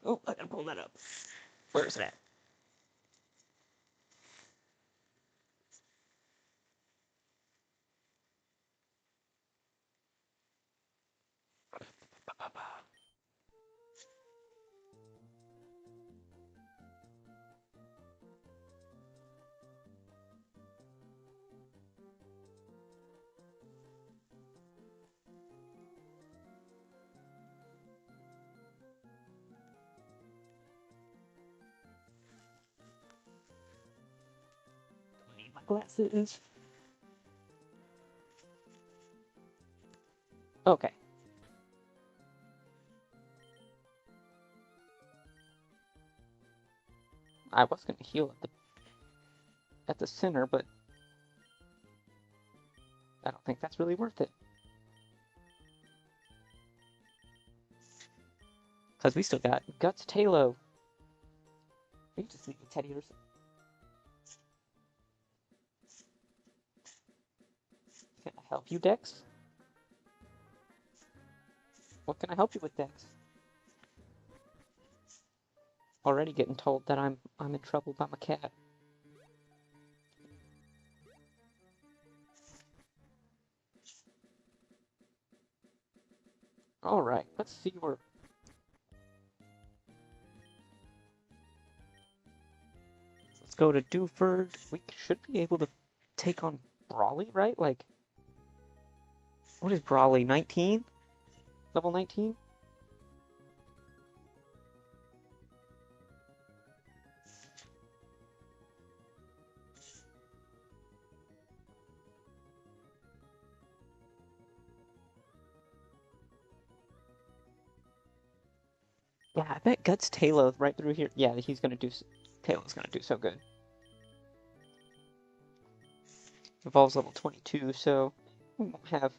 Oh, I gotta pull that up. Where is it at? I need my glasses. Okay. I was gonna heal at the center, but I don't think that's really worth it. Because we still got Guts Talo. We just need Teddy or something. Can I help you, Dex? What can I help you with, Dex? Already getting told that I'm in trouble by my cat. Alright, let's see where... Let's go to Dewford. We should be able to take on Brawly, right? Like, what is Brawly, 19? Level 19? Yeah, I bet Guts Talo right through here. Yeah, he's gonna do... Talo's gonna do so good. Evolves level 22, so we won't have...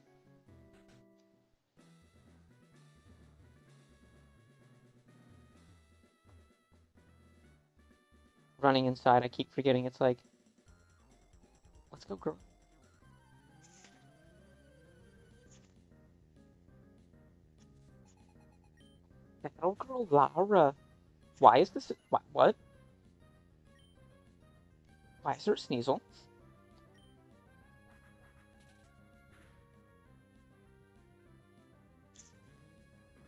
Running inside, I keep forgetting it's like... Let's go, girl. Battle Girl Lara. Why is this... What? Why is there a Sneasel?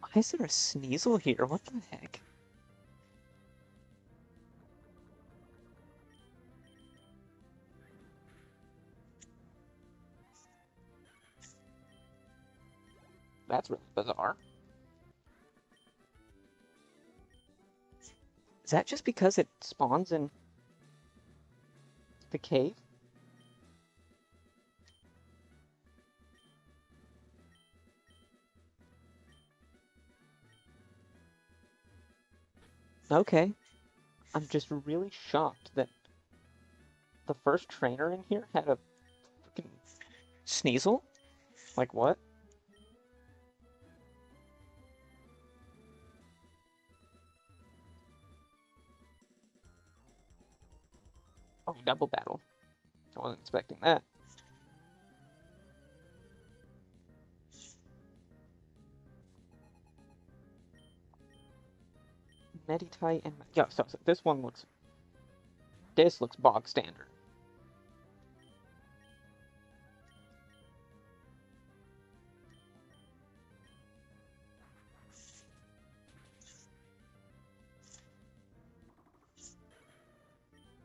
Why is there a Sneasel here? What the heck? That's really bizarre. Is that just because it spawns in the cave? Okay. I'm just really shocked that the first trainer in here had a freaking Sneasel? Like, what? Oh, double battle. I wasn't expecting that. Meditite and... Yeah, so this one looks... This looks bog standard.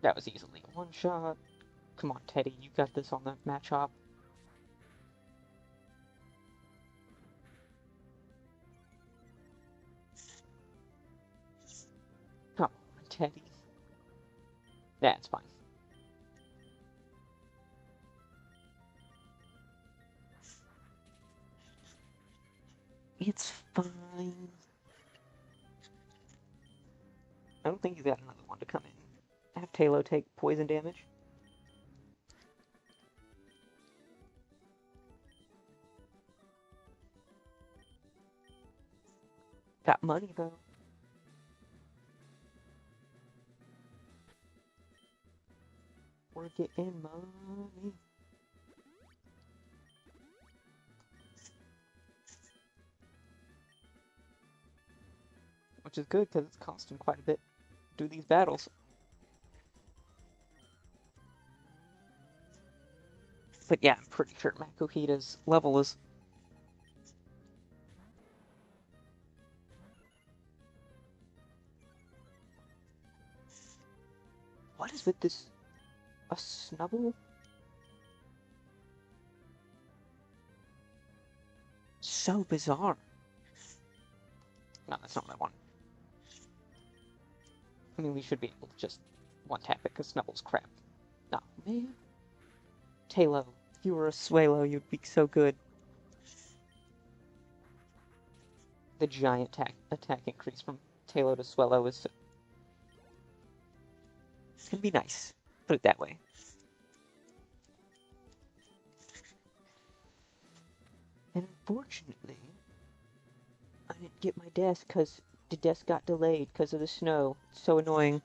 That was easily a one-shot. Come on, Teddy, you got this on the match hop. Come on, Teddy. That's fine. It's fine. I don't think he's got another one to come in. Have Talo take poison damage. Got money, though. We're getting money. which is good because it's costing quite a bit to do these battles. But yeah, I'm pretty sure Makuhita's level is... What is with this? A Snubble? So bizarre. No, that's not what I want. I mean, we should be able to just one-tap it, because Snubble's crap. No, man. Talo, if you were a Swalo, you'd be so good. The giant attack increase from Talo to Swellow is... It's gonna be nice. Put it that way. And unfortunately, I didn't get my desk because the desk got delayed because of the snow. It's so annoying.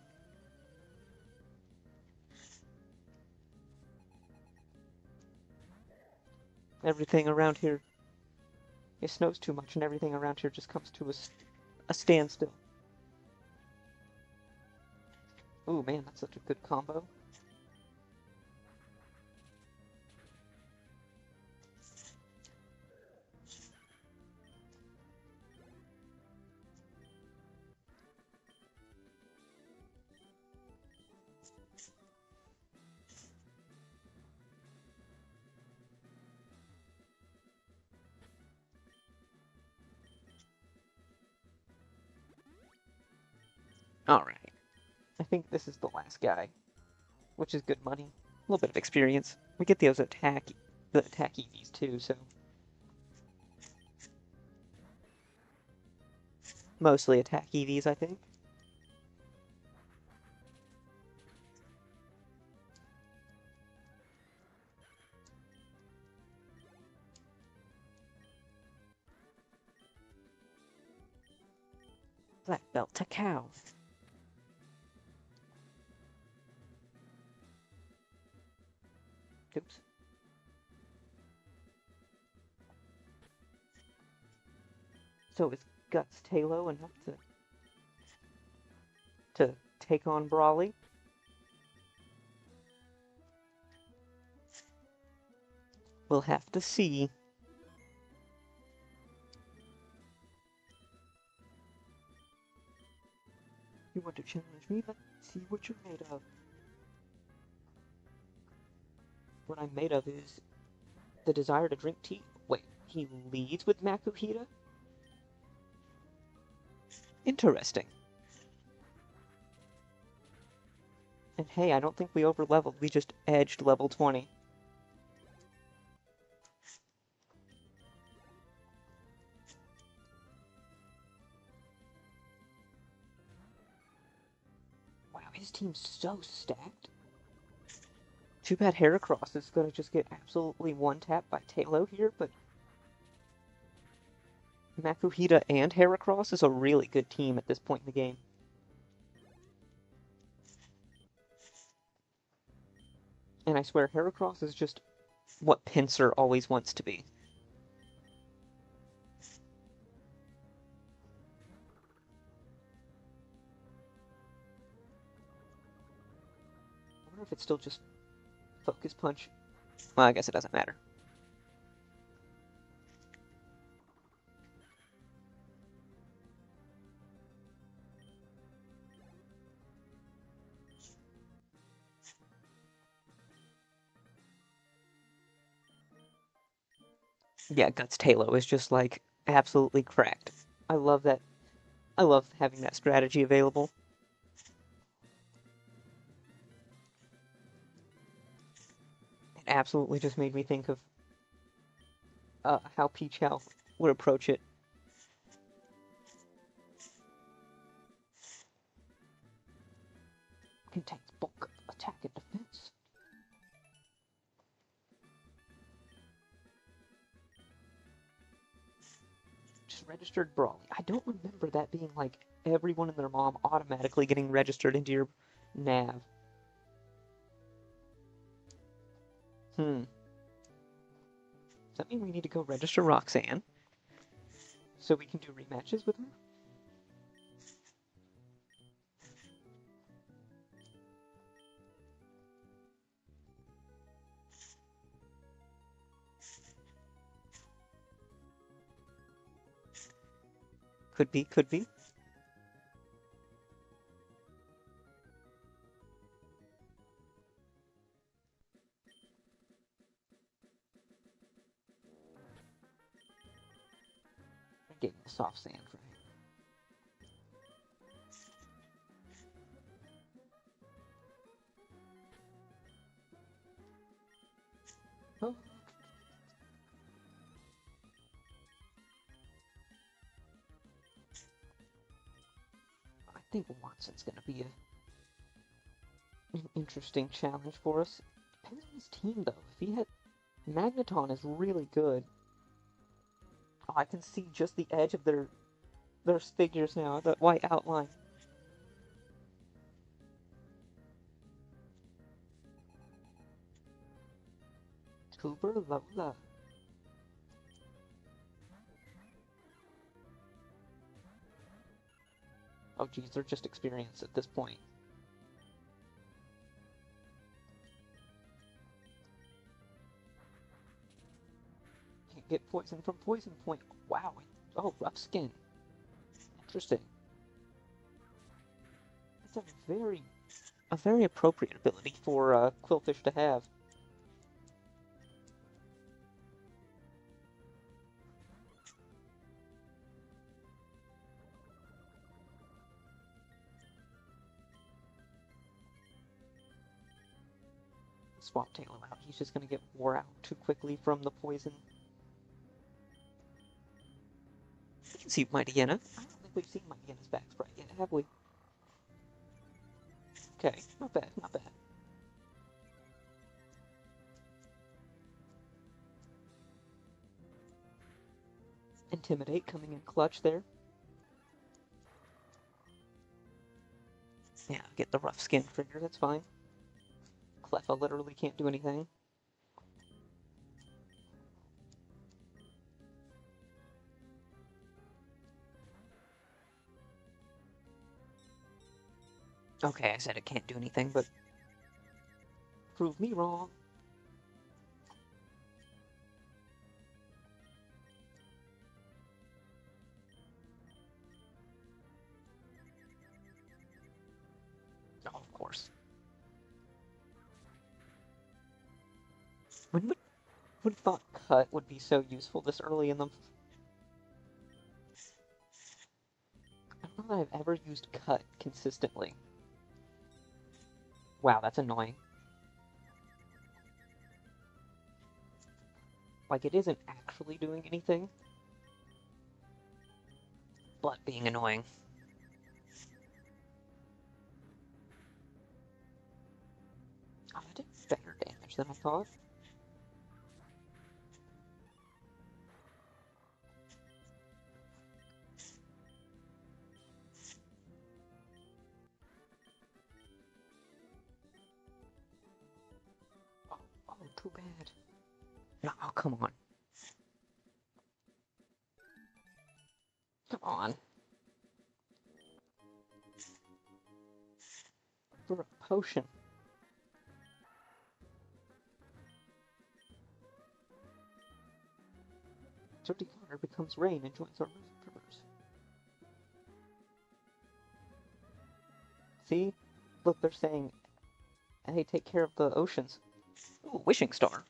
Everything around here... It snows too much and everything around here just comes to a standstill. Ooh, man, that's such a good combo. Alright. I think this is the last guy, which is good money. A little bit of experience. We get the attack EVs too, so... Mostly attack EVs, I think. Black belt to cow. Oops. So is Guts Talo enough to take on Brawly? We'll have to see. You want to challenge me? Let's see what you're made of. What I'm made of is the desire to drink tea. Wait, he leads with Makuhita? Interesting. And hey, I don't think we over-leveled. We just edged level 20. Wow, his team's so stacked. Too bad Heracross is gonna just get absolutely one-tapped by Talo here, but... Makuhita and Heracross is a really good team at this point in the game. And I swear, Heracross is just what Pinsir always wants to be. I wonder if it's still just Focus Punch. Well, I guess it doesn't matter. Yeah, Guts Talo is just, like, absolutely cracked. I love that. I love having that strategy available. It absolutely just made me think of how Pichel would approach it. Contains bulk attack and defense. Just registered Brawly. I don't remember that being like everyone and their mom automatically getting registered into your nav. Does that mean we need to go register Roxanne? So we can do rematches with her? Could be, could be. I gave him a soft sand for him. Oh. I think Watson's gonna be an interesting challenge for us. Depends on his team, though. If he had... Magneton is really good. Oh, I can see just the edge of their figures now, the white outline. Tuber Lola. Oh geez, they're just experienced at this point. Can't get poison from Poison Point. Wow. Oh, rough skin. Interesting. It's a very appropriate ability for Quillfish to have. Swap Tail him out. He's just gonna get wore out too quickly from the poison. We can see Mighty Yenna. I don't think we've seen Mighty Yenna's back sprite yet, have we? Okay, not bad, not bad. Intimidate coming in clutch there. Yeah, get the rough skin trigger, that's fine. Cleffa literally can't do anything. Okay, I said it can't do anything, but prove me wrong. Oh, of course. When would have thought Cut would be so useful this early in the... I don't know that I've ever used Cut consistently. Wow, that's annoying. Like, it isn't actually doing anything, but being annoying. Oh, that did better damage than I thought. Oh, too bad. No, oh, come on. Come on. For a potion. Dirty water becomes rain and joins our rivers. See? Look, they're saying, hey, take care of the oceans. Ooh, wishing star.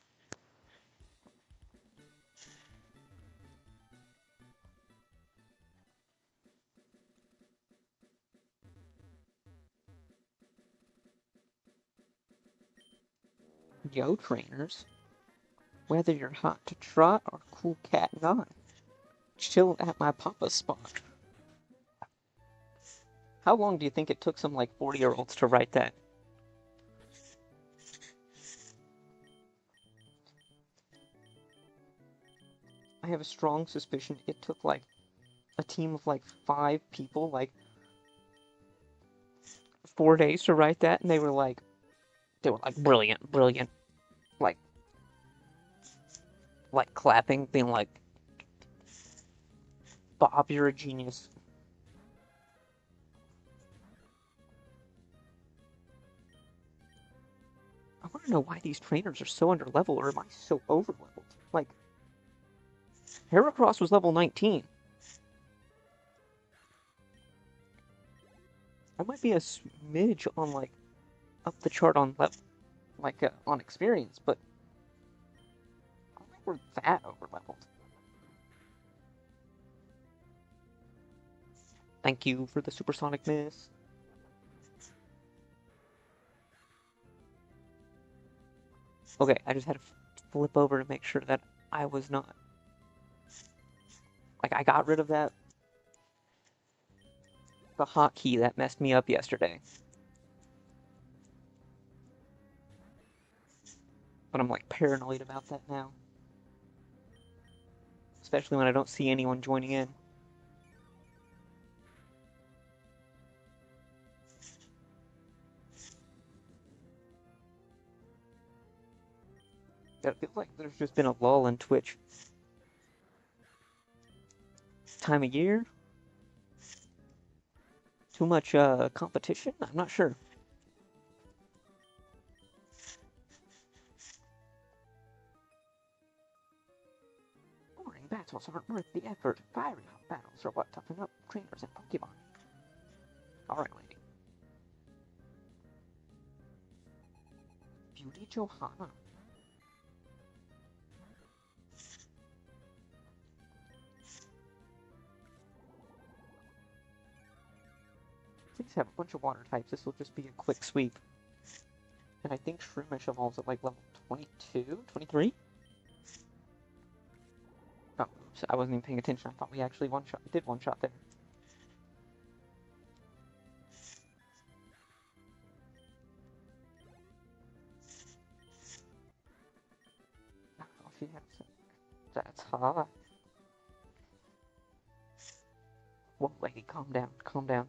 Yo, trainers. Whether you're hot to trot or cool cat not, chill at my papa's spot. How long do you think it took some, like, 40-year-olds to write that? I have a strong suspicion it took, like, a team of, like, 5 people, like, 4 days to write that, and they were like, brilliant, brilliant. Like clapping, being like, Bob, you're a genius. I want to know why these trainers are so underleveled, or am I so overleveled? Like, Heracross was level 19. I might be a smidge on like up the chart on on experience, but I don't think we're that over leveled. Thank you for the supersonic miss. Okay, I just had to flip over to make sure that I was not... Like, I got rid of the hotkey that messed me up yesterday. But I'm, like, paranoid about that now. Especially when I don't see anyone joining in. It feels like there's just been a lull in Twitch. Time of year? Too much competition? I'm not sure. Boring battles aren't worth the effort. Fiery hot battles are what toughen up trainers and Pokemon. Alright, lady. Beauty Johanna. Please have a bunch of water types. This will just be a quick sweep. And I think Shroomish evolves at like level 22, 23? Oh, oops, I wasn't even paying attention. I thought we actually did one shot there. Oh, she has it. That's hot. Whoa, lady, calm down, calm down.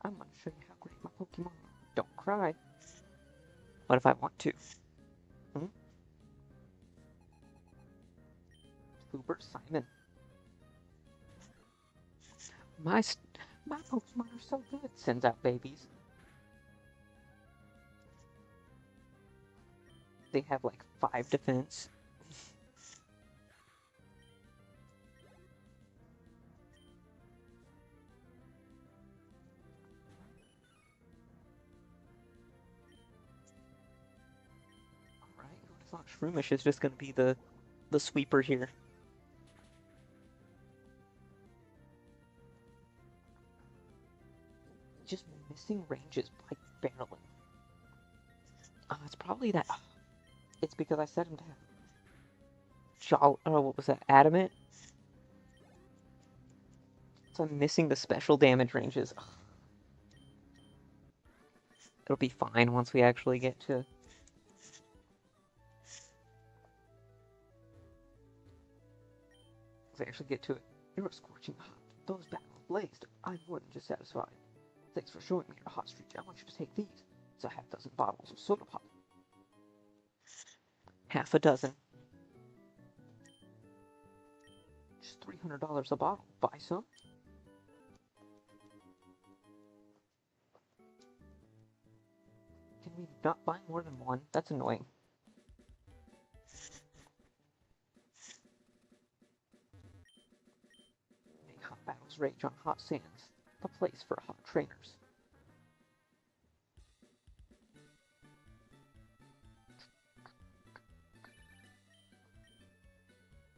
I'm gonna show you how great my Pokemon are. Don't cry. What if I want to? Hmm? Uber Simon. My Pokemon are so good. Sends out babies. They have like 5 defense. Alright, who would have thought Shroomish is just gonna be the sweeper here. Just missing ranges by barely. It's probably that. It's because I set him to have what was that? Adamant? So I'm missing the special damage ranges. It'll be fine once we actually get to... Once we actually get to it. You're scorching hot. Those battles blazed. I'm more than just satisfied. Thanks for showing me your hot streak. I want you to take these. It's a half-dozen bottles of soda pop. Half a dozen. Just $300 a bottle. Buy some? Can we not buy more than one? That's annoying. Make hot battles rage on hot sands. The place for hot trainers.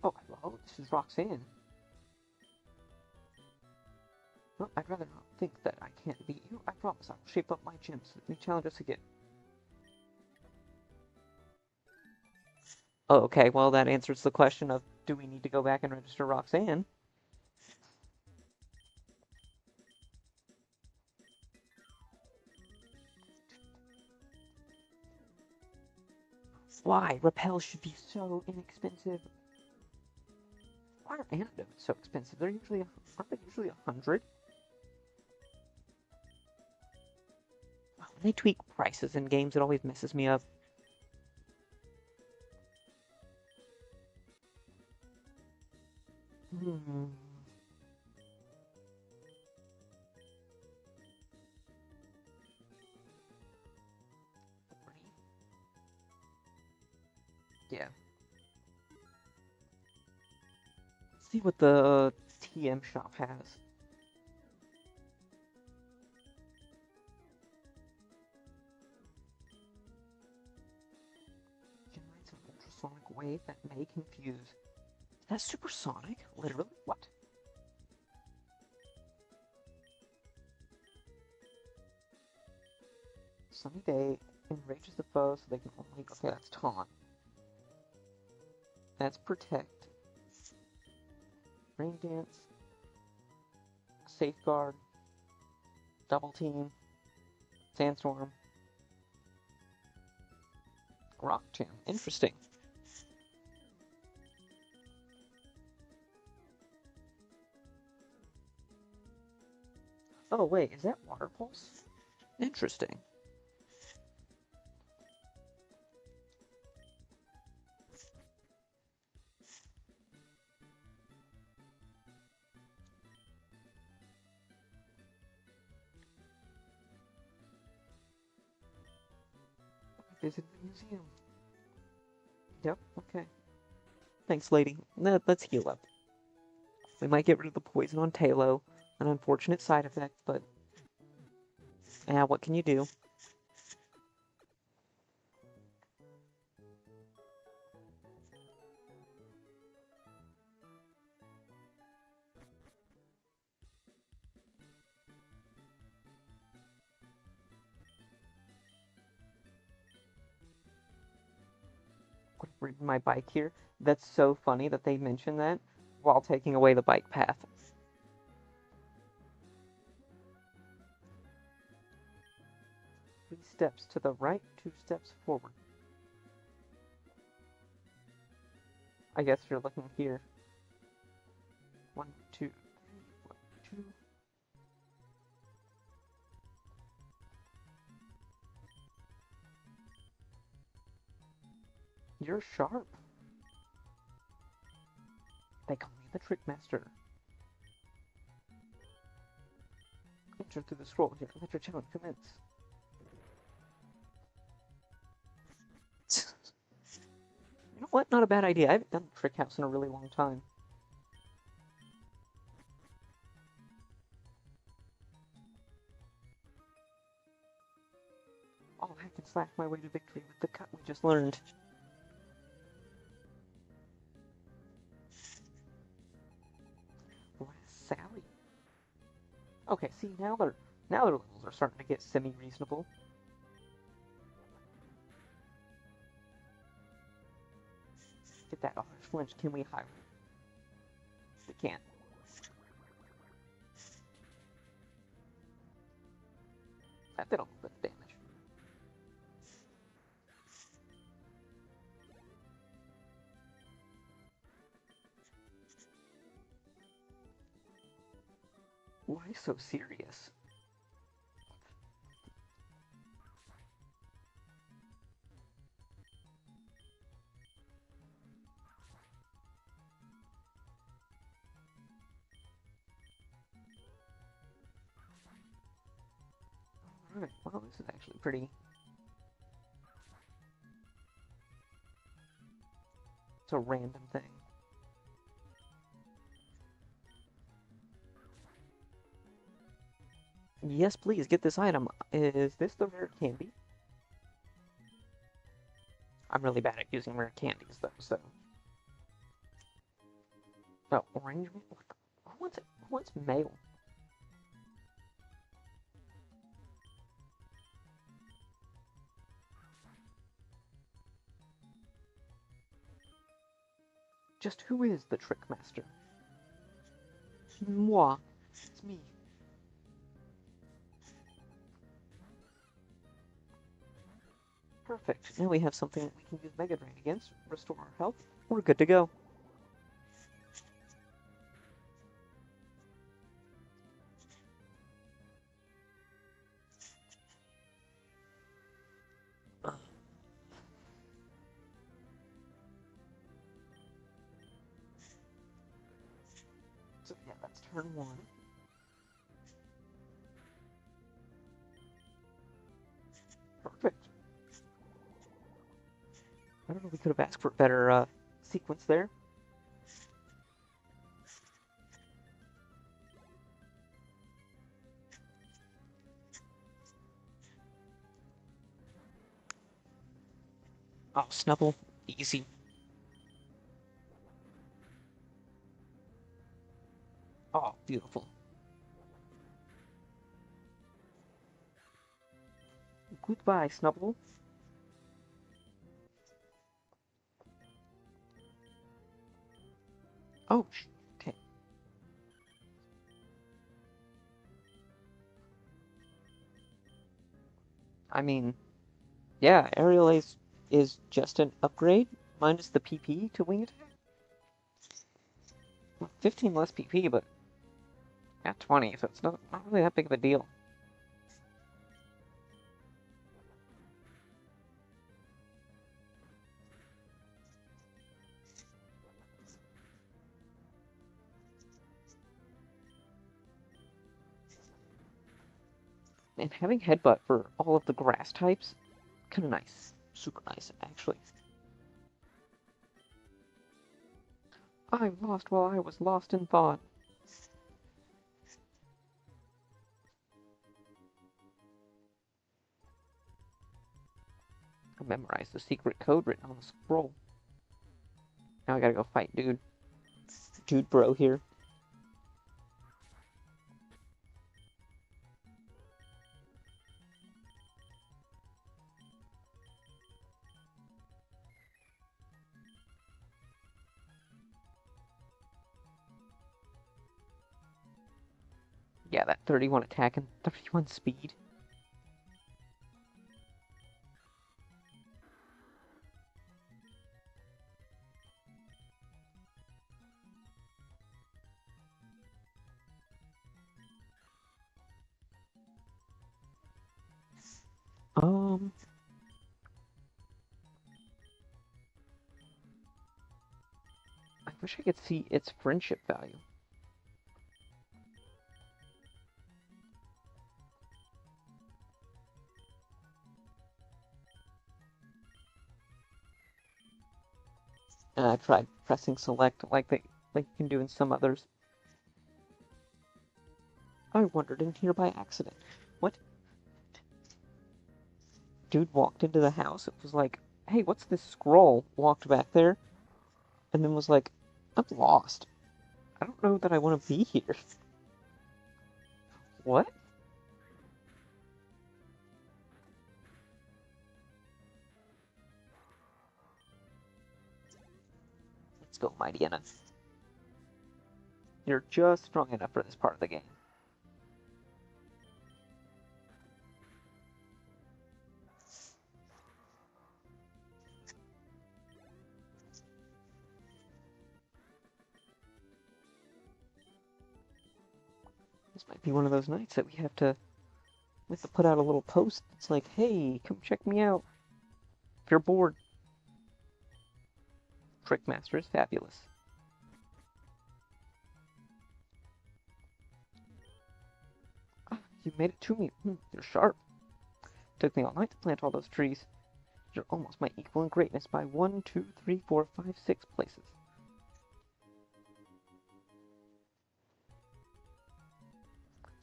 Oh, hello, this is Roxanne. Well, I'd rather not think that I can't beat you. I promise I will shape up my gym so that you challenge us again. Oh, okay, well that answers the question of, do we need to go back and register Roxanne? Why? Repel should be so inexpensive. Why are antidotes so expensive? Aren't they usually 100? Wow, when they tweak prices in games, it always messes me up. Yeah. Let's see what the TM shop has. wave that may confuse. Is that supersonic? Literally? What? Sunny day enrages the foe so they can only... Okay, that's taunt. That's protect. Rain dance. Safeguard. Double team. Sandstorm. Rock Jam. Interesting. Oh, wait, is that Water Pulse? Interesting. Visit the museum. Yep, okay. Thanks, lady. Let's heal up. We might get rid of the poison on Talo. An unfortunate side effect, but... yeah, what can you do? Ridden my bike here. That's so funny that they mention that while taking away the bike path. 3 steps to the right, 2 steps forward. I guess you're looking here. 1, 2, 3, 1, 2. You're sharp. They call me the Trick Master. Enter through the scroll here. Let your challenge commence. You know what? Not a bad idea. I haven't done the Trick House in a really long time. I'll hack and slash my way to victory with the cut we just learned. Last Sally. Okay, see, now their levels are starting to get semi-reasonable. Get that off flinch. Can we hire? We can't. That did a little bit of damage. Why so serious? Alright, well, this is actually pretty... It's a random thing. Yes, please, get this item. Is this the rare candy? I'm really bad at using rare candies, though, so... Oh, orange? Who wants it? Who wants mail? Just who is the Trick Master? Moi. It's me. Perfect. Now we have something we can use Mega Drain against. Restore our health. We're good to go. So yeah, that's turn 1. Perfect. I don't know, we could have asked for a better sequence there. Oh, Snubble. Easy. Oh, beautiful. Goodbye, Snubble. Oh, okay. I mean, yeah, Aerial Ace is just an upgrade, minus the PP to wing attack. 15 less PP, but at 20, so it's not really that big of a deal. And having Headbutt for all of the grass types, kind of nice. Super nice, actually. I lost while I was lost in thought. I memorized the secret code written on the scroll. Now I gotta go fight dude. Dude bro here. Yeah, that 31 attack and 31 speed. I wish I could see its friendship value. I tried pressing select like you can do in some others. I wandered in here by accident. What? Dude walked into the house. It was like, hey, what's this scroll? Walked back there, and then was like, I'm lost. I don't know that I want to be here. What? Let's go, Mighty Anna. You're just strong enough for this part of the game. This might be one of those nights that we have to put out a little post. It's like, hey, come check me out. If you're bored, Trickmaster is fabulous. Ah, you made it to me. You're sharp. Took me all night to plant all those trees. You're almost my equal in greatness by 1, 2, 3, 4, 5, 6 places.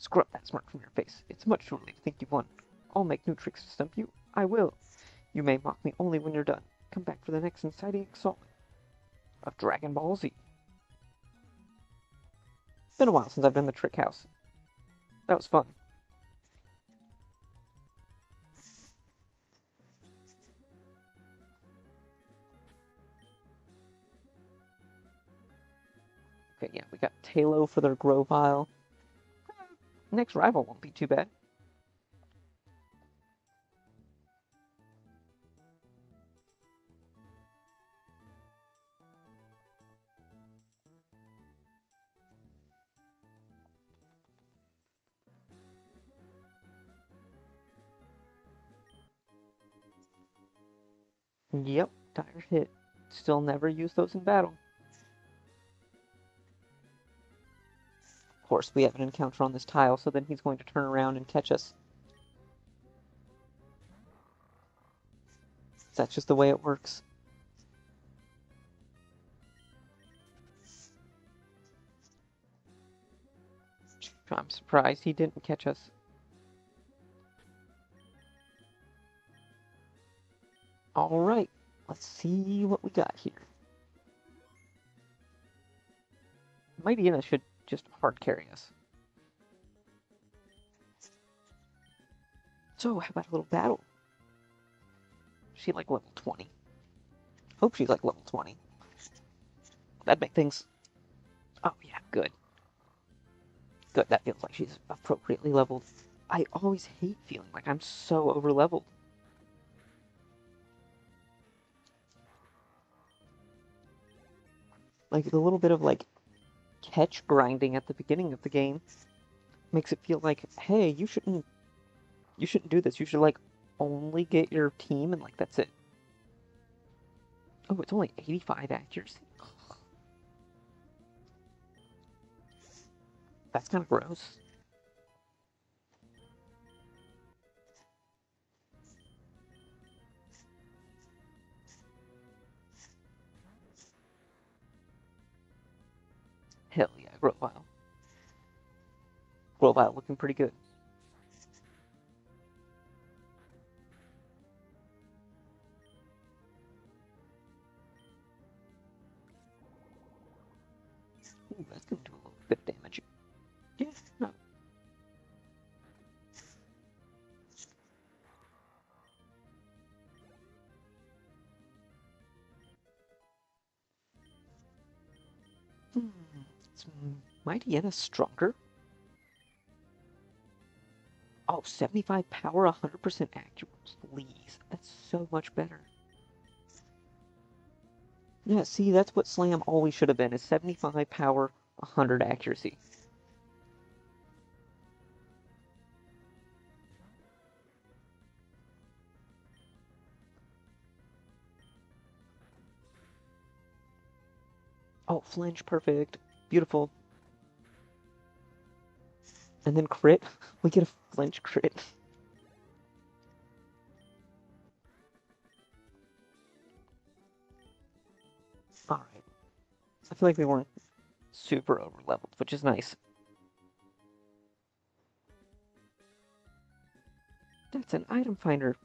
Scrub that smirk from your face. It's much too early to think you've won. I'll make new tricks to stump you. I will. You may mock me only when you're done. Come back for the next inciting installment of Dragon Ball Z. Been a while since I've done the Trick House. That was fun. Okay, yeah, we got Talo for their Grovyle. Next rival won't be too bad. Yep, dire hit. Still never use those in battle. Of course, we have an encounter on this tile, so then he's going to turn around and catch us. That's just the way it works. I'm surprised he didn't catch us. Alright, let's see what we got here. Mighty Anna should just hard carry us. So, how about a little battle? She like level 20. Hope she's like level 20. That'd make things... Oh, yeah, good. Good, that feels like she's appropriately leveled. I always hate feeling like I'm so over-leveled. Like, the little bit of, like, catch grinding at the beginning of the game makes it feel like, hey, you shouldn't do this. You should, like, only get your team and, like, that's it. Oh, it's only 85 accuracy? That's kind of gross. Hell yeah, Grovile. Grovile looking pretty good. Ooh, that's gonna do a little bit of damage. Yeah, no. Is Mightyena stronger? Oh, 75 power, 100% accurate. Please, that's so much better. Yeah, see, that's what Slam always should have been, is 75 power, 100 accuracy. Oh, flinch, perfect. Beautiful. And then crit. We get a flinch crit. Alright. I feel like we weren't super over-leveled, which is nice. That's an item finder.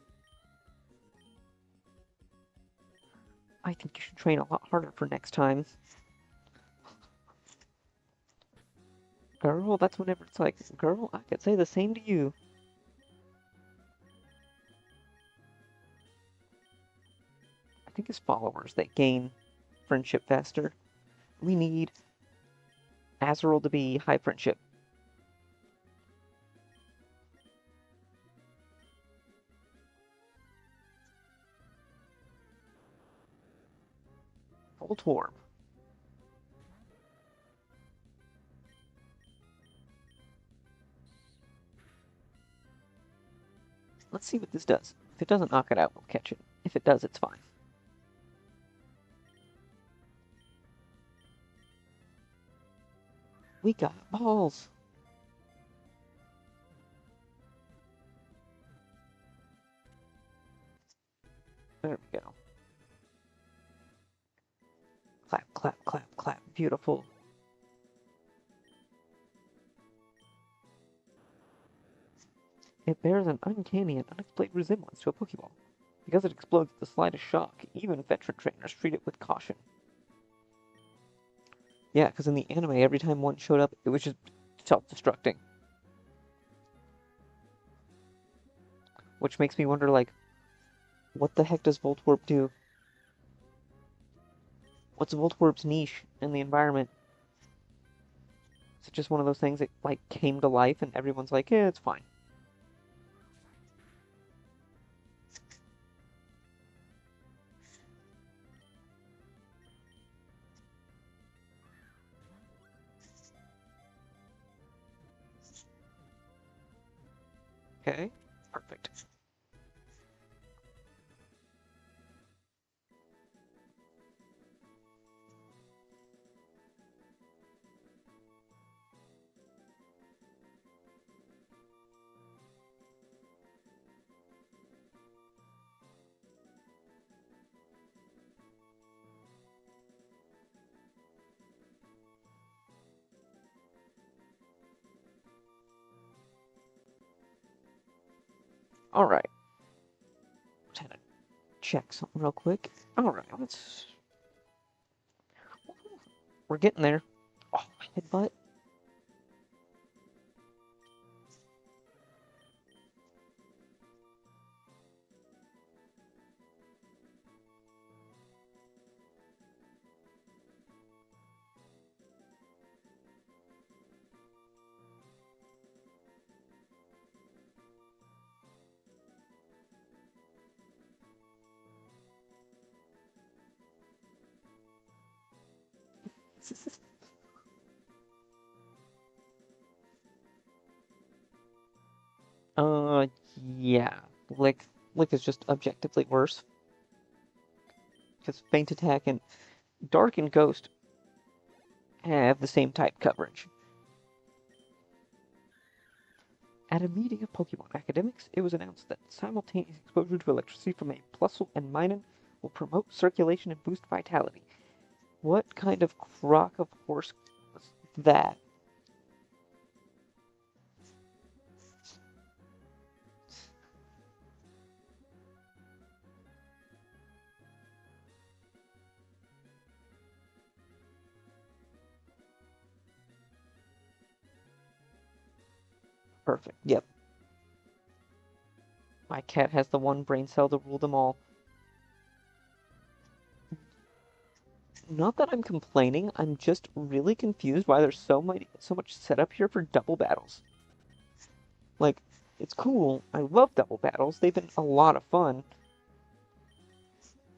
I think you should train a lot harder for next time. Girl, that's whenever it's like, girl, I could say the same to you. I think as followers, they gain friendship faster. We need Azrael to be high friendship. Voltorb. Let's see what this does. If it doesn't knock it out, we'll catch it. If it does, it's fine. We got balls. There we go. Clap, clap, clap, clap. Beautiful. It bears an uncanny and unexplained resemblance to a Pokeball. Because it explodes at the slightest shock, even veteran trainers treat it with caution. Yeah, because in the anime, every time one showed up, it was just self-destructing. Which makes me wonder, like, what the heck does Voltorb do? What's Voltorb's niche in the environment? Is it just one of those things that, like, came to life and everyone's like, yeah, it's fine? Okay, perfect. Alright. Just had to check something real quick. Alright, let's... We're getting there. Oh, headbutt. Yeah, Lick, Lick is just objectively worse. Because Feint Attack and Dark and Ghost have the same type coverage. At a meeting of Pokemon academics, it was announced that simultaneous exposure to electricity from a Plusle and Minun will promote circulation and boost vitality. What kind of crock of horse was that? Perfect. Yep. My cat has the one brain cell to rule them all. Not that I'm complaining, I'm just really confused why there's so much setup here for double battles. Like, it's cool. I love double battles. They've been a lot of fun.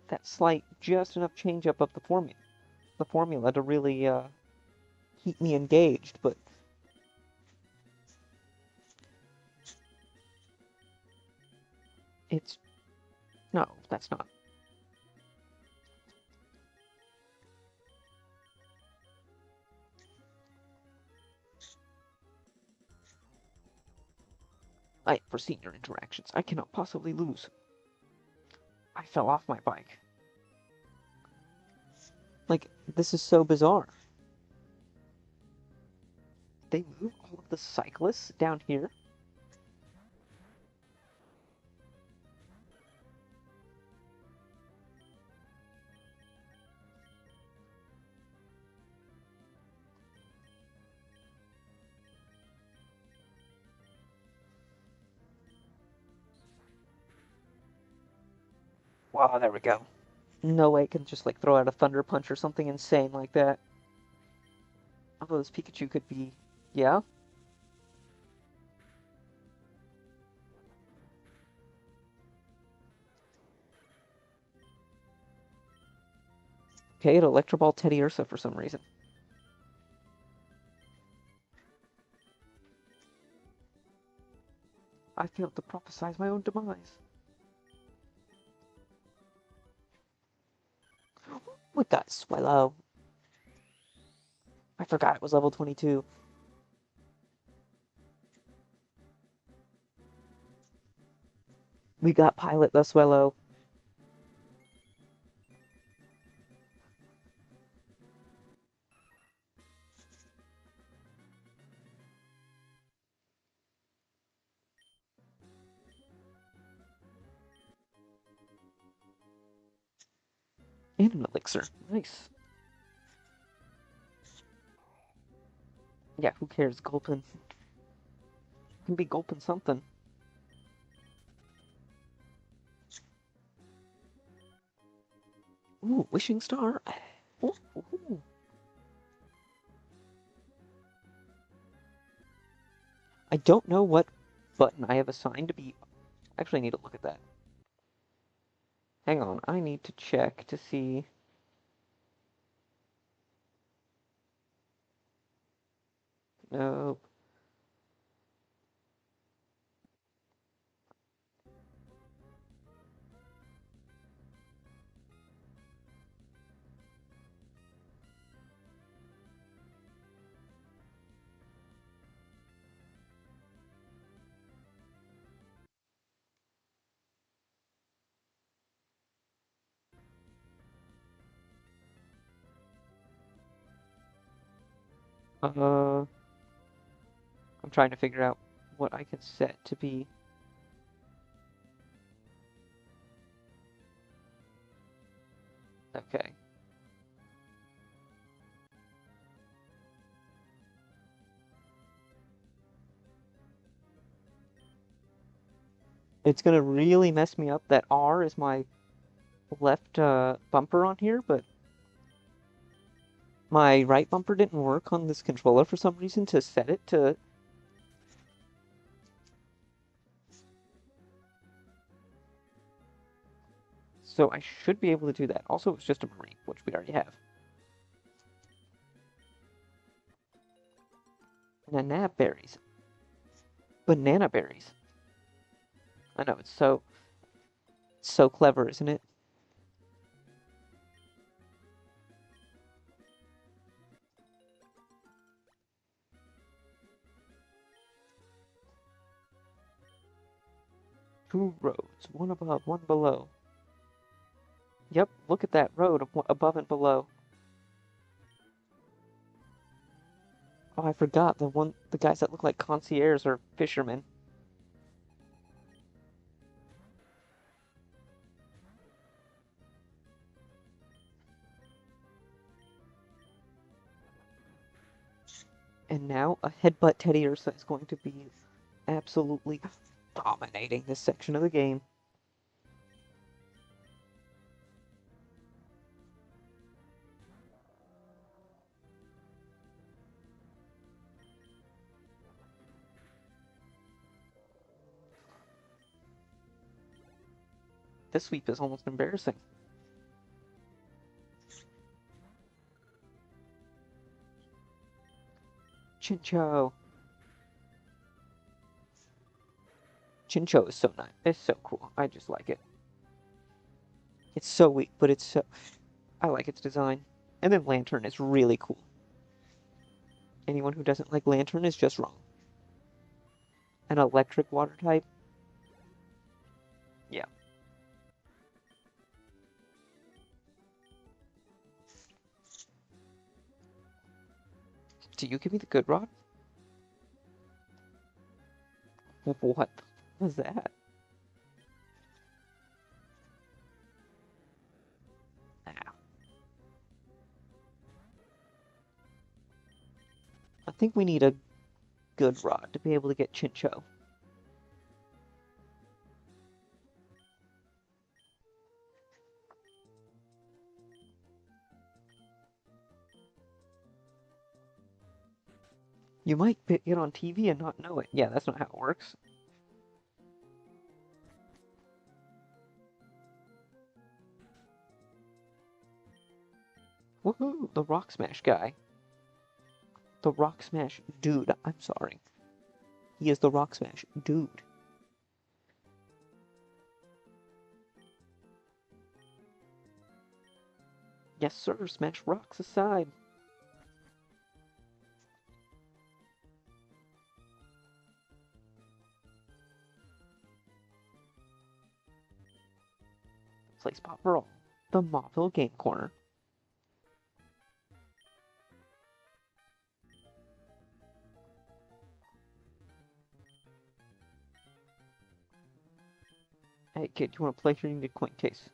That slight, just enough change up of the formula to really keep me engaged, but it's no, that's not. I for senior interactions. I cannot possibly lose. I fell off my bike. Like, this is so bizarre. They move all of the cyclists down here. Wow, there we go. No way it can just like throw out a Thunder Punch or something insane like that. Although this Pikachu could be, yeah. Okay, it Electro Ball Teddiursa for some reason. I failed to prophesize my own demise. We got Swellow. I forgot it was level 22. We got Pilot the Swellow. And an Elixir. Nice. Yeah, who cares? Gulpin. Can be Gulpin something. Ooh, Wishing Star. Ooh, ooh. I don't know what button I have assigned to be. Actually, I need to look at that. Hang on, I need to check to see. No. I'm trying to figure out what I can set to be. Okay. It's gonna really mess me up that R is my left bumper on here, but my right bumper didn't work on this controller for some reason to set it to. So I should be able to do that. Also, it's just a Marine, which we already have. Banana berries. Banana berries. I know, it's so clever, isn't it? Two roads, one above, one below. Yep, look at that road above and below. Oh, I forgot the guys that look like concierges are fishermen. And now a headbutt Teddy Ursa is going to be absolutely dominating this section of the game. This sweep is almost embarrassing. Chincho. Chincho is so nice. It's so cool. I just like it. It's so weak, but it's so... I like its design. And then Lantern is really cool. Anyone who doesn't like Lantern is just wrong. An electric water type? Yeah. Do you give me the good rod? What was that? Ah. I think we need a good rod to be able to get Chincho. You might get on TV and not know it. Yeah, that's not how it works. Woohoo! The Rock Smash guy. The Rock Smash dude. I'm sorry. He is the Rock Smash dude. Yes, sir. Smash rocks aside. Place spot for all. The Mauville Game Corner. Hey, kid, you want to play? Here, you need a coin case.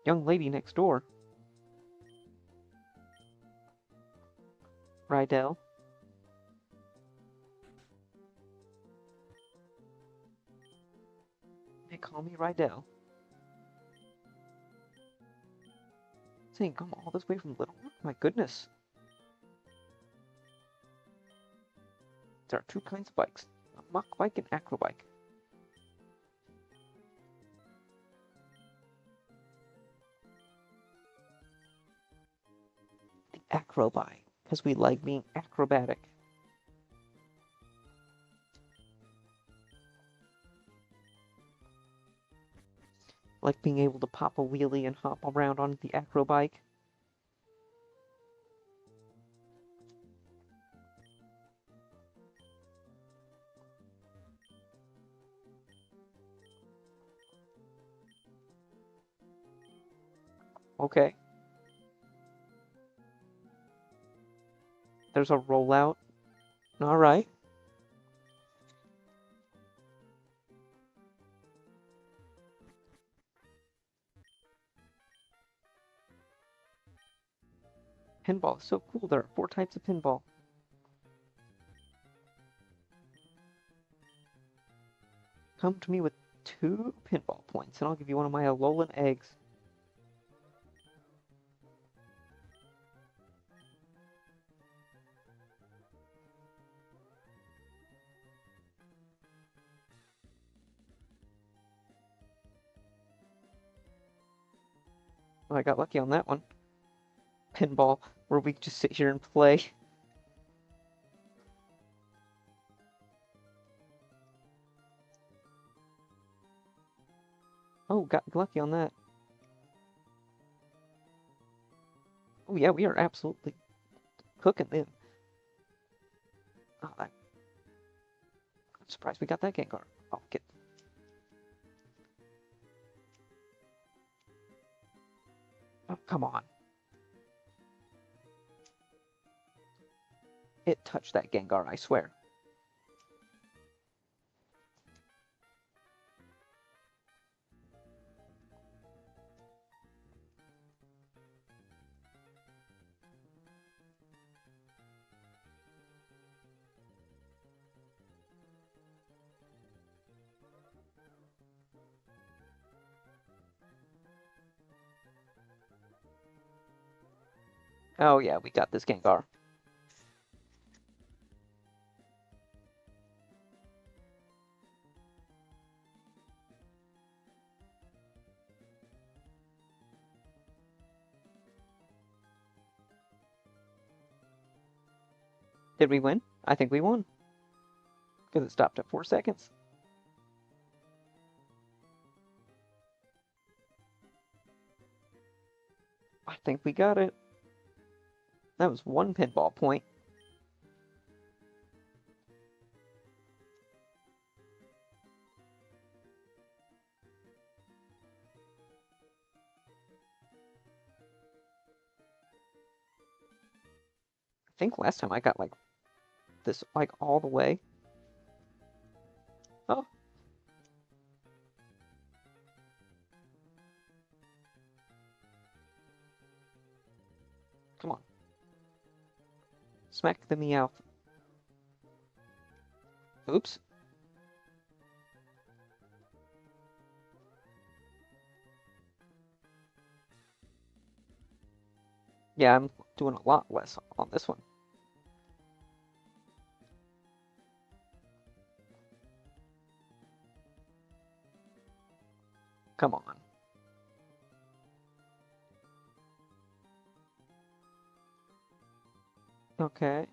Young lady next door. Rydell. They call me Rydell. Saying come all this way from Littlewood? My goodness. There are two kinds of bikes. A muck bike and acro bike. The acro bike. Because we like being acrobatic. Like being able to pop a wheelie and hop around on the acro bike. Okay. There's a rollout. Alright. Pinball is so cool. There are 4 types of pinball. Come to me with 2 pinball points, and I'll give you one of my Alolan eggs. I got lucky on that one. Pinball, where we just sit here and play. Oh, got lucky on that. Oh yeah, we are absolutely cooking them. Oh, I'm surprised we got that Gengar. Oh, get. Oh, come on. It touched that Gengar, I swear. Oh yeah, we got this Gengar. Did we win? I think we won. Because it stopped at 4 seconds. I think we got it. That was 1 pinball point. I think last time I got like this like all the way. Oh. Come on. Smack the Meowth. Oops. Yeah, I'm doing a lot less on this one. Come on. Okay. I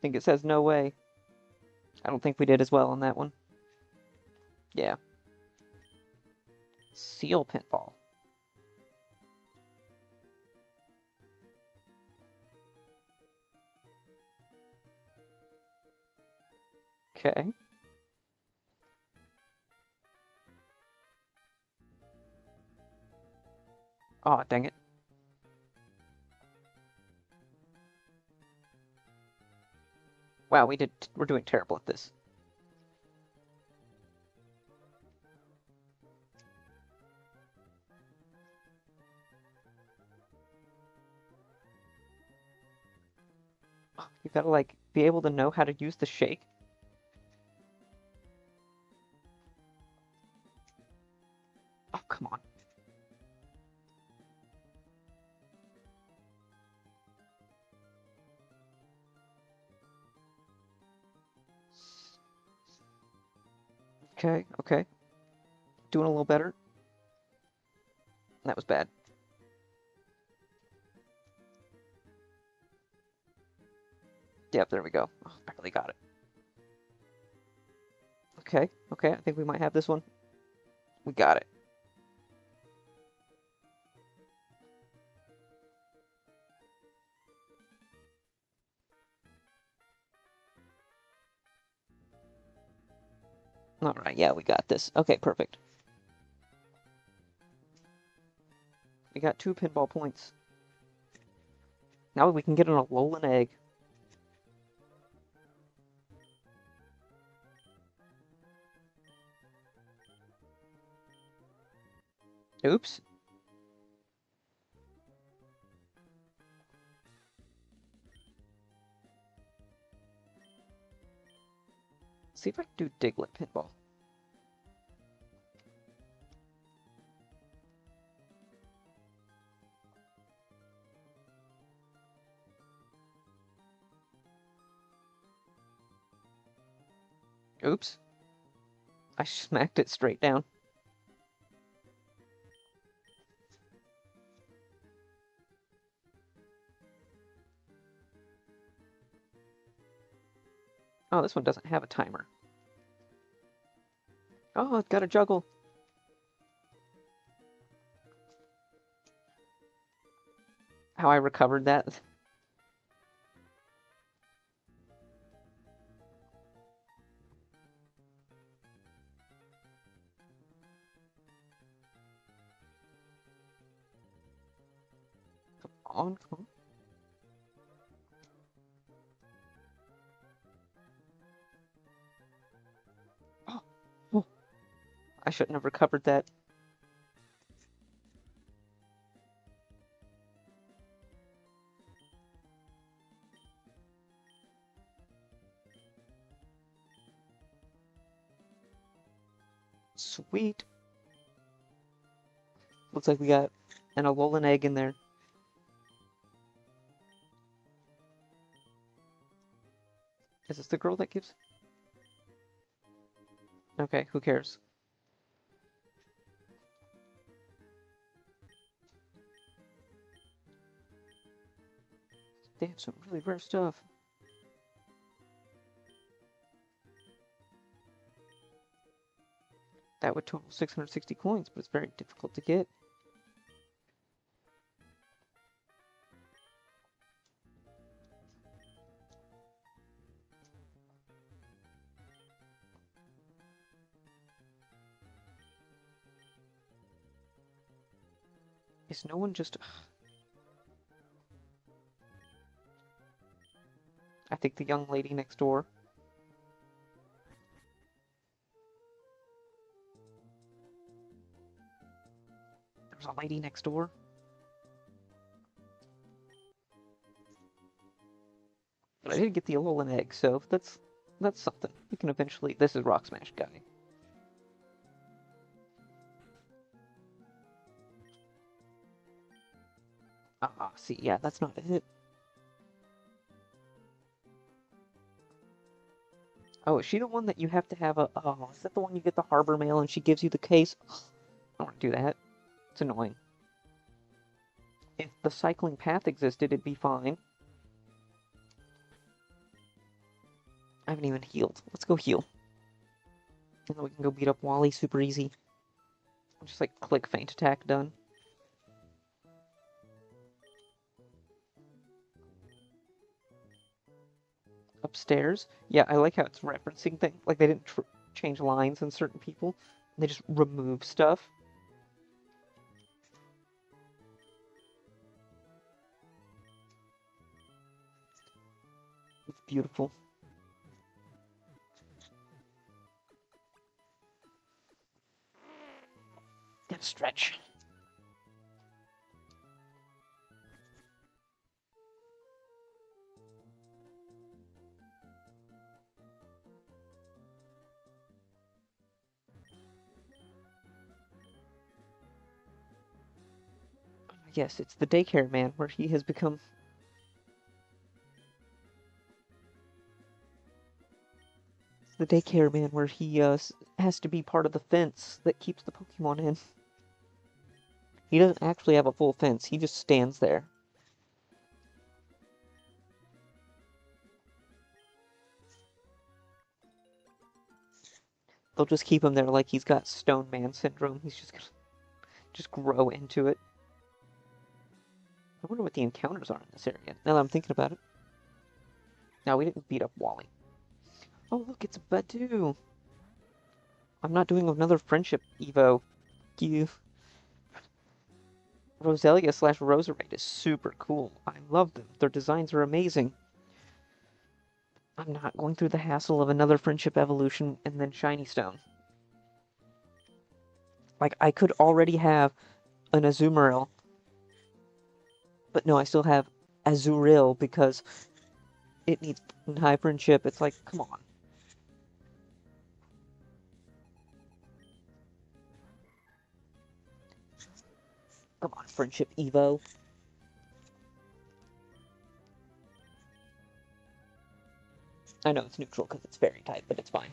think it says no way. I don't think we did as well on that one. Yeah. Seal pinball. Okay. Oh, dang it. Wow, we're doing terrible at this. You gotta like be able to know how to use the shake. Oh, come on. Okay, okay. Doing a little better. That was bad. Yep, there we go. Oh, barely got it. Okay, okay, I think we might have this one. We got it. Alright, yeah, we got this. Okay, perfect. We got 2 pinball points. Now we can get an Alolan egg. Oops. See if I can do Diglett pinball. Oops. I smacked it straight down. Oh, this one doesn't have a timer. Oh, it's got a juggle. How I recovered that. Come on. Oh, I shouldn't have recovered that. Sweet. Looks like we got an Alolan egg in there. Is this the girl that gives? Okay, who cares? They have some really rare stuff. That would total 660 coins, but it's very difficult to get. Is no one just... I think the young lady next door. There's a lady next door. But I did get the Alolan egg, so that's something. We can eventually... This is Rock Smash guy. Ah, see, yeah, that's not it. Oh, is she the one that you have to have a... Oh, is that the one you get the Harbor Mail and she gives you the case? I don't want to do that. It's annoying. If the cycling path existed, it'd be fine. I haven't even healed. Let's go heal. And then we can go beat up Wally super easy. Just like click feint attack done. Upstairs. Yeah, I like how it's referencing things. Like they didn't change lines in certain people. They just remove stuff. It's beautiful. Gotta stretch. Yes, it's the daycare man where he has become... It's the daycare man where he has to be part of the fence that keeps the Pokemon in. He doesn't actually have a full fence, he just stands there. They'll just keep him there like he's got Stone Man syndrome. He's just gonna just grow into it. I wonder what the encounters are in this area, now that I'm thinking about it. No, we didn't beat up Wally. Oh, look, it's a Badoo. I'm not doing another friendship Evo. You. Roselia slash Roserade is super cool. I love them. Their designs are amazing. I'm not going through the hassle of another friendship evolution and then Shiny Stone. Like, I could already have an Azumarill. But no, I still have Azurill because it needs high friendship. It's like, come on. Come on, friendship Evo. I know it's neutral because it's fairy type, but it's fine.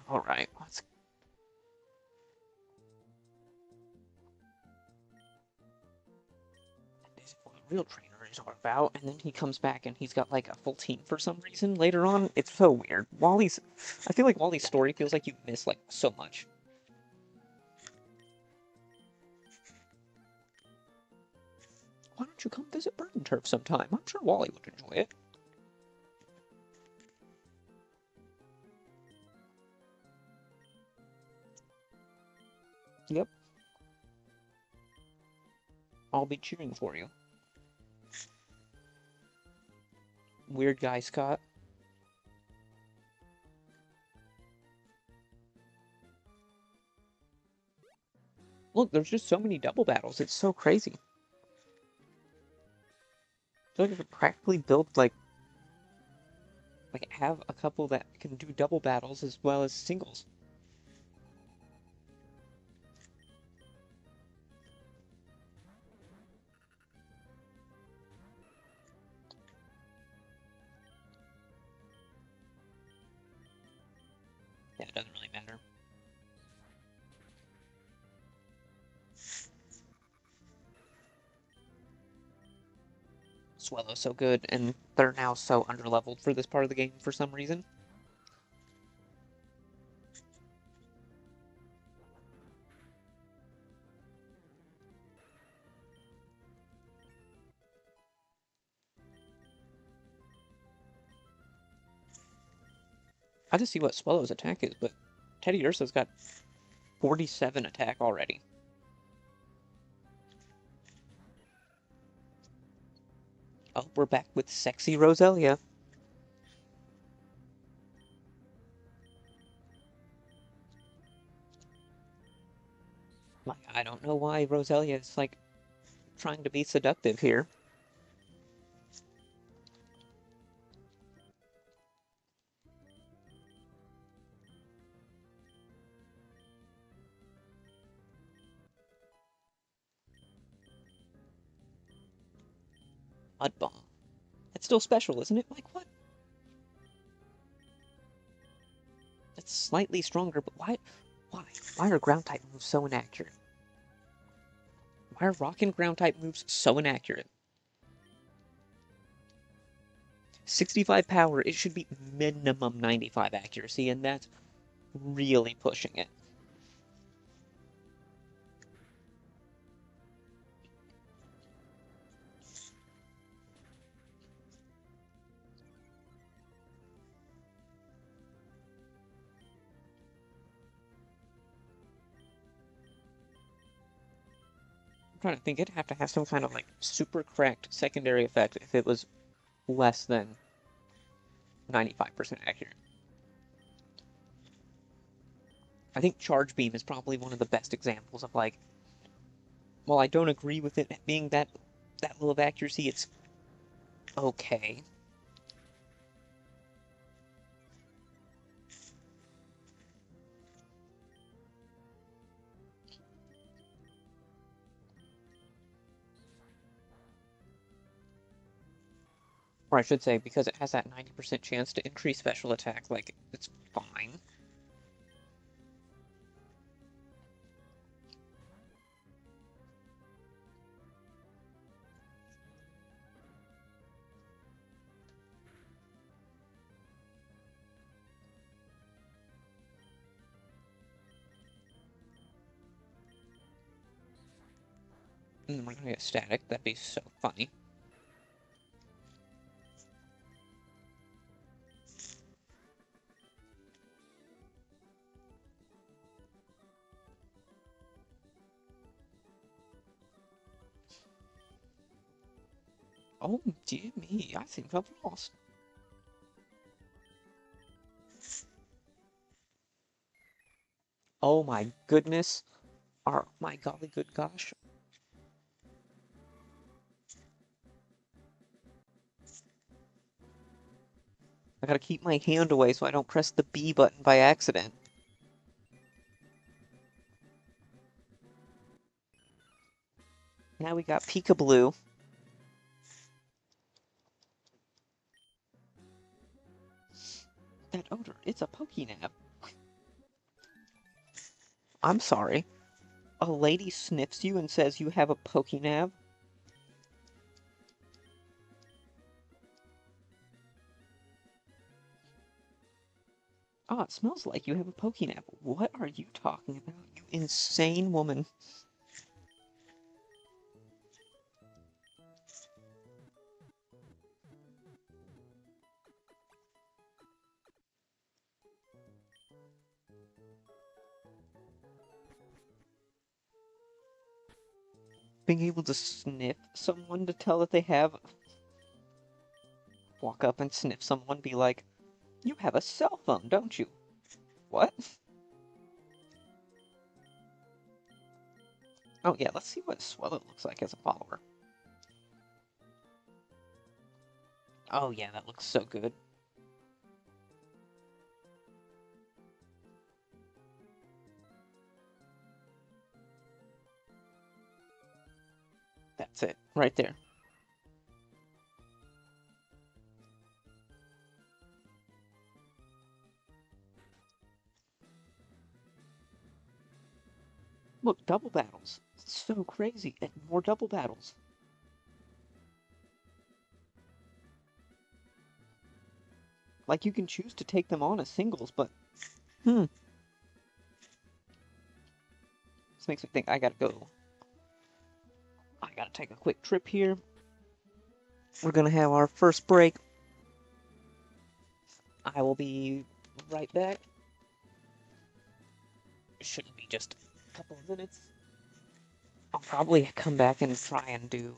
Alright, let's... This is what a real trainer is all about, and then he comes back and he's got like a full team for some reason later on. It's so weird. Wally's... I feel like Wally's story feels like you miss like so much. Why don't you come visit Burden Turf sometime? I'm sure Wally would enjoy it. Yep. I'll be cheering for you. Weird guy, Scott. Look, there's just so many double battles. It's so crazy. I feel like I could practically build, like, have a couple that can do double battles as well as singles. Yeah, it doesn't really matter. Swellow's so good, and they're now so underleveled for this part of the game for some reason. I just see what Swellow's attack is, but Teddy Ursa's got 47 attack already. Oh, we're back with sexy Roselia. Like, I don't know why Roselia is, like, trying to be seductive here. Mud Bomb. It's still special, isn't it? Like, what? It's slightly stronger, but why? Why? Why are ground-type moves so inaccurate? Why are rock and ground-type moves so inaccurate? 65 power, it should be minimum 95 accuracy, and that's really pushing it. I'm trying to think, it'd have to have some kind of, like, super cracked secondary effect if it was less than 95% accurate. I think Charge Beam is probably one of the best examples of, like, while I don't agree with it being that little of accuracy, it's okay. Or I should say, because it has that 90% chance to increase special attack, like, it's fine. And we're gonna get static, that'd be so funny. Oh, dear me, I think I've lost. Oh my goodness. My golly good gosh. I gotta keep my hand away so I don't press the B button by accident. Now we got Peekaboo. That odor, it's a Pokénap. I'm sorry. A lady sniffs you and says you have a Pokénav? Oh, it smells like you have a Pokénav. What are you talking about, you insane woman? Being able to sniff someone to tell that they have... Walk up and sniff someone, be like, you have a cell phone, don't you? What? Oh yeah, let's see what Swellow looks like as a follower. Oh yeah, that looks so good. That's it, right there. Look, double battles. It's so crazy, and more double battles. Like, you can choose to take them on as singles, but... This makes me think I gotta go. I gotta take a quick trip here. We're gonna have our first break. I will be right back. Shouldn't be just a couple of minutes. I'll probably come back and try and do,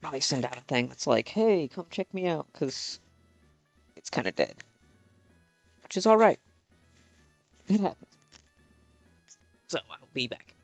probably send out a thing that's like, hey, come check me out, because it's kind of dead. Which is alright. It happens. So, I'll be back.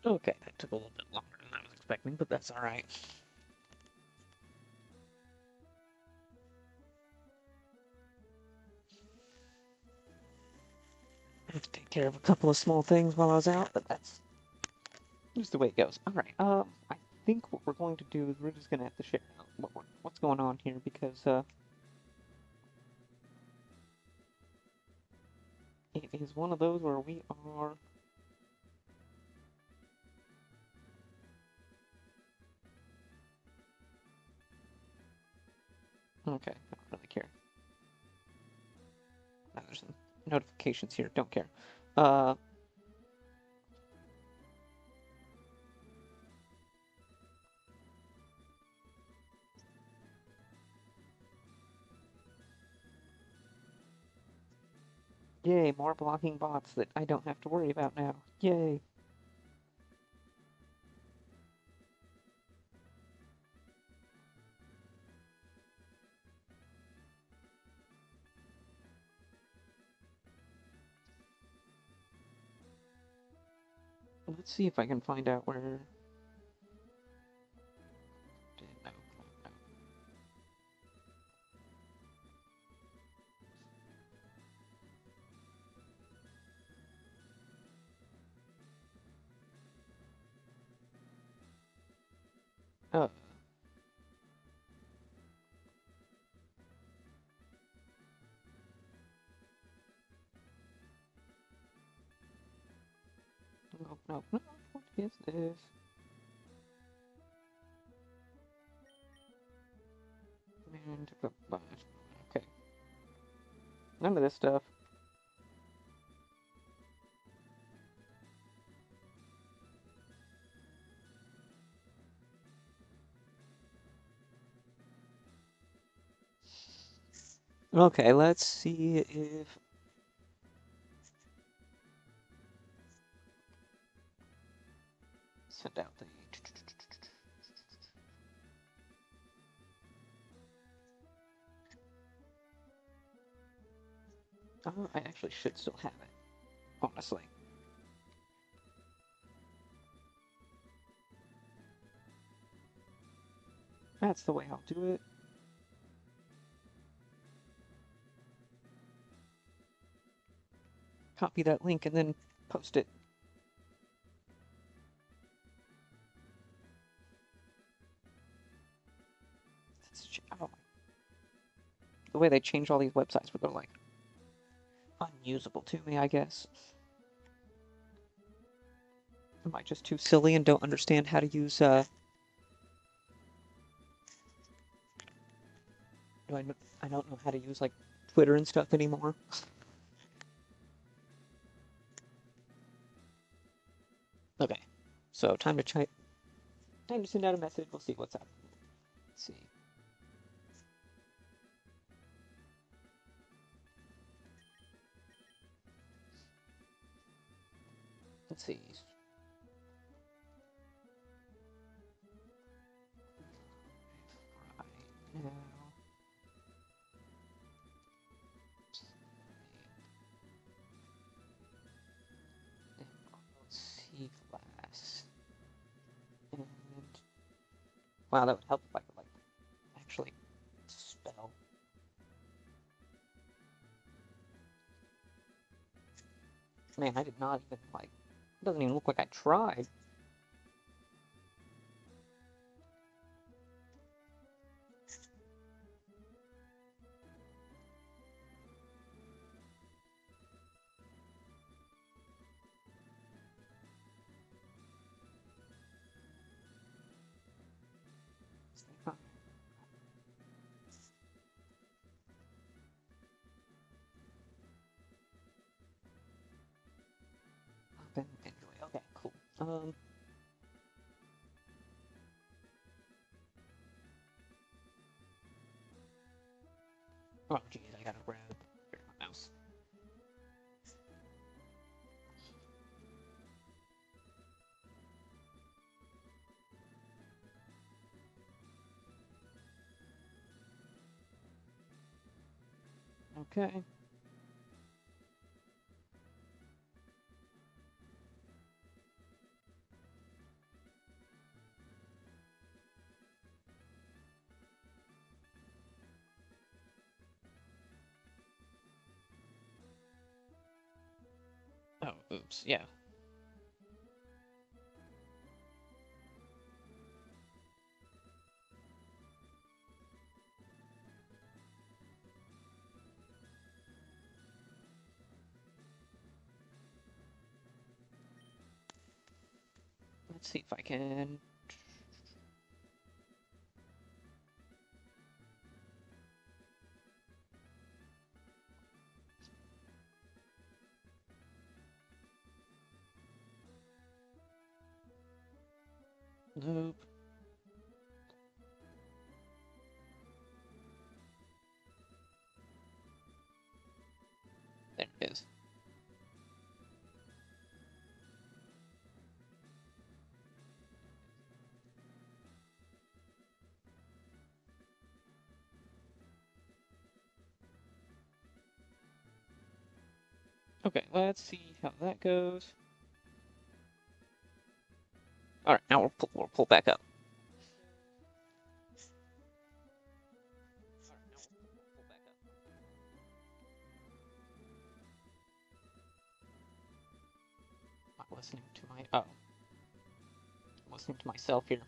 Okay, that took a little bit longer than I was expecting, but that's alright. I have to take care of a couple of small things while I was out, but that's just the way it goes. Alright, I think what we're going to do is we're just gonna have to share out what's going on here, because, it is one of those where we are... Okay, I don't really care. Now there's some notifications here, don't care. Yay, more blocking bots that I don't have to worry about now. Yay. Let's see if I can find out where... No, no, no. No, no, no. What is this? And... Okay. None of this stuff. Okay, let's see if... Send out the... I actually should still have it, honestly. That's the way I'll do it. Copy that link and then post it. Oh. The way they change all these websites where they're like unusable to me, I guess. Am I just too silly and don't understand how to use, I don't know how to use, like, Twitter and stuff anymore. Okay, so time to send out a message. We'll see what's up. Let's see. Let's see. Right now. Seaglass. And wow, that would help if I could like actually spell. Man, I did not even like. It doesn't even look like I tried. Open, enjoy. Okay, cool. Oh, geez, I gotta grab my mouse. Okay. Oh, oops, yeah. Let's see if I can... Nope. There it is. Okay, let's see how that goes. Alright, now we'll pull back up. I'm listening to my... Oh. I'm listening to myself here.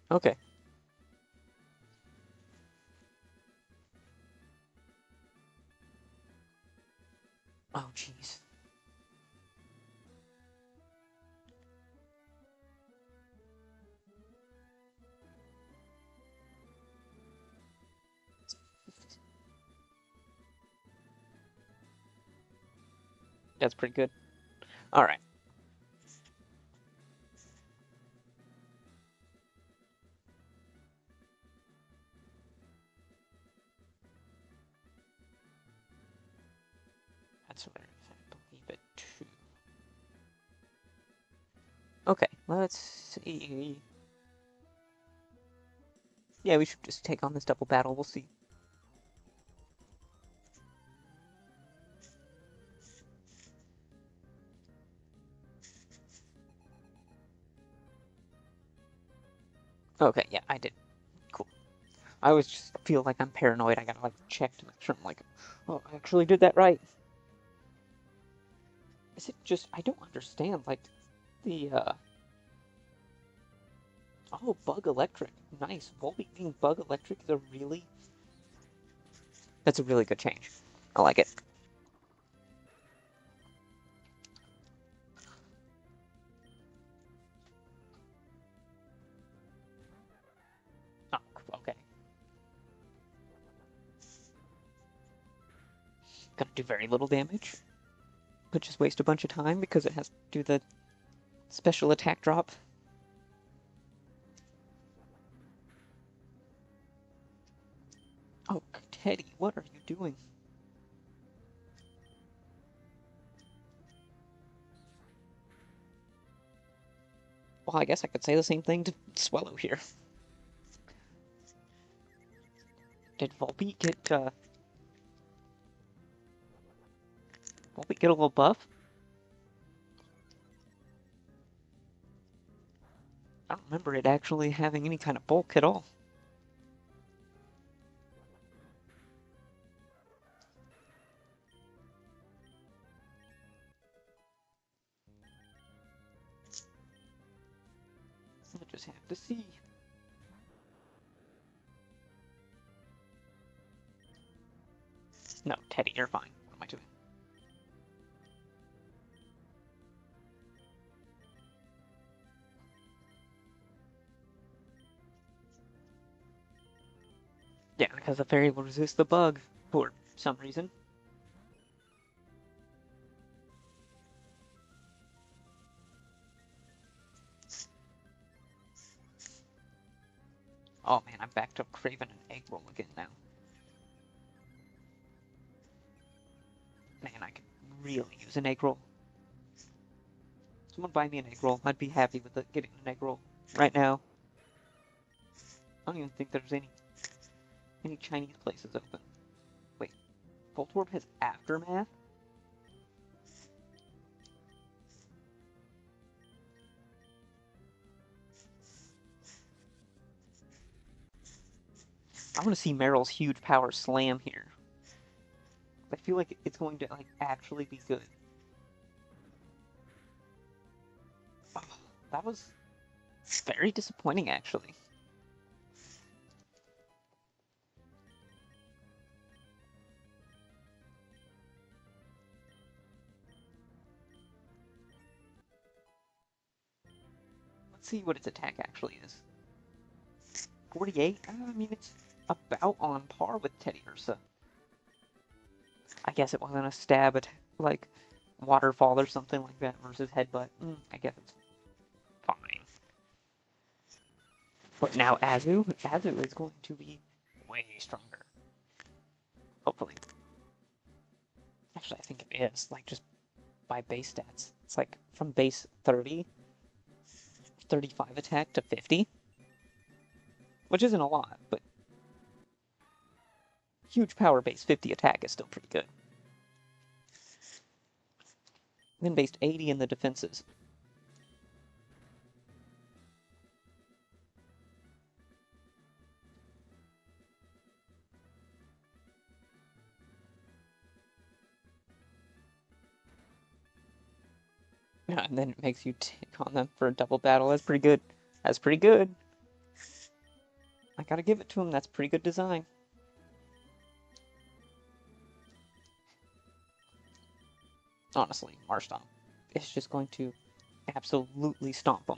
Okay. Oh, jeez. That's pretty good. Alright. That's what I believe it too. Okay, let's see. Yeah, we should just take on this double battle. We'll see. Okay, yeah, I did. Cool. I always just feel like I'm paranoid. I gotta, like, check to make sure I'm like, oh, I actually did that right. Is it just... I don't understand, like, the, Oh, Bug Electric. Nice. Volbeat being Bug Electric is a really... That's a really good change. I like it. Oh, okay. Gonna do very little damage, but just waste a bunch of time because it has to do the special attack drop. Oh, Teddy, what are you doing? Well, I guess I could say the same thing to Swallow here. Did Volbeat get, Volbeat get a little buff? I don't remember it actually having any kind of bulk at all. We'll just have to see. No, Teddy, you're fine. What am I doing? Yeah, because the fairy will resist the bug for some reason. Oh man, I'm back to craving an egg roll again now. Man, I could really use an egg roll. Someone buy me an egg roll. I'd be happy with getting an egg roll right now. I don't even think there's any Chinese places open. Wait, Voltorb has Aftermath? I want to see Meryl's huge power slam here. I feel like it's going to like actually be good. Oh, that was very disappointing, actually. Let's see what its attack actually is. 48? I mean, it's about on par with Teddy Ursa. I guess it wasn't a stab at, like, Waterfall or something like that versus Headbutt. I guess it's fine. But now Azu is going to be way stronger. Hopefully. Actually, I think it is, like, just by base stats. It's like from base 30, 35 attack to 50. Which isn't a lot, but huge power base 50 attack is still pretty good. Then based 80 in the defenses. And then it makes you take on them for a double battle. That's pretty good. That's pretty good. I gotta give it to him. That's pretty good design. Honestly, Marstomp is just going to absolutely stomp him.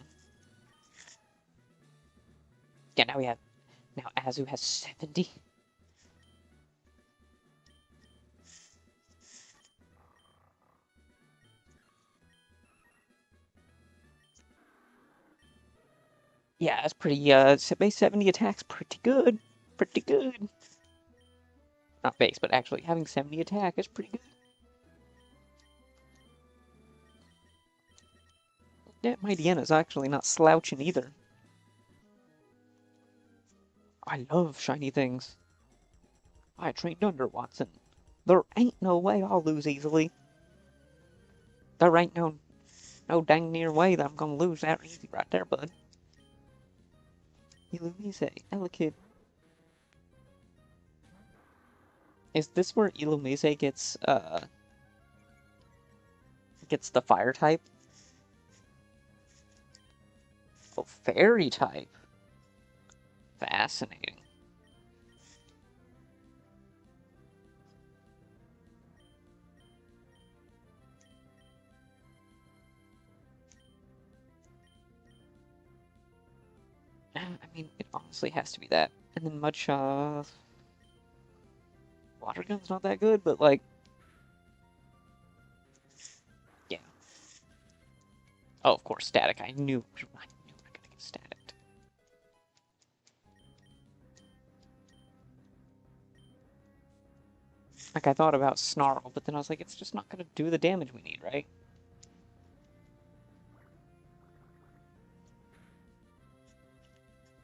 Yeah, now Azu has 70. Yeah, it's pretty, base 70 attacks, pretty good. Pretty good. Not base, but actually having 70 attack is pretty good. Yeah, Mightyana's actually not slouching either. I love shiny things. I trained under Watson. There ain't no way I'll lose easily. There ain't no dang near way that I'm gonna lose that easy right there, bud. Illumise, Elekid. Is this where Illumise gets the fire type? Oh, fairy type. Fascinating. I mean, it honestly has to be that. And then Mudshot... Water Gun's not that good, but like... Yeah. Oh, of course, Static. I knew we were gonna get Static. Like, I thought about Snarl, but then I was like, it's just not gonna do the damage we need, right?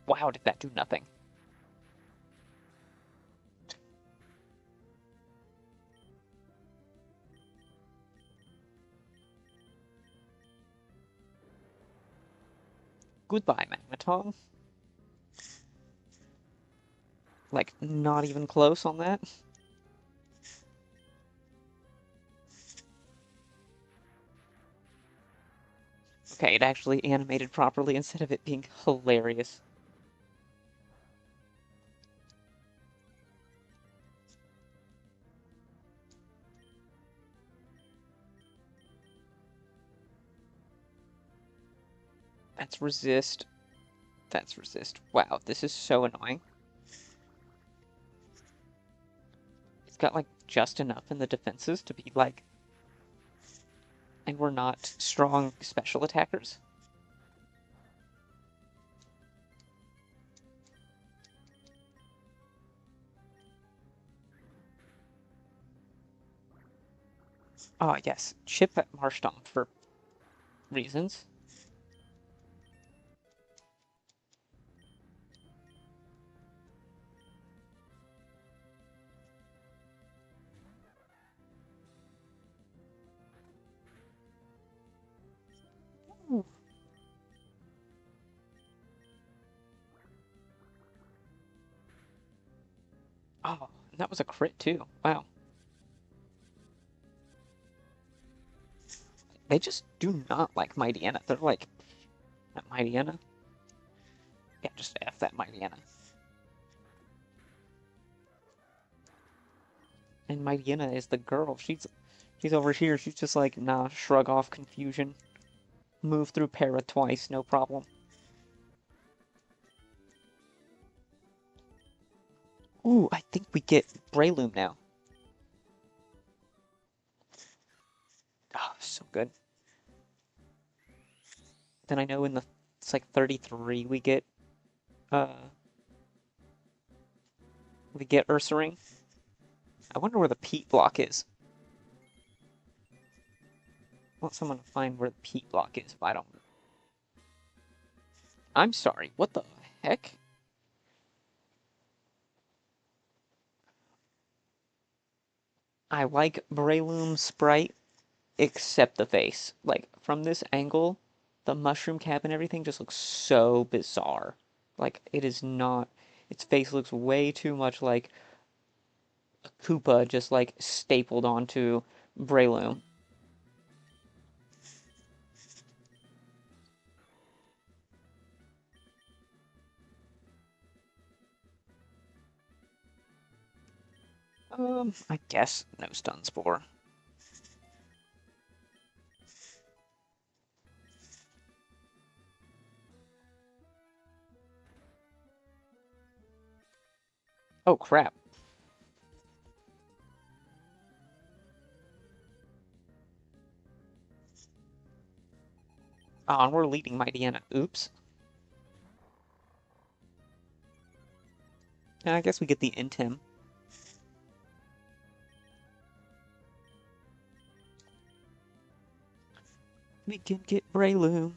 Wow, did that do nothing? Goodbye, Magneton. Like, not even close on that. Okay, it actually animated properly instead of it being hilarious. That's resist. That's resist. Wow, this is so annoying. It's got, like, just enough in the defenses to be, like... And we're not strong special attackers. Oh, yes. Chip at Marshtomp for reasons. Ooh. Oh, and that was a crit too. Wow. They just do not like Mightyena. They're like, that Mightyena? Yeah, just F that Mightyena. And Mightyena is the girl. She's over here. She's just like, nah, shrug off confusion. Move through para twice, no problem. Ooh, I think we get Breloom now. Oh, so good. Then I know in the it's like 33 uh we get Ursaring. I wonder where the Peat block is. I want someone to find where the Peat block is, but I don't. I'm sorry. What the heck? I like Breloom's sprite, except the face. Like, from this angle, the mushroom cap and everything just looks so bizarre. Like, it is not. Its face looks way too much like a Koopa just, like, stapled onto Breloom. I guess no stun spore. Oh, crap. Oh, and we're leading Mightyena. Oops. I guess we get the Intim. We can get Breloom.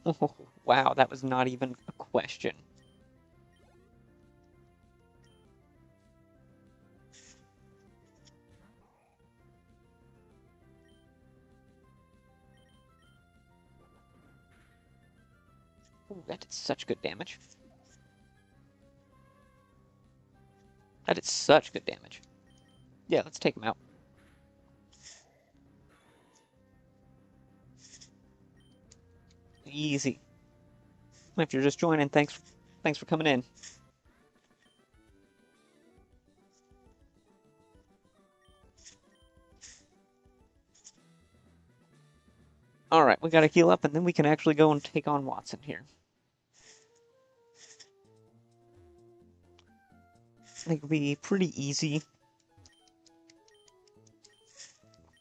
Oh, wow, that was not even a question. Ooh, that did such good damage. That did such good damage. Yeah, let's take him out. Easy. If you're just joining, thanks for coming in. Alright, we gotta heal up, and then we can actually go and take on Watson here. I think it'll be pretty easy.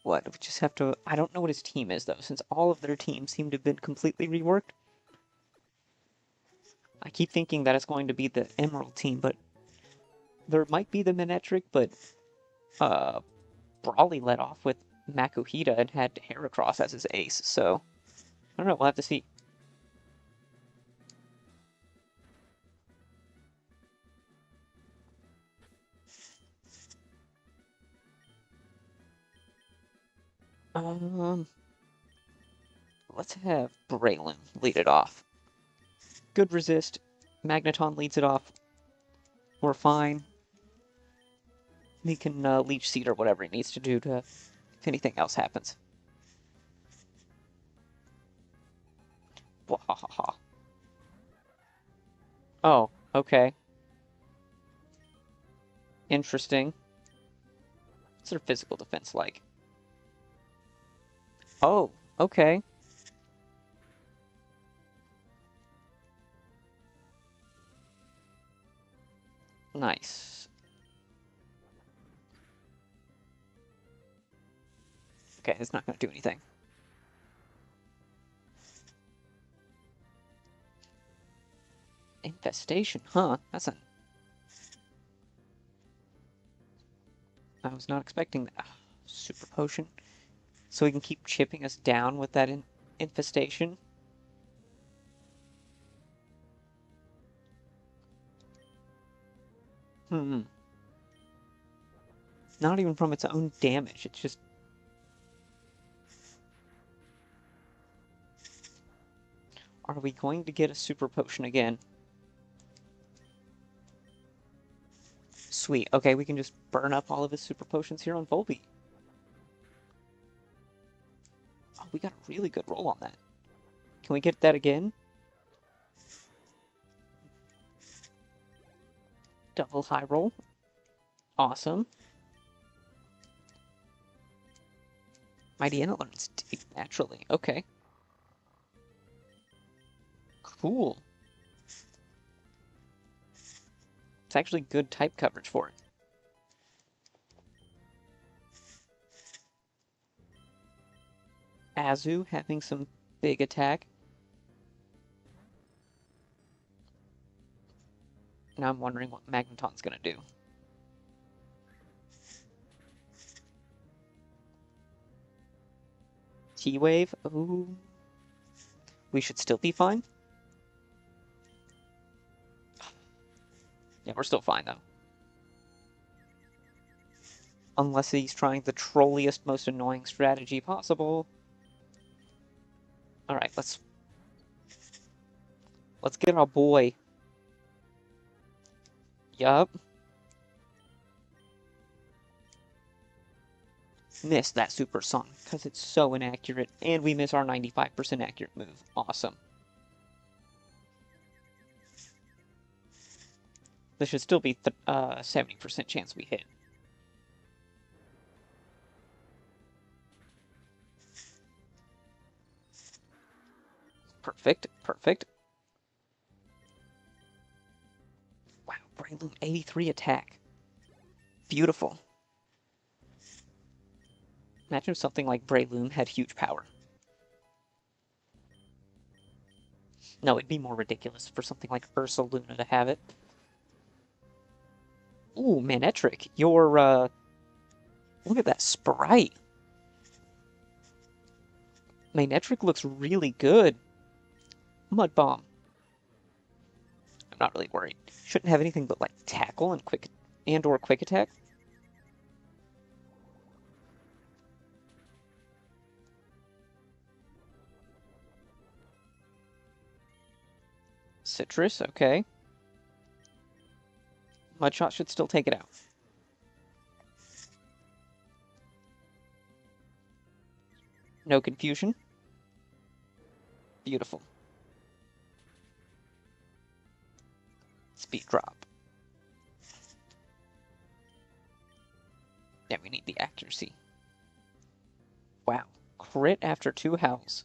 What? We just have to... I don't know what his team is, though, since all of their teams seem to have been completely reworked. I keep thinking that it's going to be the Emerald team, but... There might be the Manectric, but... Brawly led off with Makuhita and had Heracross as his ace, so... I don't know, we'll have to see. Um... Let's have Breloom lead it off. Good resist. Magneton leads it off. We're fine. He can Leech Seed or whatever he needs to do to if anything else happens. Wahaha. Oh, okay. Interesting. What's their physical defense like? Oh, okay. Nice. Okay, it's not going to do anything. Infestation, huh? I was not expecting that. Super potion. So we can keep chipping us down with that infestation. Hmm. Not even from its own damage. It's just... Are we going to get a super potion again? Sweet. Okay, we can just burn up all of his super potions here on Volbeat. Oh, we got a really good roll on that. Can we get that again? Double high roll. Awesome. Mighty Anna learns dig naturally. Okay. Cool. It's actually good type coverage for it. Azu having some big attack. Now I'm wondering what Magneton's gonna do. T-Wave? Ooh. We should still be fine? Yeah, we're still fine, though. Unless he's trying the trolliest, most annoying strategy possible. Alright, let's get our boy. Yup. Missed that super song, because it's so inaccurate, and we miss our 95% accurate move. Awesome. This should still be 70% chance we hit. Perfect, perfect. Wow, Breloom 83 attack. Beautiful. Imagine if something like Breloom had huge power. No, it'd be more ridiculous for something like Ursaluna to have it. Ooh, Manectric, look at that sprite. Manectric looks really good. Mud Bomb. I'm not really worried. Shouldn't have anything but like tackle and quick attack. Citrus, okay. Mudshot should still take it out. No confusion. Beautiful. Speed drop. Yeah, we need the accuracy. Wow. Crit after 2 howls.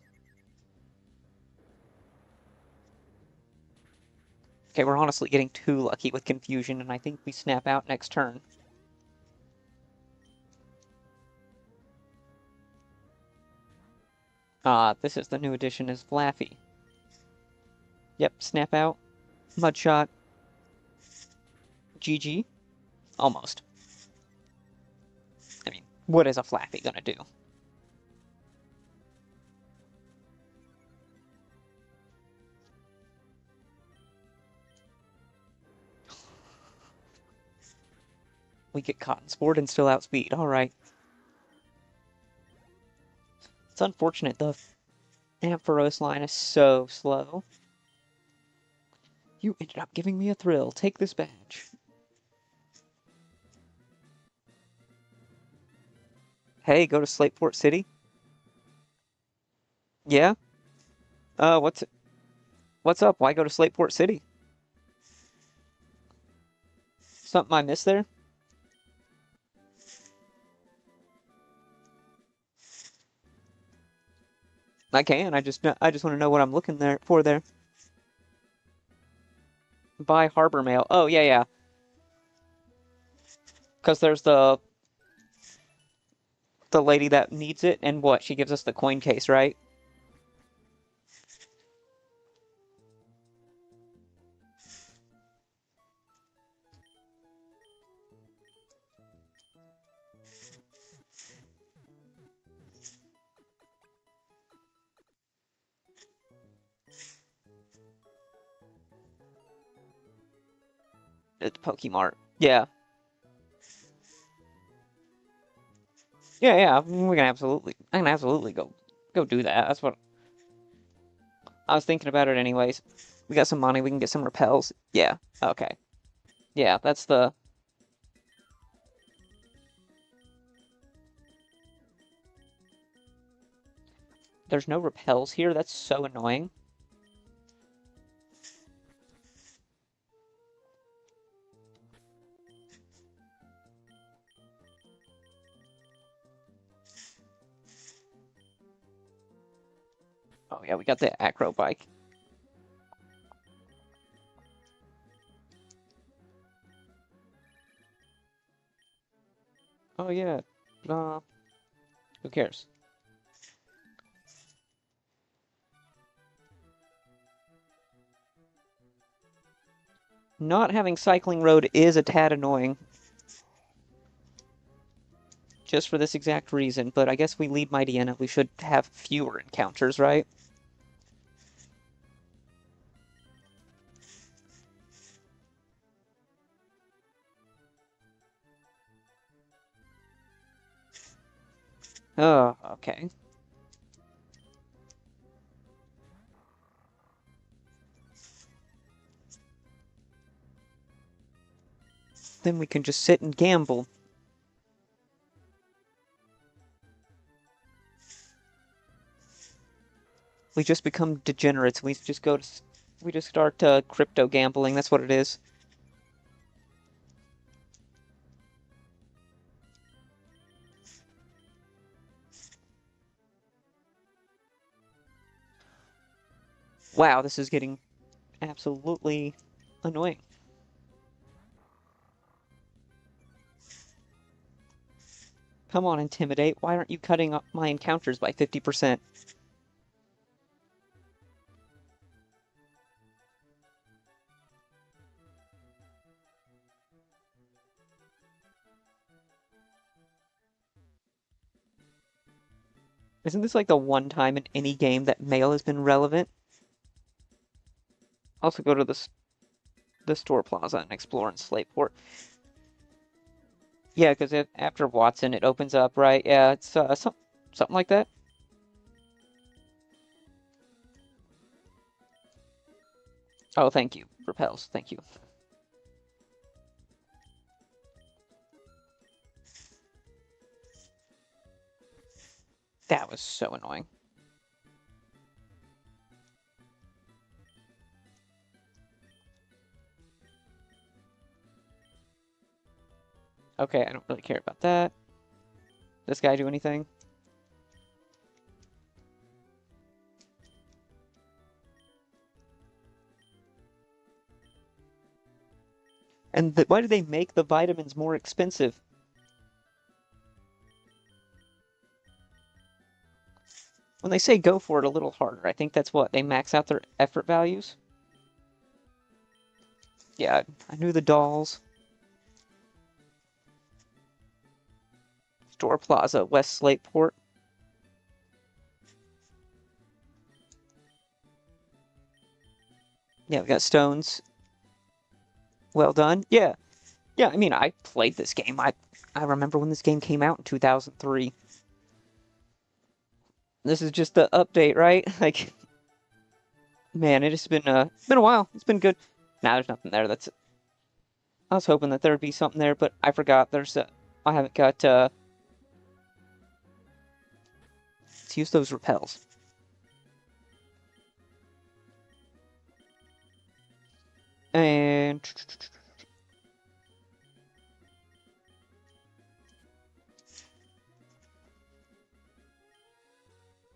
Okay, we're honestly getting too lucky with confusion, and I think we snap out next turn. This is the new addition is Flaffy. Yep, snap out. Mudshot. GG. Almost. I mean, what is a Flaffy gonna do? We get Cotton Sport and still outspeed. Alright. It's unfortunate, the Ampharos line is so slow. You ended up giving me a thrill. Take this badge. Hey, go to Slateport City? Yeah? What's up? Why go to Slateport City? Something I missed there? I can. I just want to know what I'm looking for there. Buy Harbor Mail. Oh, yeah, yeah. Because there's the lady that needs it, and what? She gives us the coin case, right? It's Pokemart. Yeah. Yeah, yeah. I can absolutely go do that. That's what. I was thinking about it anyways. We got some money, we can get some repels. Yeah, okay. Yeah, that's the... There's no repels here? That's so annoying. Oh yeah, we got the acro bike. Oh yeah, uh, who cares? Not having cycling road is a tad annoying. Just for this exact reason, but I guess we lead Mighty Enna, we should have fewer encounters, right? Oh, okay. Then we can just sit and gamble. We just become degenerates. We just start crypto gambling. That's what it is. Wow, this is getting absolutely annoying. Come on, Intimidate. Why aren't you cutting up my encounters by 50%? Isn't this like the one time in any game that mail has been relevant? Also go to the store plaza and explore in Slateport. Yeah, because after Watson, it opens up, right? Yeah, it's something like that. Oh, thank you. Repels, thank you. That was so annoying. Okay, I don't really care about that. This guy do anything? And why do they make the vitamins more expensive? When they say go for it a little harder, I think that's what, they max out their effort values? Yeah, I knew the dolls. Store Plaza, West Slateport. Yeah, we got stones. Well done. Yeah. Yeah, I mean, I played this game. I remember when this game came out in 2003. This is just the update, right? Like, man, it has been a while. It's been good. Now there's nothing there. I was hoping that there'd be something there, but I forgot. I haven't got. Let's use those repels. And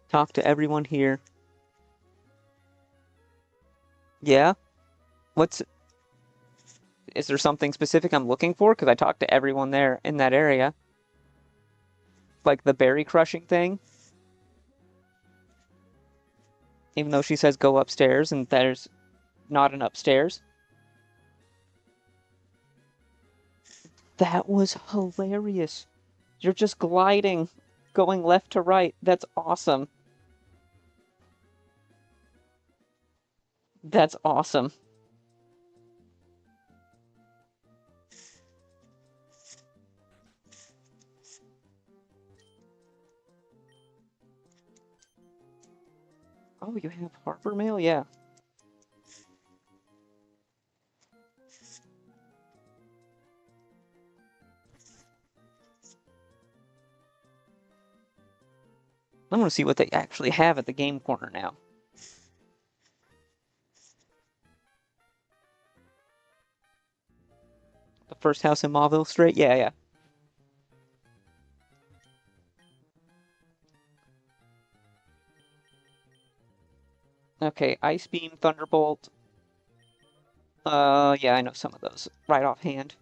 talk to everyone here. Yeah. What's Is there something specific I'm looking for? Because I talked to everyone there in that area. Like the berry crushing thing. Even though she says go upstairs and there's not an upstairs. That was hilarious. You're just gliding, going left to right. That's awesome. That's awesome. Oh, you have Harbor Mail? Yeah. I want to see what they actually have at the game corner now. The first house in Mauville Strait? Yeah, yeah. Okay, Ice Beam, Thunderbolt. Yeah, I know some of those right offhand.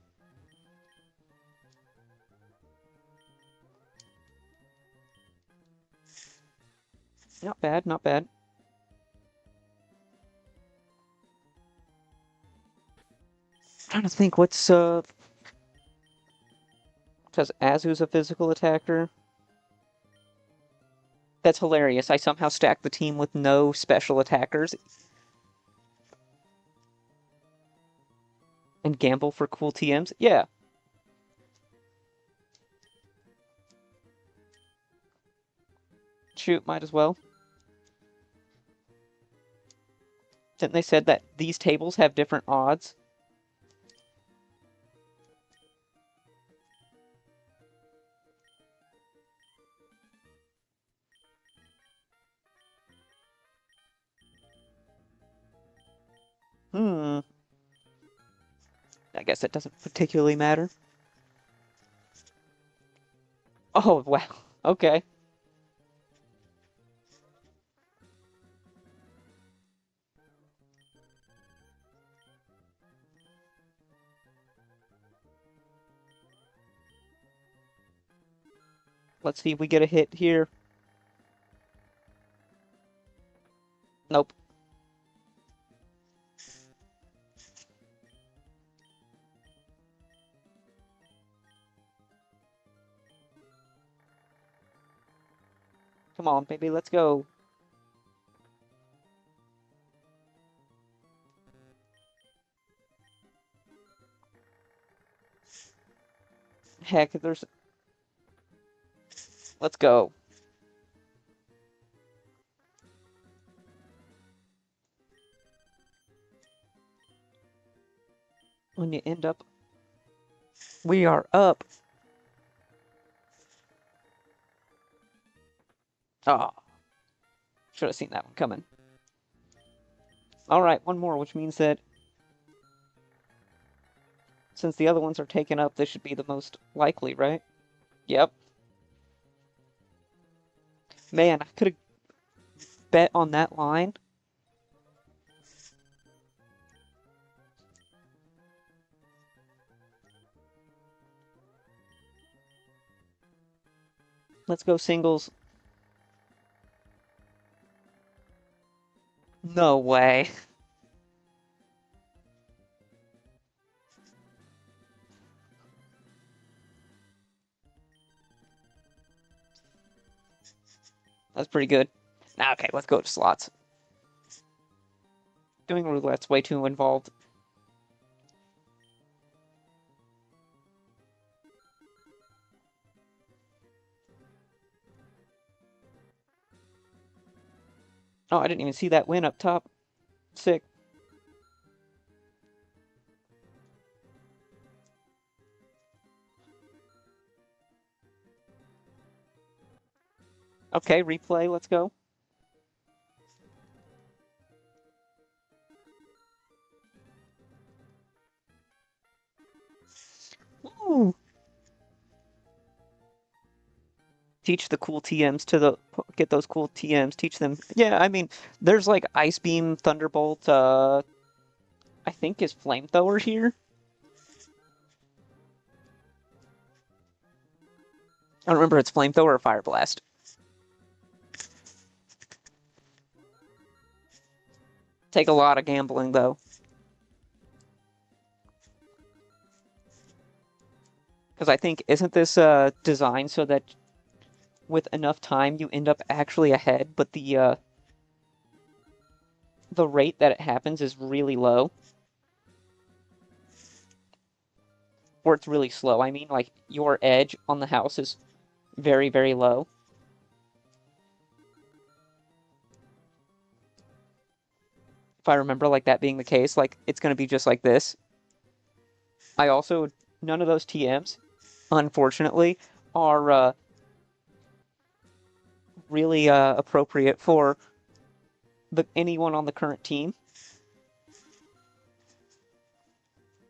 Not bad, not bad. I'm trying to think what's because Azu's a physical attacker. That's hilarious. I somehow stacked the team with no special attackers and gamble for cool TMs. Yeah. Shoot, might as well. Didn't they said that these tables have different odds? Hmm. I guess it doesn't particularly matter. Oh, wow. Okay. Let's see if we get a hit here. Nope. Come on, baby, let's go. Heck, there's... Let's go. When you end up... We are up. Ah. Oh, should have seen that one coming. Alright, one more, which means that since the other ones are taken up, this should be the most likely, right? Yep. Man, I could have bet on that line. Let's go singles. No way. That's pretty good. Okay, let's go to slots. Doing roulette's way too involved. Oh, I didn't even see that win up top. Sick. Okay, replay, let's go. Ooh. Teach the cool TMs to the... Get those cool TMs, teach them... Yeah, I mean, there's like Ice Beam, Thunderbolt, I think is Flamethrower here. I don't remember it's Flamethrower or Fire Blast. Take a lot of gambling, though. Because I think, isn't this designed so that with enough time you end up actually ahead, but the rate that it happens is really low? Or it's really slow. I mean, like, your edge on the house is very, very low. if I remember like that being the case, like it's going to be just like this. I also, none of those TMs, unfortunately, are really appropriate for anyone on the current team.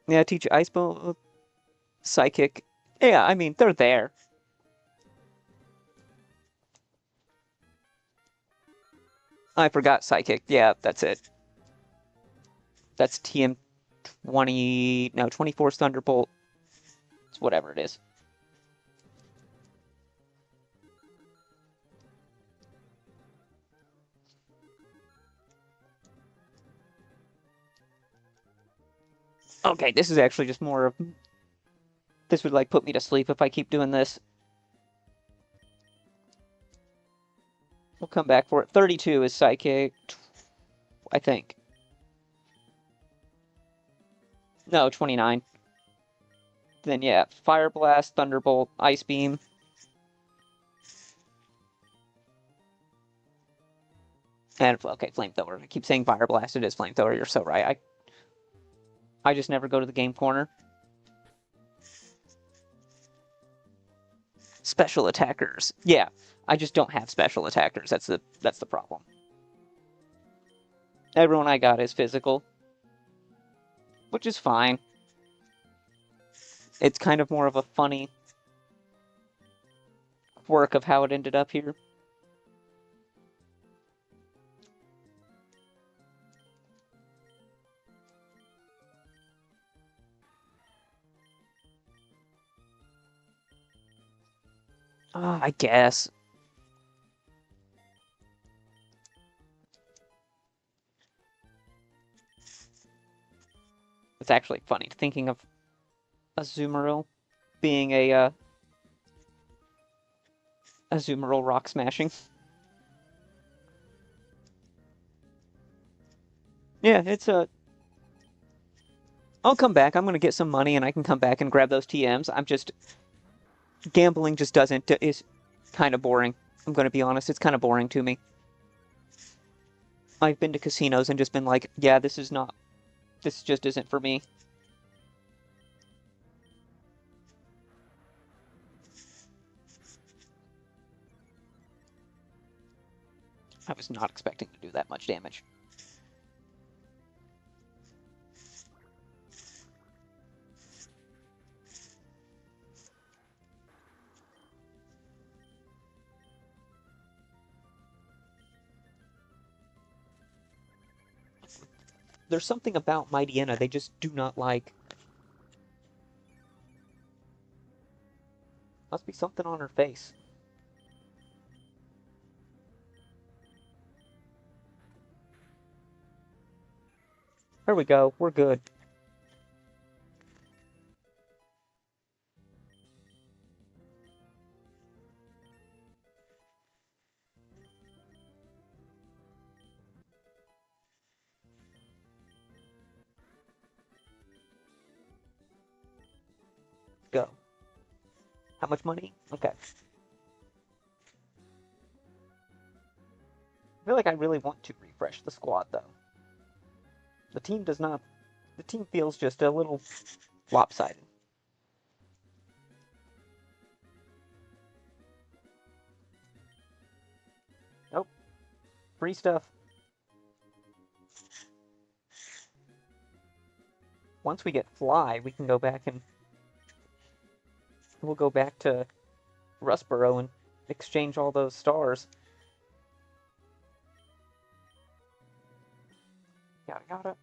Yeah, teach Ice Bone, Psychic. Yeah, I mean, they're there. I forgot Psychic. Yeah, that's it. That's TM 20, no, 24's Thunderbolt. It's whatever it is. Okay, this is actually just more of... This would, like, put me to sleep if I keep doing this. We'll come back for it. 32 is Psychic, I think. No, 29. Then, yeah, Fire Blast, Thunderbolt, Ice Beam. And, okay, Flamethrower. I keep saying Fire Blast. It is Flamethrower. You're so right. I just never go to the game corner. Special attackers. Yeah, I just don't have special attackers. That's the problem. Everyone I got is physical, which is fine. It's kind of more of a funny quirk of how it ended up here. I guess. It's actually funny thinking of Azumarill being a Azumarill rock smashing. Yeah, it's a... I'll come back. I'm gonna get some money and I can come back and grab those TMs. I'm just... Gambling just doesn't... is kind of boring. I'm gonna be honest, it's kind of boring to me. I've been to casinos and just been like, yeah, this is not... This just isn't for me. I was not expecting to do that much damage. There's something about Mightyena they just do not like. Must be something on her face. There we go. We're good. Go. How much money? Okay. I feel like I really want to refresh the squad, though. The team does not... The team feels just a little lopsided. Nope. Free stuff. Once we get Fly, we can go back and... We'll go back to Rustboro and exchange all those stars. Yada yada.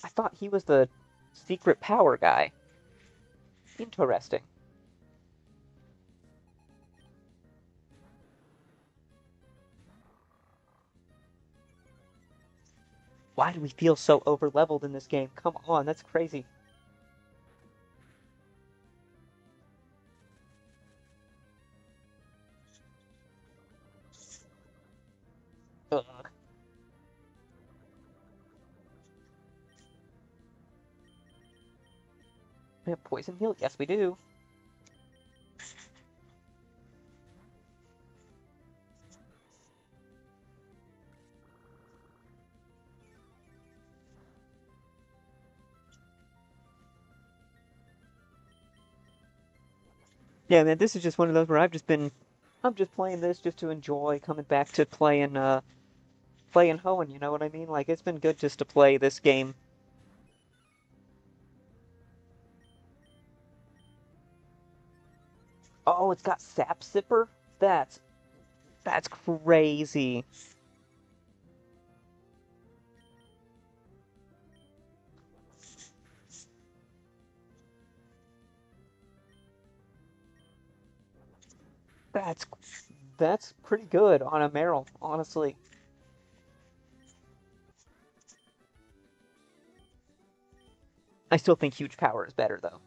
I thought he was the secret power guy. Interesting. Why do we feel so over-leveled in this game? Come on, that's crazy. Ugh. We have Poison Heal? Yes, we do. Yeah, man, this is just one of those where I'm just playing this just to enjoy coming back to playing Hoenn, you know what I mean? Like, it's been good just to play this game. Oh, it's got Sap Sipper? That's, that's crazy. That's, that's pretty good on a Meryl, honestly. I still think Huge Power is better, though.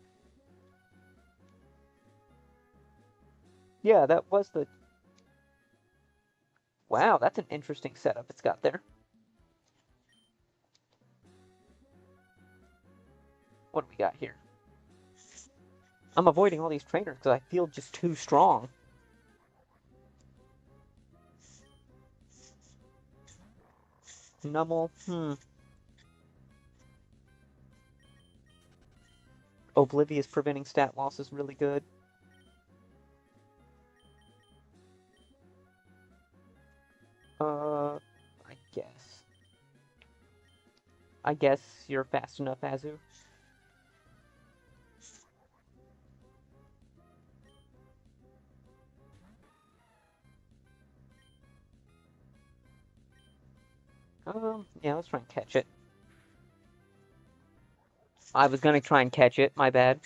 Yeah, that was the... Wow, that's an interesting setup it's got there. What do we got here? I'm avoiding all these trainers because I feel just too strong. Nummel, Oblivious preventing stat loss is really good. I guess. I guess you're fast enough, Azu. Yeah, let's try and catch it. I was gonna try and catch it, my bad.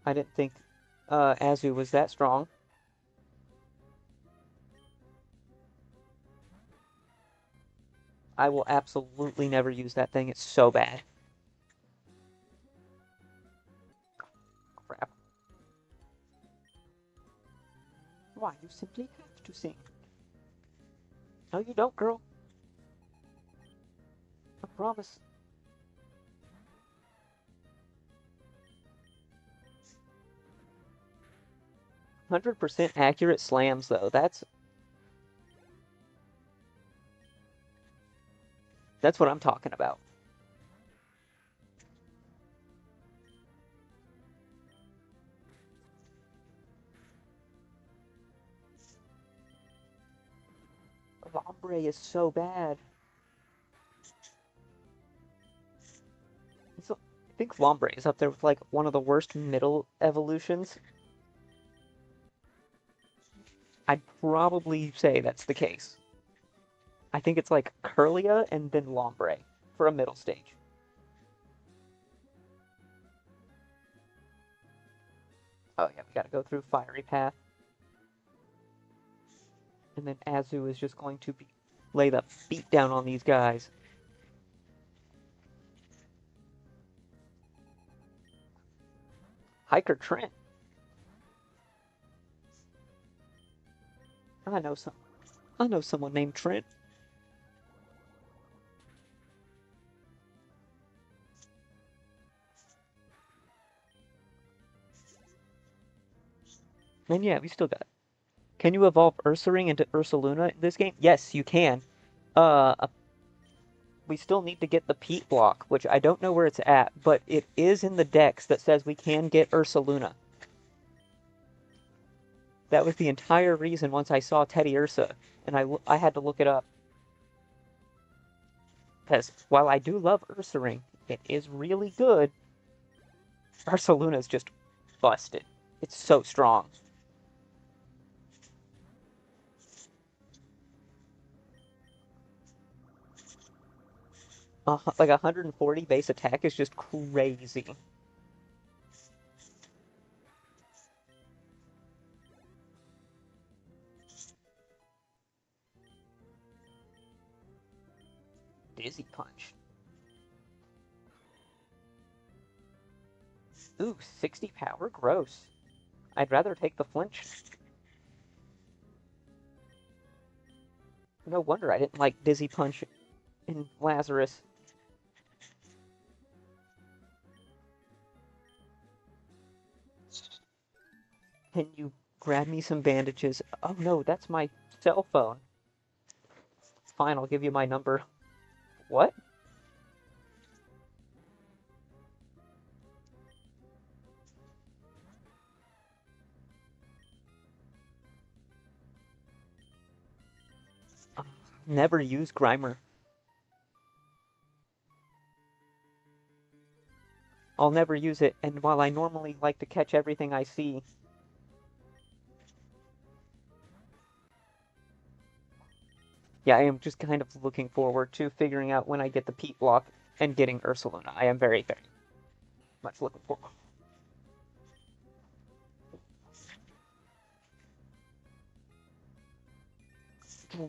I didn't think, Azu was that strong. I will absolutely never use that thing, it's so bad. Crap. Why, you simply have to sing. No, you don't, girl. I promise. 100% accurate slams, though. That's what I'm talking about. Lombre is so bad. I think Lombre is up there with like one of the worst middle evolutions. I'd probably say that's the case. I think it's like Curlia and then Lombre for a middle stage. Oh yeah, we gotta go through Fiery Path. And then Azu is just going to lay the beat down on these guys. Hiker Trent. I know some. I know someone named Trent. And yeah, we still got. Can you evolve Ursaring into Ursaluna in this game? Yes, you can. Uh, we still need to get the Peat block, which I don't know where it's at, but it is in the dex that says we can get Ursaluna. That was the entire reason once I saw Teddy Ursa, and I had to look it up. Because while I do love Ursaring, it is really good. Ursaluna is just busted. It's so strong. Like 140 base attack is just crazy. Dizzy Punch. Ooh, 60 power? Gross. I'd rather take the flinch. No wonder I didn't like Dizzy Punch in Lazarus. Can you grab me some bandages? Oh no, that's my cell phone. Fine, I'll give you my number. What? Never use Grimer. I'll never use it, and while I normally like to catch everything I see, yeah, I am just kind of looking forward to figuring out when I get the Peat Block and getting Ursaluna. I am very, very much looking forward.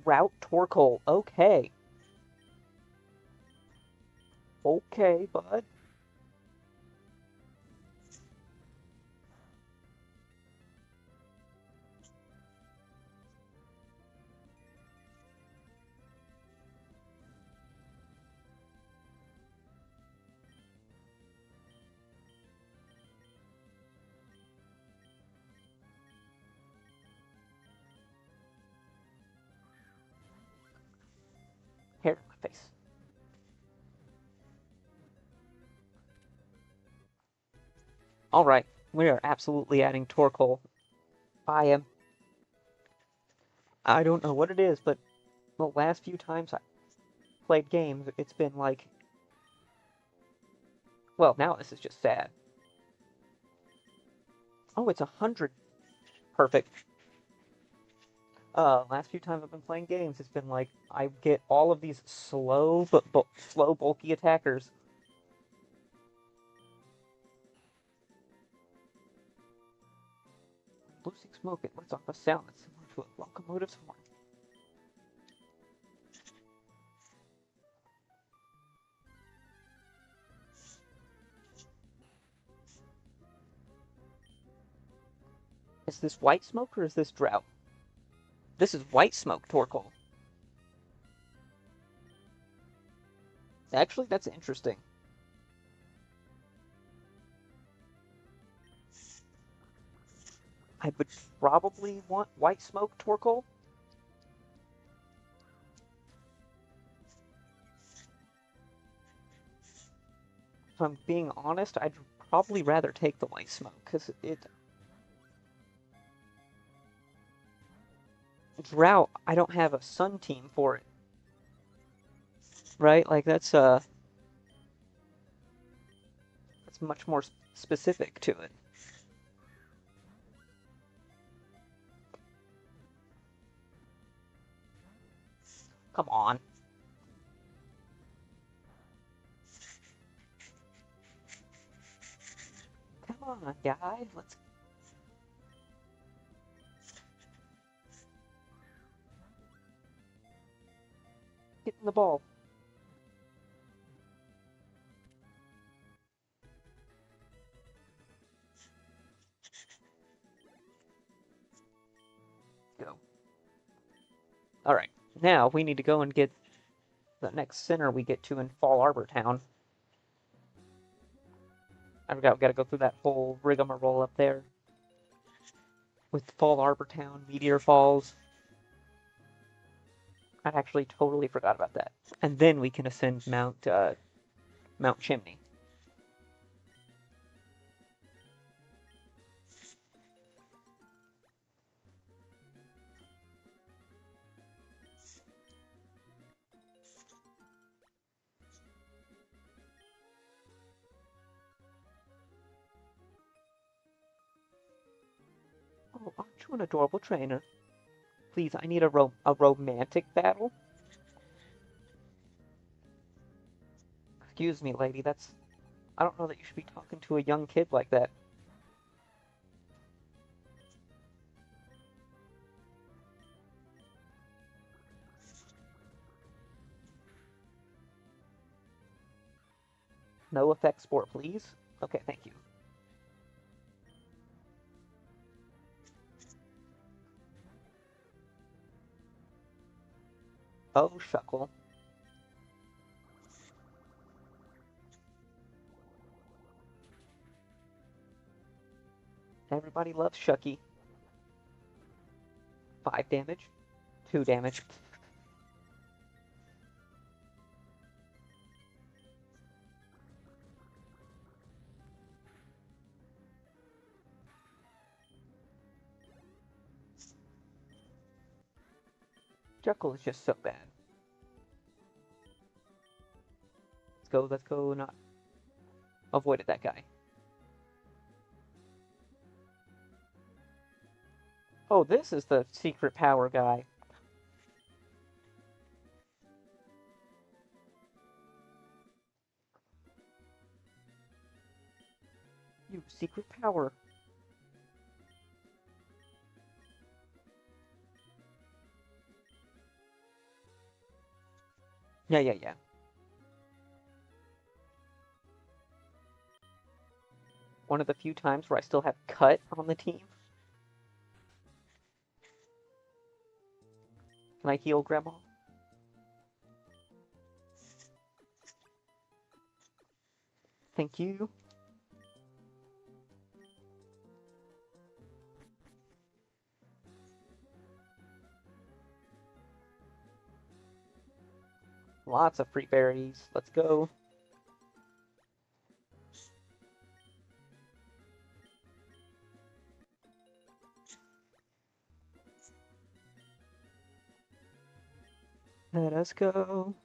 Drought Torkoal. Okay. Okay, bud. Hair in my face. Alright, we are absolutely adding Torkoal. I am... I don't know what it is, but the last few times I played games, it's been like... Well, now this is just sad. Oh, it's 100. Perfect. Last few times I've been playing games, it's been like, I get all of these slow, slow, bulky attackers. Losing smoke, it lets off a sound that's similar to a locomotive's horn. Is this white smoke or is this drought? This is white smoke, Torkoal. Actually, that's interesting. I would probably want white smoke, Torkoal. If I'm being honest, I'd probably rather take the white smoke, because it... Drought, I don't have a sun team for it. Right? Like, that's much more specific to it. Come on. Come on, guys. Let's... get in the ball. Go. Alright. Now, we need to go and get the next center we get to in Fall Arbor Town. I forgot we gotta go through that whole rigmarole up there. With Fall Arbor Town, Meteor Falls. I actually totally forgot about that. And then we can ascend Mount Chimney. Oh, aren't you an adorable trainer? Please, I need a romantic battle. Excuse me, lady, that's... I don't know that you should be talking to a young kid like that. No effect sport, please. Okay, thank you. Oh, Shuckle. Everybody loves Shucky. 5 damage. 2 damage. Shuckle is just so bad. let's go. Not avoided that guy. Oh, this is the secret power guy. You secret power. Yeah. One of the few times where I still have Cut on the team. Can I heal Grandma? Thank you. Lots of free berries. Let's go. Let us go.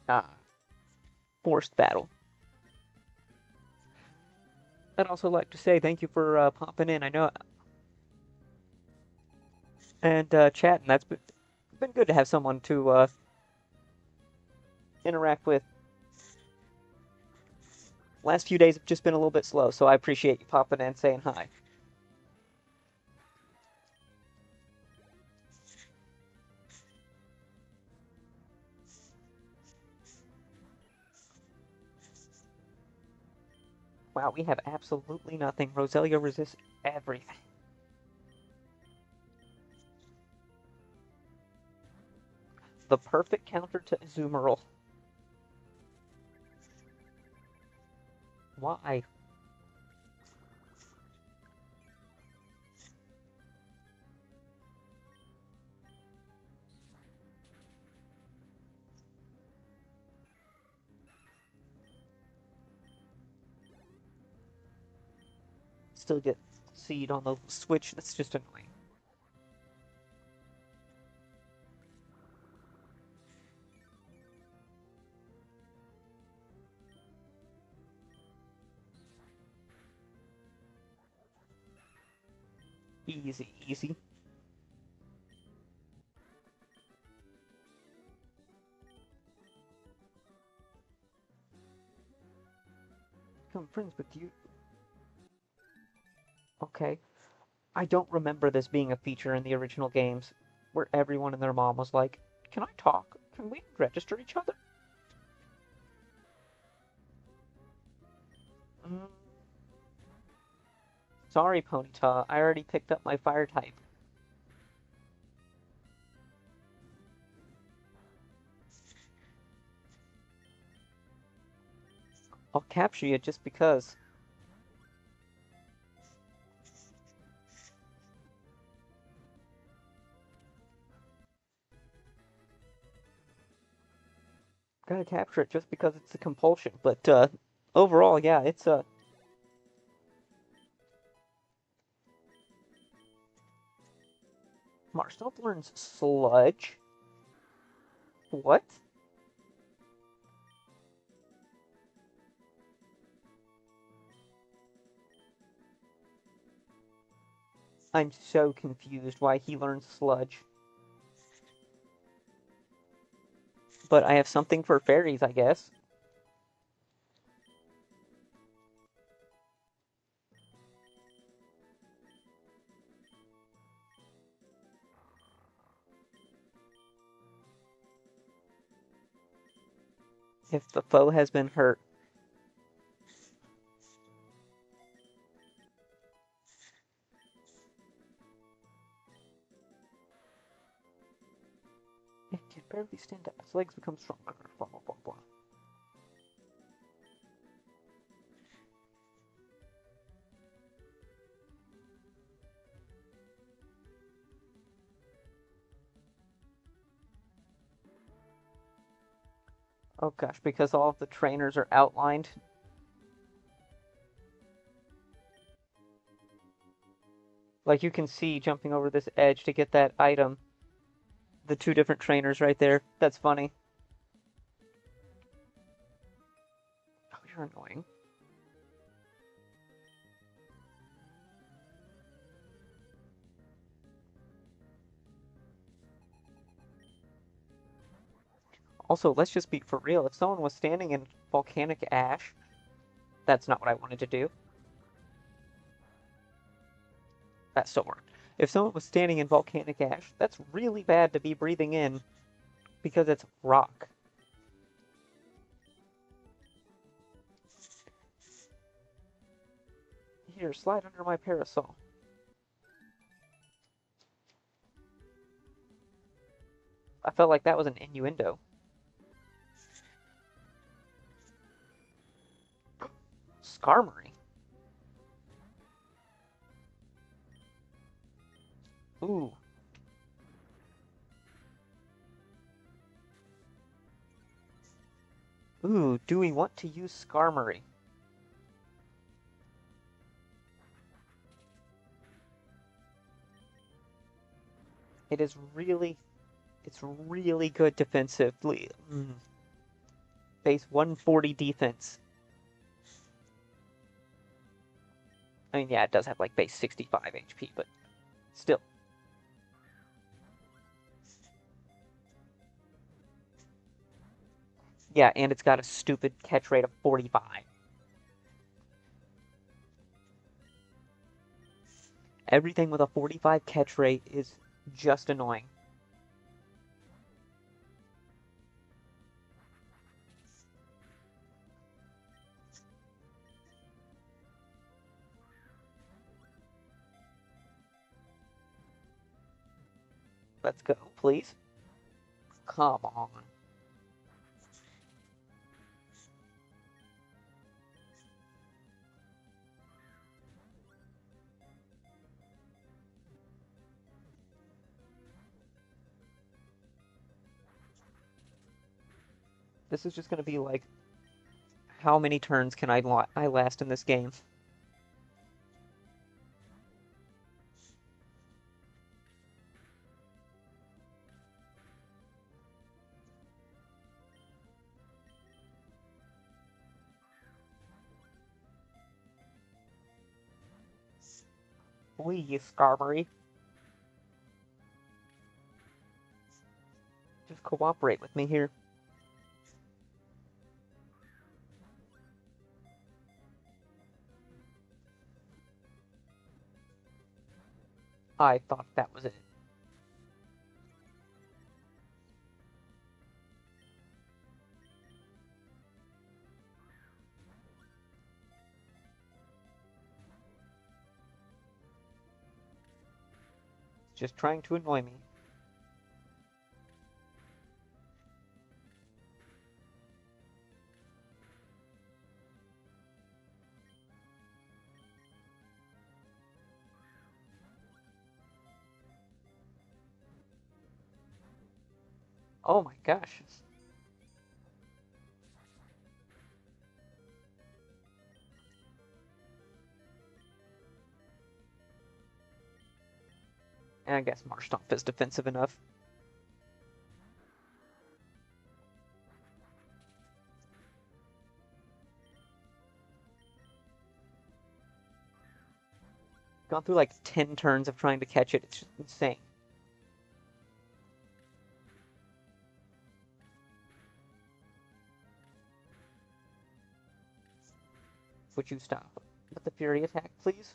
Ah, forced battle. I'd also like to say thank you for popping in. I know, and chatting. That's been good to have someone to interact with. Last few days have just been a little bit slow, so I appreciate you popping in and saying hi. Wow, we have absolutely nothing. Roselia resists everything. The perfect counter to Azumarill. Why? Still get Seed on the Switch. That's just annoying. Easy. Become friends with you. Okay. I don't remember this being a feature in the original games where everyone and their mom was like, "Can I talk? Can we register each other?" Mm, sorry, Ponyta. I already picked up my fire type. I'll capture you just because. Gotta capture it just because it's a compulsion. But overall, yeah, it's a. Marshall learns Sludge. What? I'm so confused why he learns Sludge. But I have something for fairies, I guess. If the foe has been hurt. It can barely stand up. Its legs become stronger. Blah, blah, blah, blah. Oh gosh, because all of the trainers are outlined. Like you can see jumping over this edge to get that item. The two different trainers right there. That's funny. Oh, you're annoying. Also, let's just be for real. If someone was standing in volcanic ash, that's not what I wanted to do. That still worked. If someone was standing in volcanic ash, that's really bad to be breathing in because it's rock. Here, slide under my parasol. I felt like that was an innuendo. Skarmory. Ooh. Ooh, do we want to use Skarmory? It is really, it's really good defensively. Base 140 defense. I mean, yeah, it does have like base 65 HP, but still. Yeah, and it's got a stupid catch rate of 45. Everything with a 45 catch rate is just annoying. Let's go, please. Come on. This is just going to be like, how many turns can I last in this game? Please, Skarmory. Just cooperate with me here. I thought that was it. Just trying to annoy me. Oh my gosh. And I guess Marshtomp is defensive enough. Gone through like 10 turns of trying to catch it. It's just insane. Would you stop with the Fury attack, please?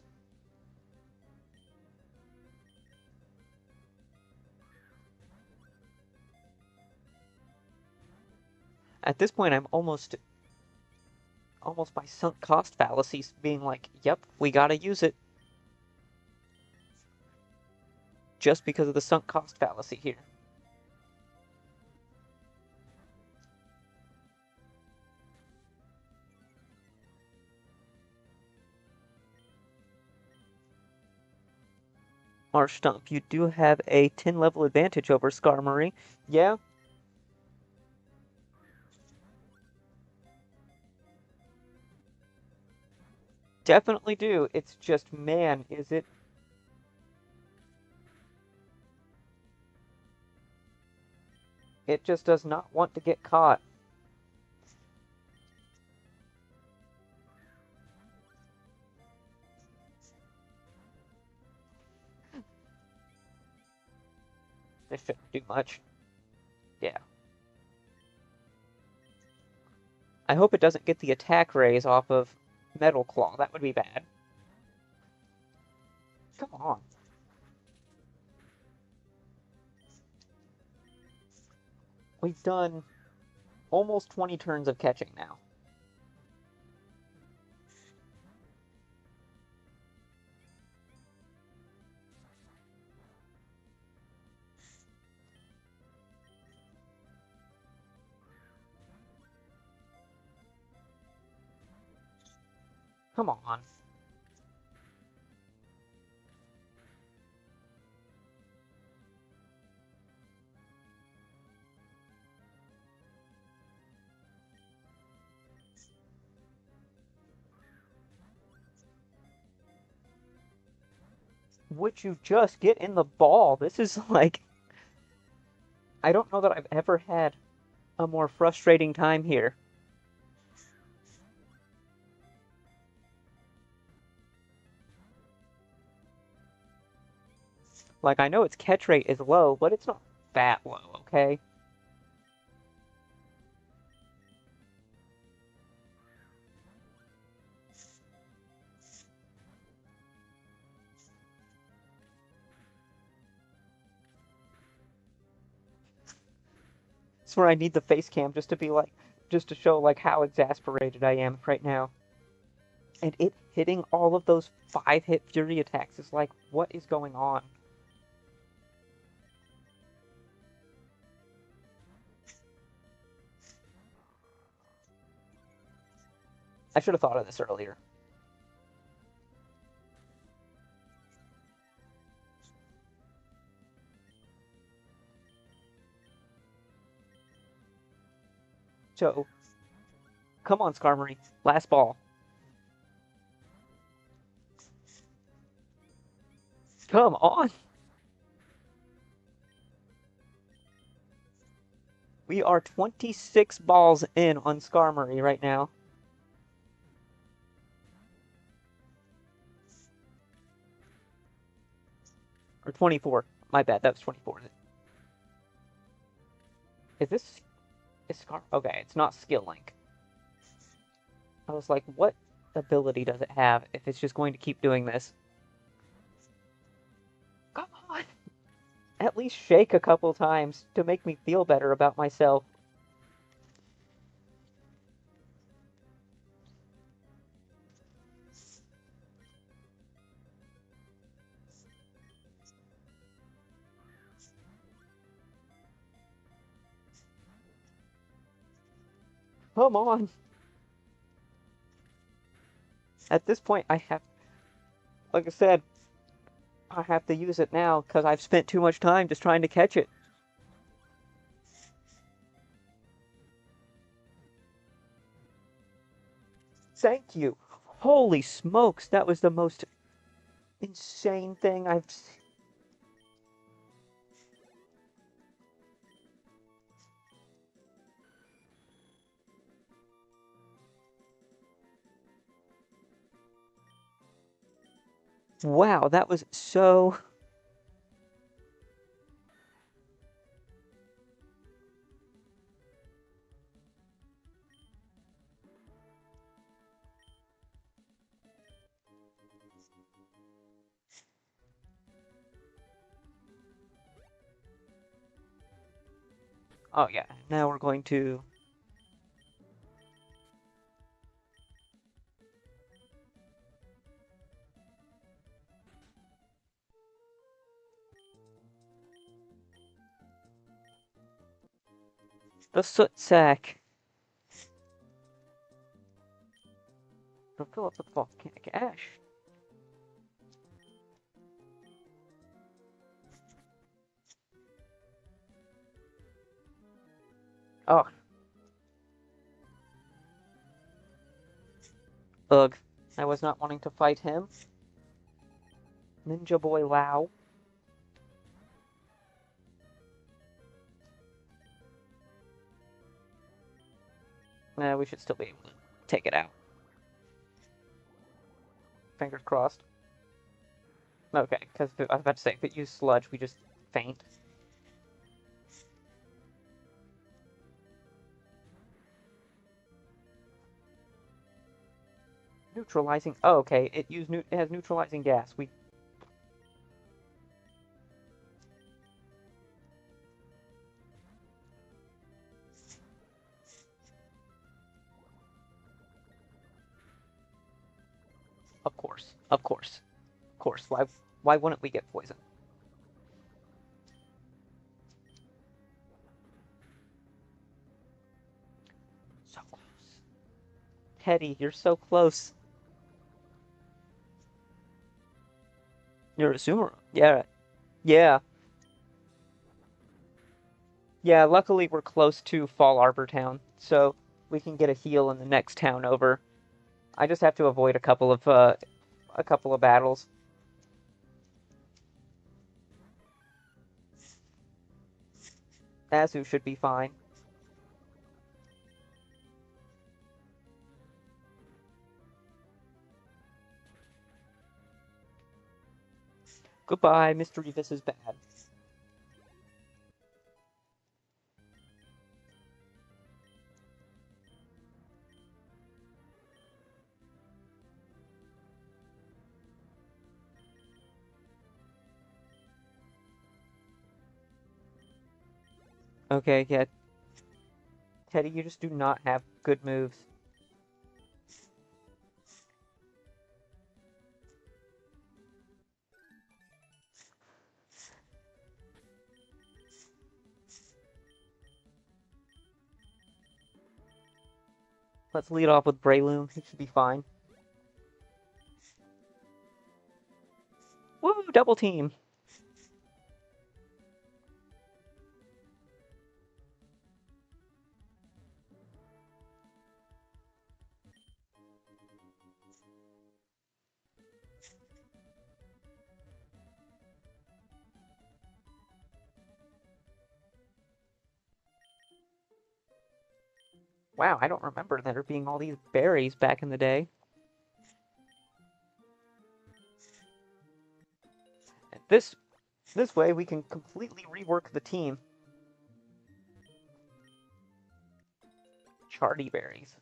At this point, I'm almost by sunk cost fallacies being like, yep, we gotta use it. Just because of the sunk cost fallacy here. Marshtomp, you do have a 10 level advantage over Skarmory. Yeah, definitely do. It's just, man, is it... It just does not want to get caught. This shouldn't do much. Yeah. I hope it doesn't get the attack raise off of Metal Claw. That would be bad. Come on. We've done almost 20 turns of catching now. Come on. Would you just get in the ball? This is like... I don't know that I've ever had a more frustrating time here. Like, I know its catch rate is low, but it's not that low, okay? It's where I need the face cam just to be like, just to show like how exasperated I am right now. And it hitting all of those 5-hit Fury attacks is like, what is going on? I should have thought of this earlier. So, come on, Skarmory. Last ball. Come on! We are 26 balls in on Skarmory right now. Or 24. My bad, that was 24. Is this... Is Scar... Okay, it's not Skill Link. I was like, what ability does it have if it's just going to keep doing this? Come on! At least shake a couple times to make me feel better about myself. Come on! At this point, I have... Like I said, I have to use it now because I've spent too much time just trying to catch it. Thank you. Holy smokes, that was the most insane thing I've seen. Wow, that was so... Oh yeah, now we're going to... The Soot Sack. It'll fill up with volcanic ash. Oh. Ugh. I was not wanting to fight him. Ninja Boy Lao. We should still be able to take it out. Fingers crossed. Okay, because I was about to say, if it used sludge, we just faint. Neutralizing. Oh, okay. It has neutralizing gas. Of course, of course, of course. Why wouldn't we get poisoned? So close. Teddy, you're so close. You're a Sumeru. Yeah, yeah, yeah. Luckily, we're close to Fall Arbor Town, so we can get a heal in the next town over. I just have to avoid a couple of battles. Azu should be fine. Goodbye, Mystery. This is bad. Okay, yeah. Teddy, you just do not have good moves. Let's lead off with Breloom. He should be fine. Woo! Double team! Wow, I don't remember there being all these berries back in the day. This way we can completely rework the team. Chardy berries.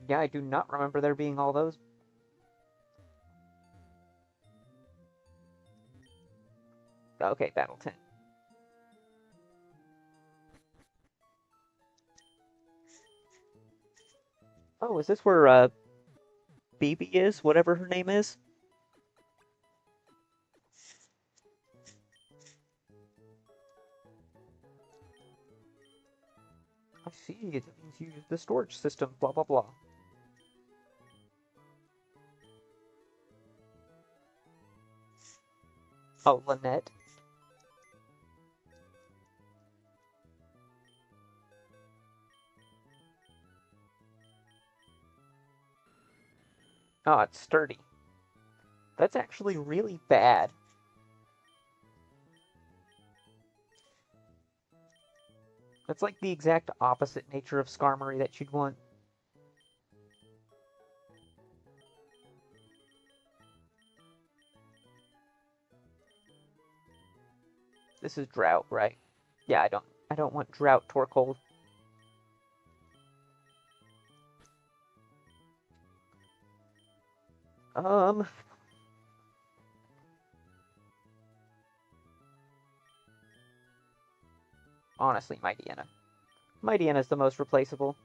Yeah, I do not remember there being all those. Okay, Battle 10. Oh, is this where BB is? Whatever her name is? I see. It means you use the storage system. Blah blah blah. Oh, Lynette. Oh, it's sturdy. That's actually really bad. That's like the exact opposite nature of Skarmory that you'd want. This is Drought, right? Yeah, I don't want Drought Torkold. Um, honestly, Mightyena. Mightyena's the most replaceable.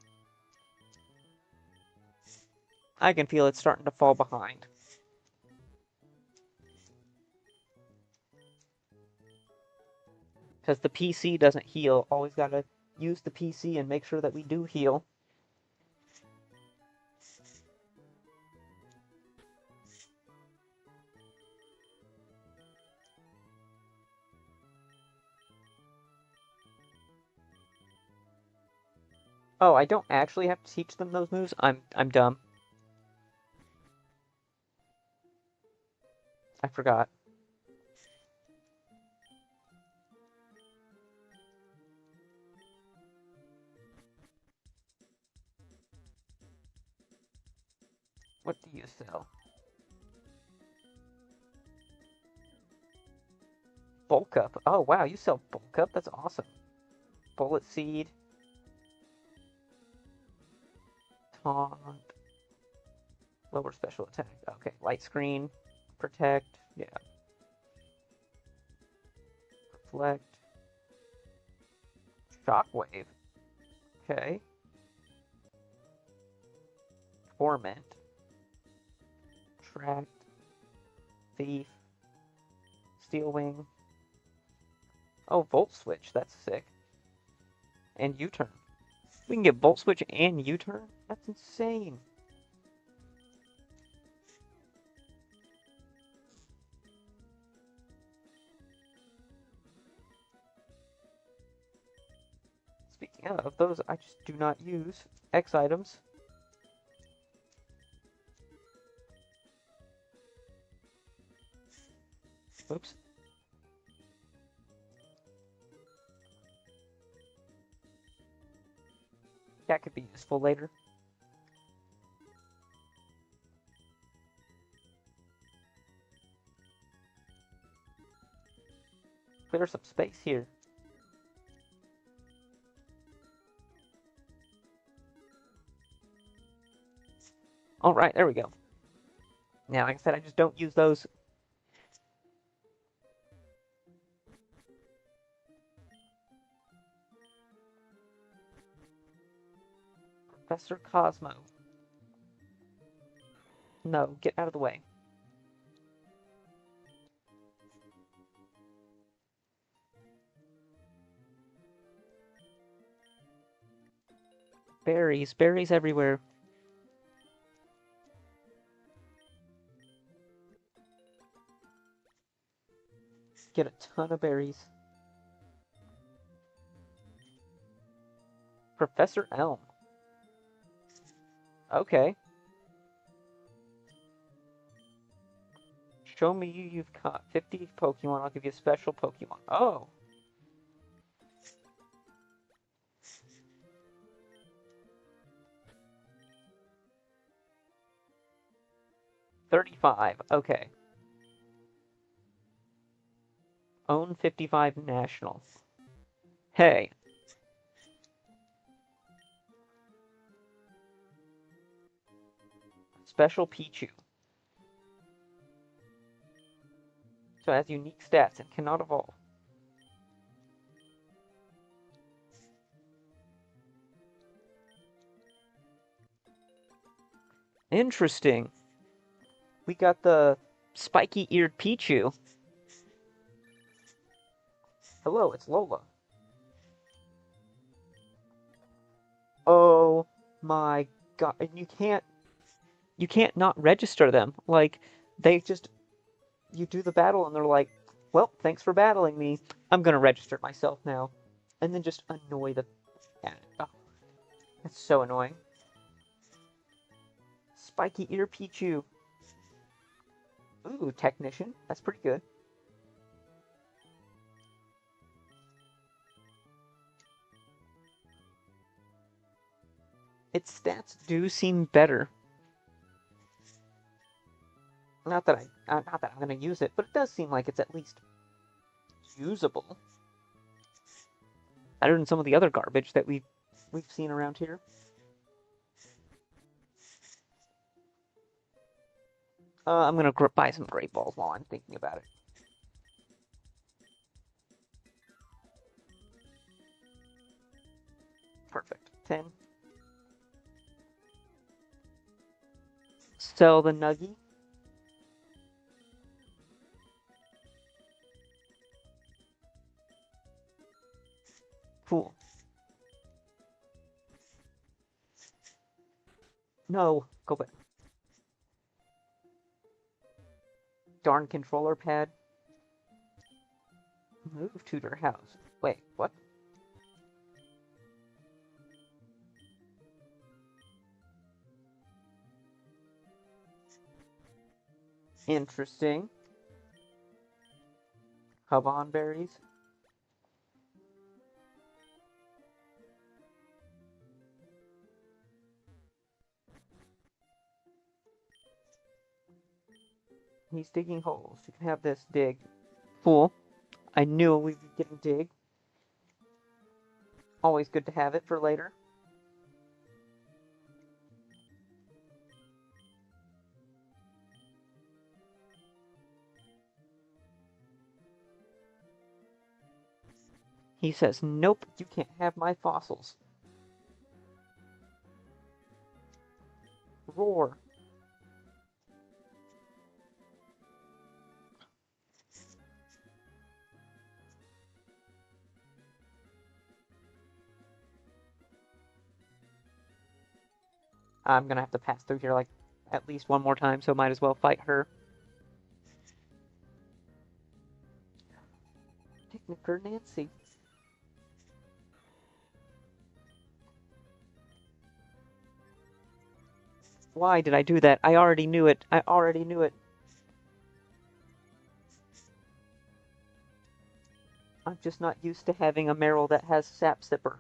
I can feel it starting to fall behind. Because the PC doesn't heal. Always gotta use the PC and make sure that we do heal. Oh, I don't actually have to teach them those moves? I'm dumb. I forgot. What do you sell? Bulk up. Oh, wow, you sell bulk up? That's awesome. Bullet seed. Taunt. Lower special attack. Okay, light screen. Protect. Yeah. Reflect. Shockwave. Okay. Torment. Tract. Thief. Steel Wing. Oh, Volt Switch. That's sick. And U-turn. We can get Volt Switch and U-turn? That's insane. Speaking of those, I just do not use X items. Oops. That could be useful later. Clear some space here. Alright, there we go. Now, like I said, I just don't use those. Professor Cosmo. No, get out of the way. Berries. Berries everywhere. Get a ton of berries. Professor Elm. Okay. Show me you've caught 50 Pokemon, I'll give you a special Pokemon. Oh! 35, okay. Own 55 Nationals. Hey. Special Pichu. So it has unique stats and cannot evolve. Interesting. We got the spiky-eared Pichu. Hello, it's Lola. Oh my god, and you can't not register them. Like, they just, you do the battle and they're like, well, thanks for battling me. I'm gonna register myself now. And then just annoy the... Oh, that's so annoying. Spiky Ear Pichu. Ooh, Technician. That's pretty good. Its stats do seem better. Not that I'm gonna use it, but it does seem like it's at least usable. Better than some of the other garbage that we've seen around here. I'm gonna buy some Great Balls while I'm thinking about it. Perfect. 10. Sell the Nuggy. Cool. No, go back. Darn controller pad. Move to your house. Wait, what? Interesting. Hubon berries. He's digging holes. You can have this dig. Fool. I knew we'd be getting dig. Always good to have it for later. He says, nope, you can't have my fossils. Roar. I'm gonna have to pass through here like at least one more time, so might as well fight her. Picnicker Nancy. Why did I do that? I already knew it. I already knew it. I'm just not used to having a Meryl that has Sap Sipper.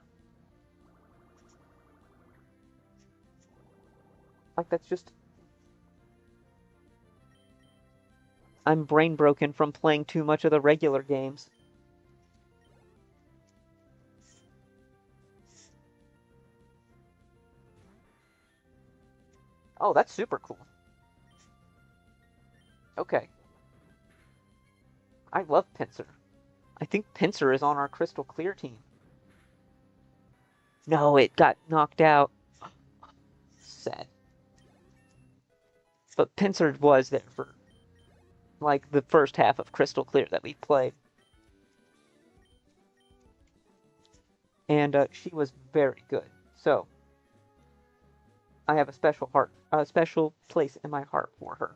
Like, that's just... I'm brain broken from playing too much of the regular games. Oh, that's super cool. Okay. I love Pinsir. I think Pinsir is on our Crystal Clear team. No, it got knocked out. Sad. But Pinsir was there for, like, the first half of Crystal Clear that we played. And she was very good. So, I have a special place in my heart for her.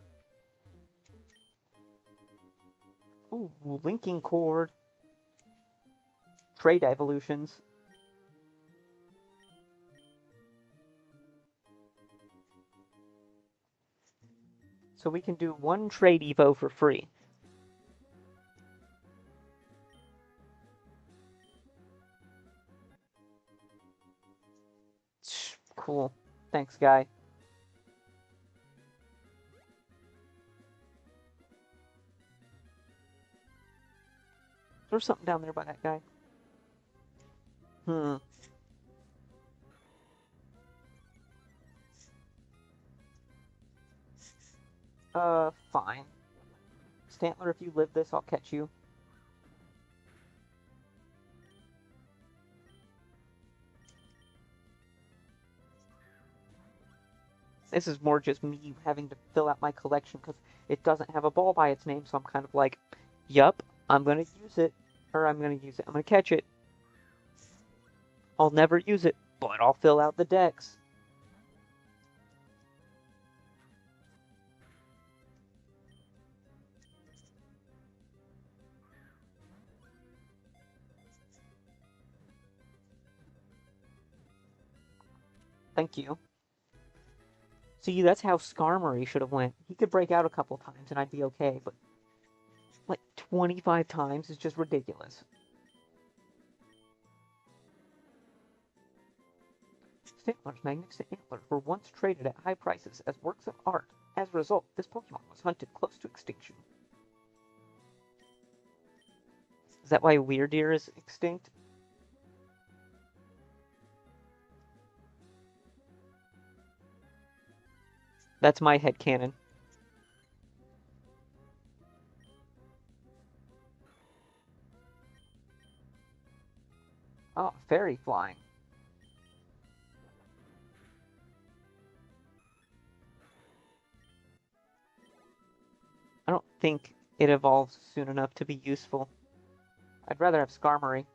Ooh, linking cord. Trade evolutions. So we can do one trade evo for free. Cool. Thanks, guy. There's something down there by that guy. Fine. Stantler, if you live this, I'll catch you. This is more just me having to fill out my collection because it doesn't have a ball by its name, so I'm kind of like, yup, I'm gonna use it. Or I'm gonna use it. I'm gonna catch it. I'll never use it, but I'll fill out the decks. Thank you. See, that's how Skarmory should have went. He could break out a couple times and I'd be okay, but like 25 times is just ridiculous. Stantler's magnificent antlers were once traded at high prices as works of art. As a result, this Pokemon was hunted close to extinction. Is that why Weirdeer is extinct? That's my headcanon. Oh, fairy flying. I don't think it evolves soon enough to be useful. I'd rather have Skarmory.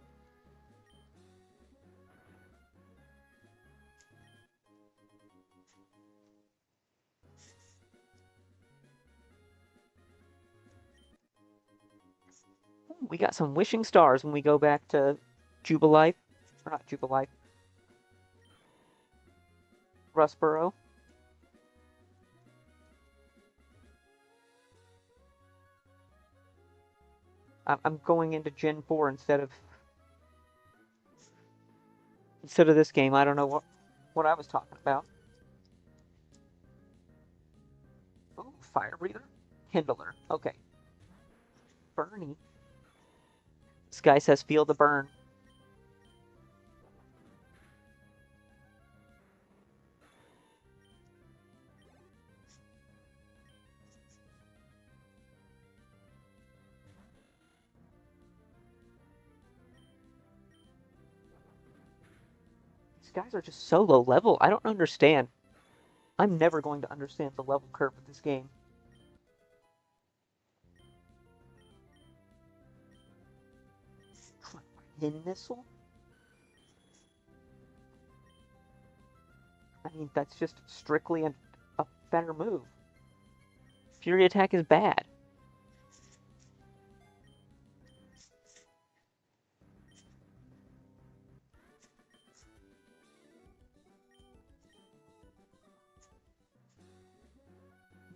We got some wishing stars when we go back to Jubilife. Or not Jubilife. Rustboro. I'm going into Gen 4 instead of this game. I don't know what I was talking about. Oh, fire breather? Kindler. Okay. Bernie. This guy says feel the burn. These guys are just so low level. I don't understand. I'm never going to understand the level curve of this game. Pin missile? I mean, that's just strictly a better move. Fury attack is bad.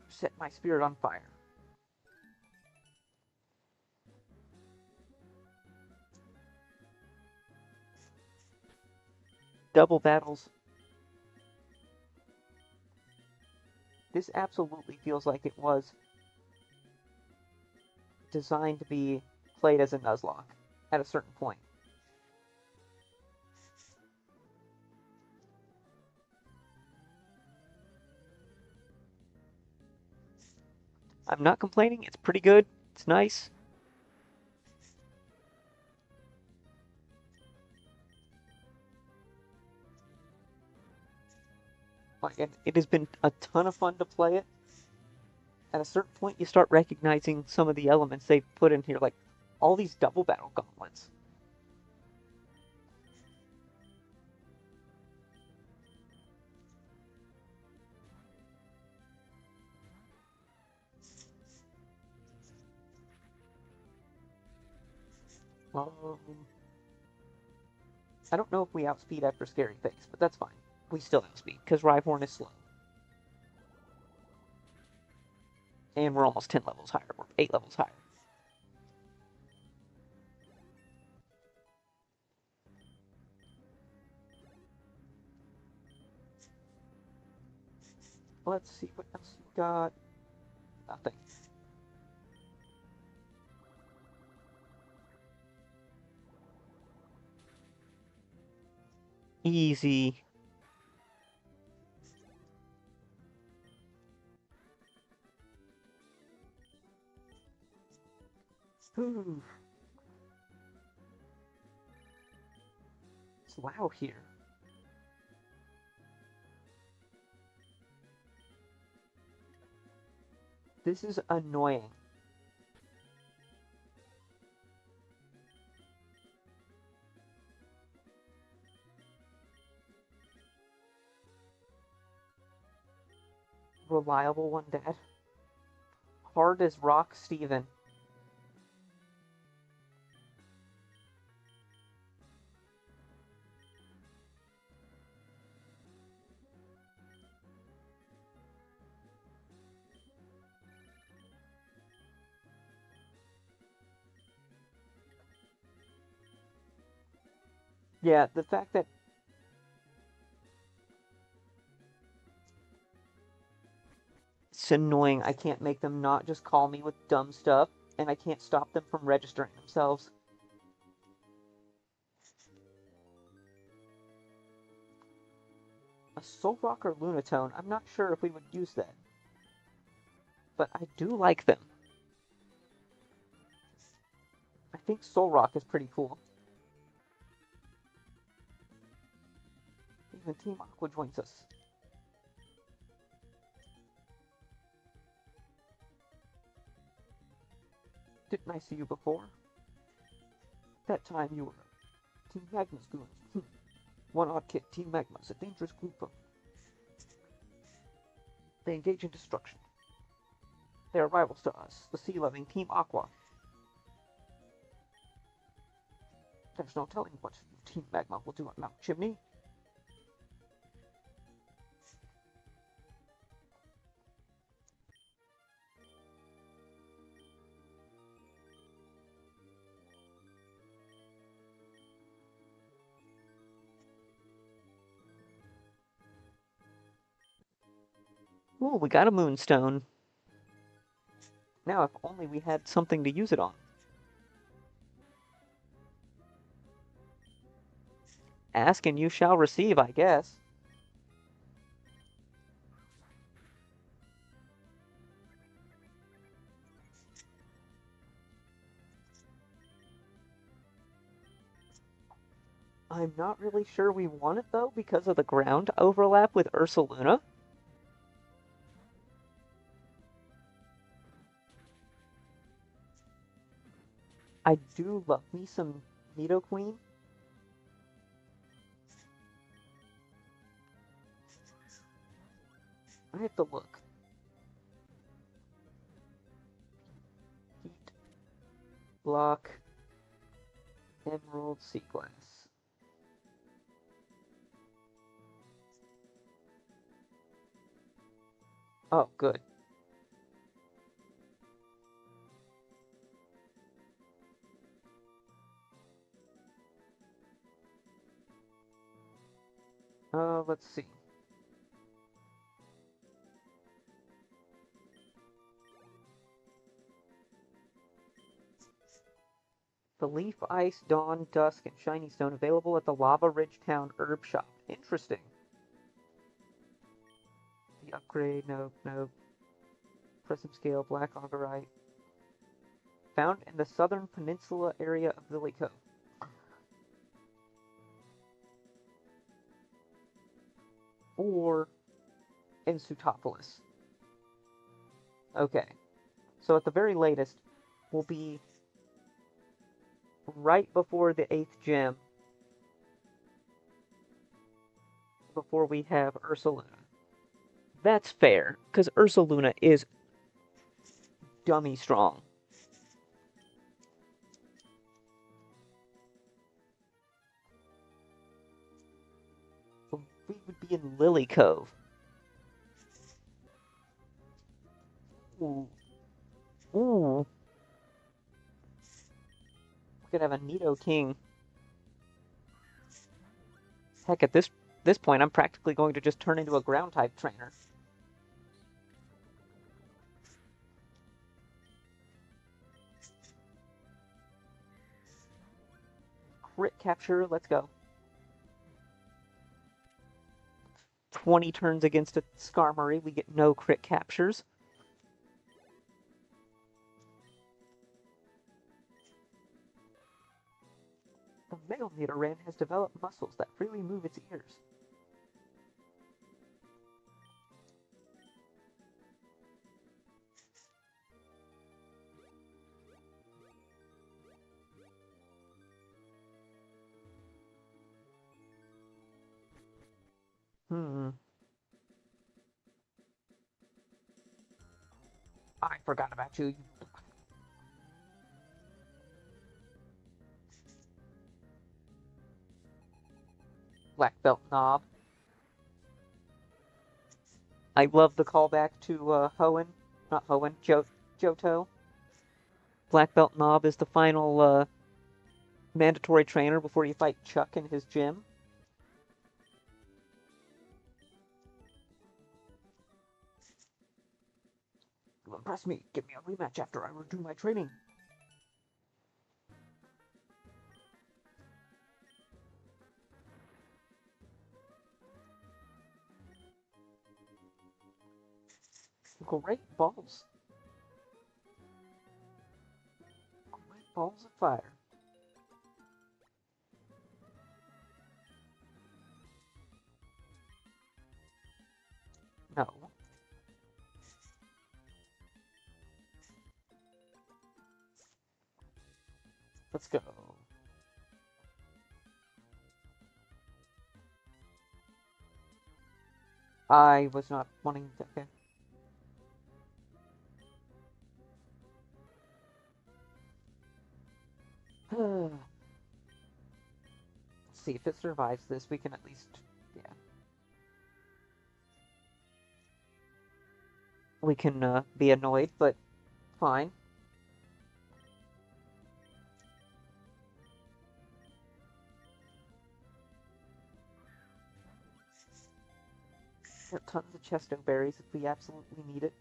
Set my spirit on fire. Double battles. This absolutely feels like it was designed to be played as a Nuzlocke at a certain point. I'm not complaining. It's pretty good. It's nice. Like, it has been a ton of fun to play it. At a certain point, you start recognizing some of the elements they've put in here, like all these double battle gauntlets. I don't know if we outspeed after Scary Face, but that's fine. We still outspeed, because Rhyhorn is slow. And we're almost 10 levels higher. We're 8 levels higher. Let's see what else we got. Nothing. Easy. Ooh. It's loud here. This is annoying. Reliable one, Dad. Hard as rock, Steven. Yeah, the fact that it's annoying. I can't make them not just call me with dumb stuff, and I can't stop them from registering themselves. A Soul Rock or Lunatone, I'm not sure if we would use that. But I do like them. I think Soul Rock is pretty cool. Even Team Aqua joins us. Didn't I see you before? That time you were Team Magma's goons. One odd kit, Team Magma's a dangerous group of... They engage in destruction. They are rivals to us, the sea-loving Team Aqua. There's no telling what Team Magma will do on Mount Chimney. Ooh, we got a moonstone. Now, if only we had something to use it on. Ask and you shall receive, I guess. I'm not really sure we want it, though, because of the ground overlap with Ursaluna. I do love me some Nidoqueen. I have to look. Heat, block, Emerald, Seaglass. Oh, good. Let's see. The Leaf Ice, Dawn, Dusk, and Shiny Stone available at the Lava Ridge Town Herb Shop. Interesting. The upgrade, nope, nope. Prism Scale, Black Augerite. Found in the southern peninsula area of Lily Cove. Or in Sutopolis. Okay. So at the very latest, we'll be right before the 8th gem. Before we have Ursaluna. That's fair, because Ursaluna is dummy strong. We would be in Lily Cove. Ooh. Ooh. We could have a Nidoking. Heck, at this point, I'm practically going to just turn into a ground-type trainer. Crit capture, let's go. 20 turns against a Skarmory, we get no crit captures. The male Nidoran has developed muscles that freely move its ears. I forgot about you. Black Belt Knob. I love the callback to Hoenn. Not Hoenn, Johto. Black Belt Knob is the final mandatory trainer before you fight Chuck in his gym. You impress me. Give me a rematch after I redo my training. Great balls. Great balls of fire. No. Let's go. I was not wanting to... Okay. Let's see, if it survives this, we can at least... Yeah. We can be annoyed, but fine. Got tons of chesto berries if we absolutely need it.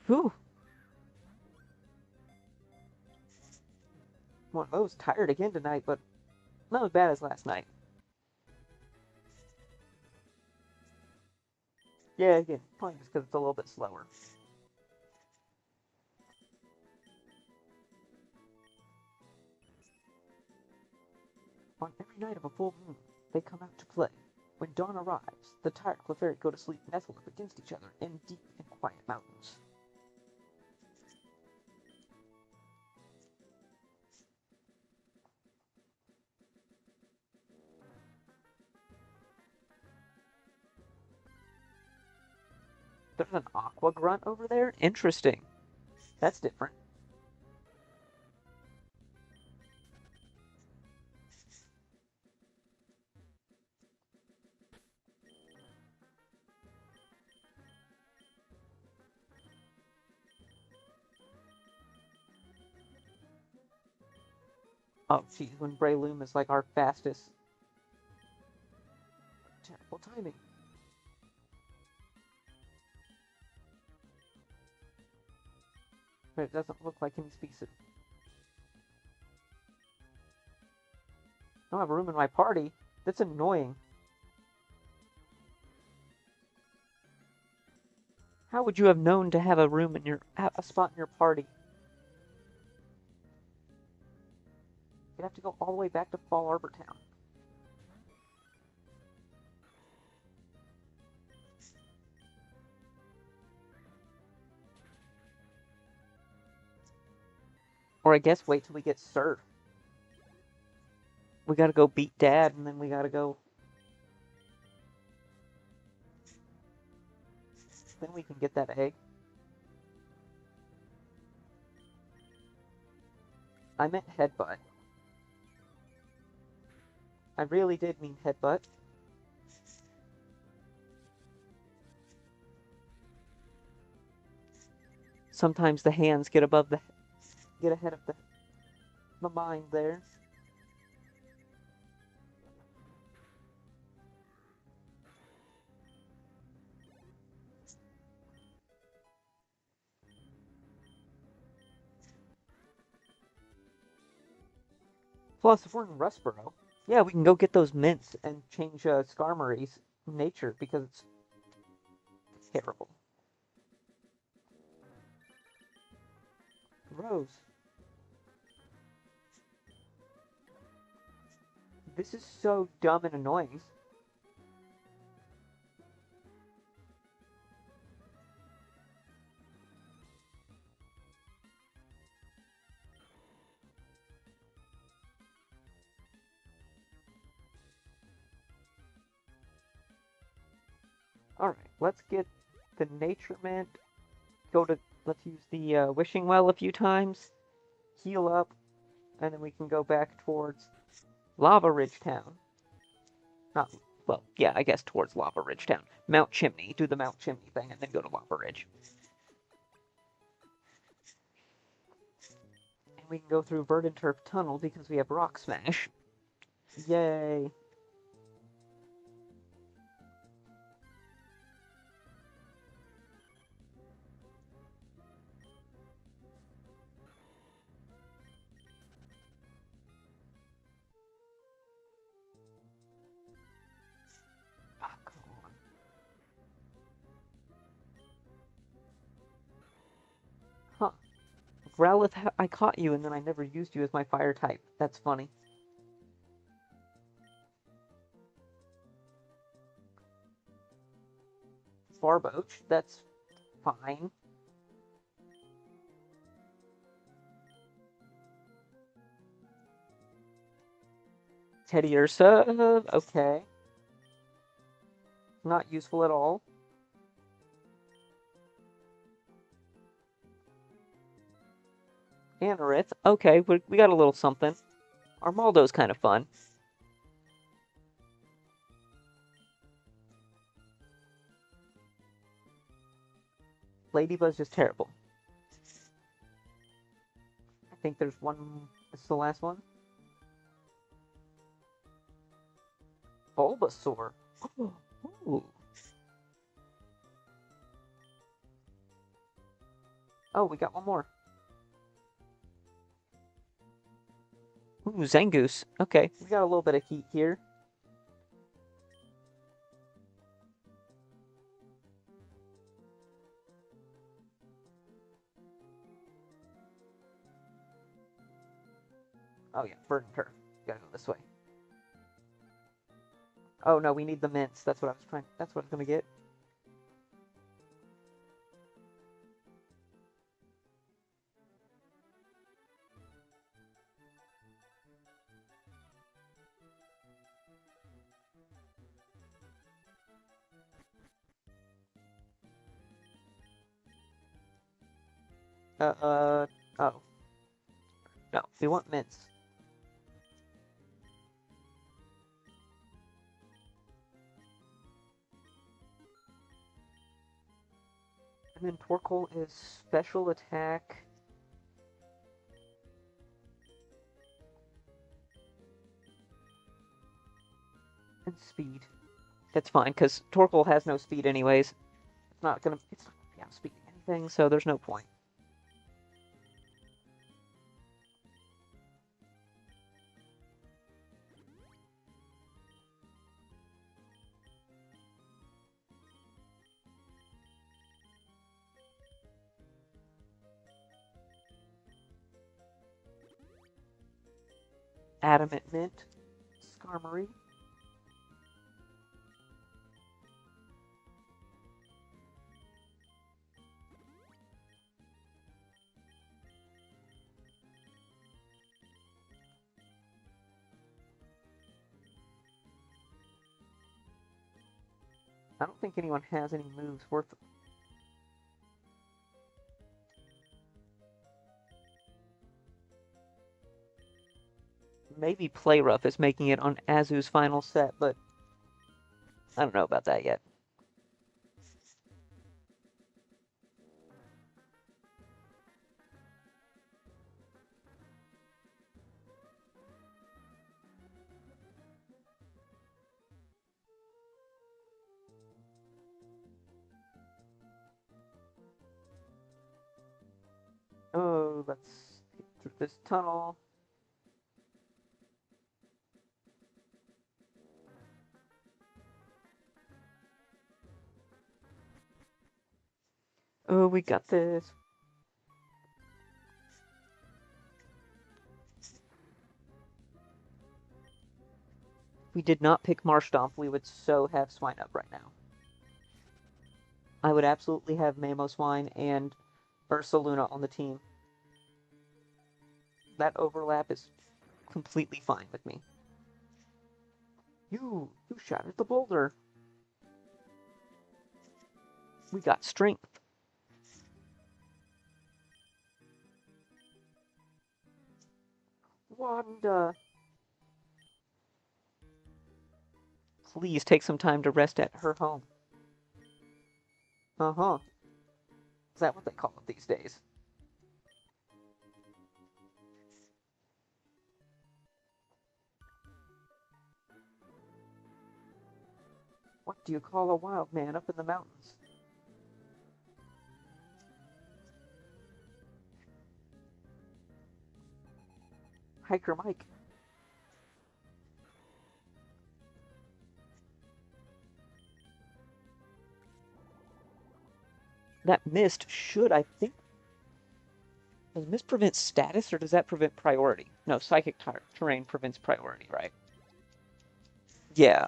Whew. Well, I was tired again tonight, but not as bad as last night. Yeah, again, probably just because it's a little bit slower. On every night of a full moon, they come out to play. When dawn arrives, the tired Clefairy go to sleep nestled up against each other in deep and quiet mountains. There's an aqua grunt over there? Interesting. That's different. Oh, geez, when Breloom is like our fastest. Terrible timing. But it doesn't look like any species. I don't have room in my party. That's annoying. How would you have known to have a room in a spot in your party? You'd have to go all the way back to Fall Arbor Town. Or I guess wait till we get Surf. We gotta go beat Dad, and then we gotta go. Then we can get that egg. I meant headbutt. I really did mean headbutt. Sometimes the hands get ahead of the mind there. Plus, if we're in Rustboro, yeah, we can go get those mints and change Skarmory's nature because it's terrible. Rose. This is so dumb and annoying. Alright, let's get the Nature Mint. Let's use the Wishing Well a few times. Heal up. And then we can go back towards Lava Ridge Town. Not, well, yeah, I guess towards Lava Ridge Town. Mount Chimney. Do the Mount Chimney thing and then go to Lava Ridge. And we can go through Verdant Turf Tunnel because we have Rock Smash. Yay. Oh, come on. Huh. Growlithe, I caught you and then I never used you as my fire type. That's funny. Barboach, that's fine. Teddiursa, okay. Not useful at all. Anorith, okay, we got a little something. Armaldo's kind of fun. Ladybuzz is terrible. think there's one. This is the last one. Bulbasaur. Ooh. Oh, we got one more. Ooh, Zangoose. Okay, we got a little bit of heat here. Oh yeah, Bird and Turf. Gotta go this way. Oh no, we need the mints. That's what I was trying. That's what I was gonna get. Oh. No, we want mints. And then Torkoal is special attack. And speed. That's fine, because Torkoal has no speed anyways. It's not gonna be outspeeding anything, so there's no point. Adamant Mint. Skarmory. I don't think anyone has any moves worth. Maybe Play Rough is making it on Azu's final set, but I don't know about that yet. Oh, let's get through this tunnel. Oh, we got this. If we did not pick Marshtomp, we would so have Swinub right now. I would absolutely have Mamoswine and Ursaluna on the team. That overlap is completely fine with me. You shattered the boulder. We got strength. Wanda. Please take some time to rest at her home. Uh-huh. Is that what they call it these days? What do you call a wild man up in the mountains? Hiker Mike. That mist should, I think... Does mist prevent status, or does that prevent priority? No, psychic terrain prevents priority, right? Yeah,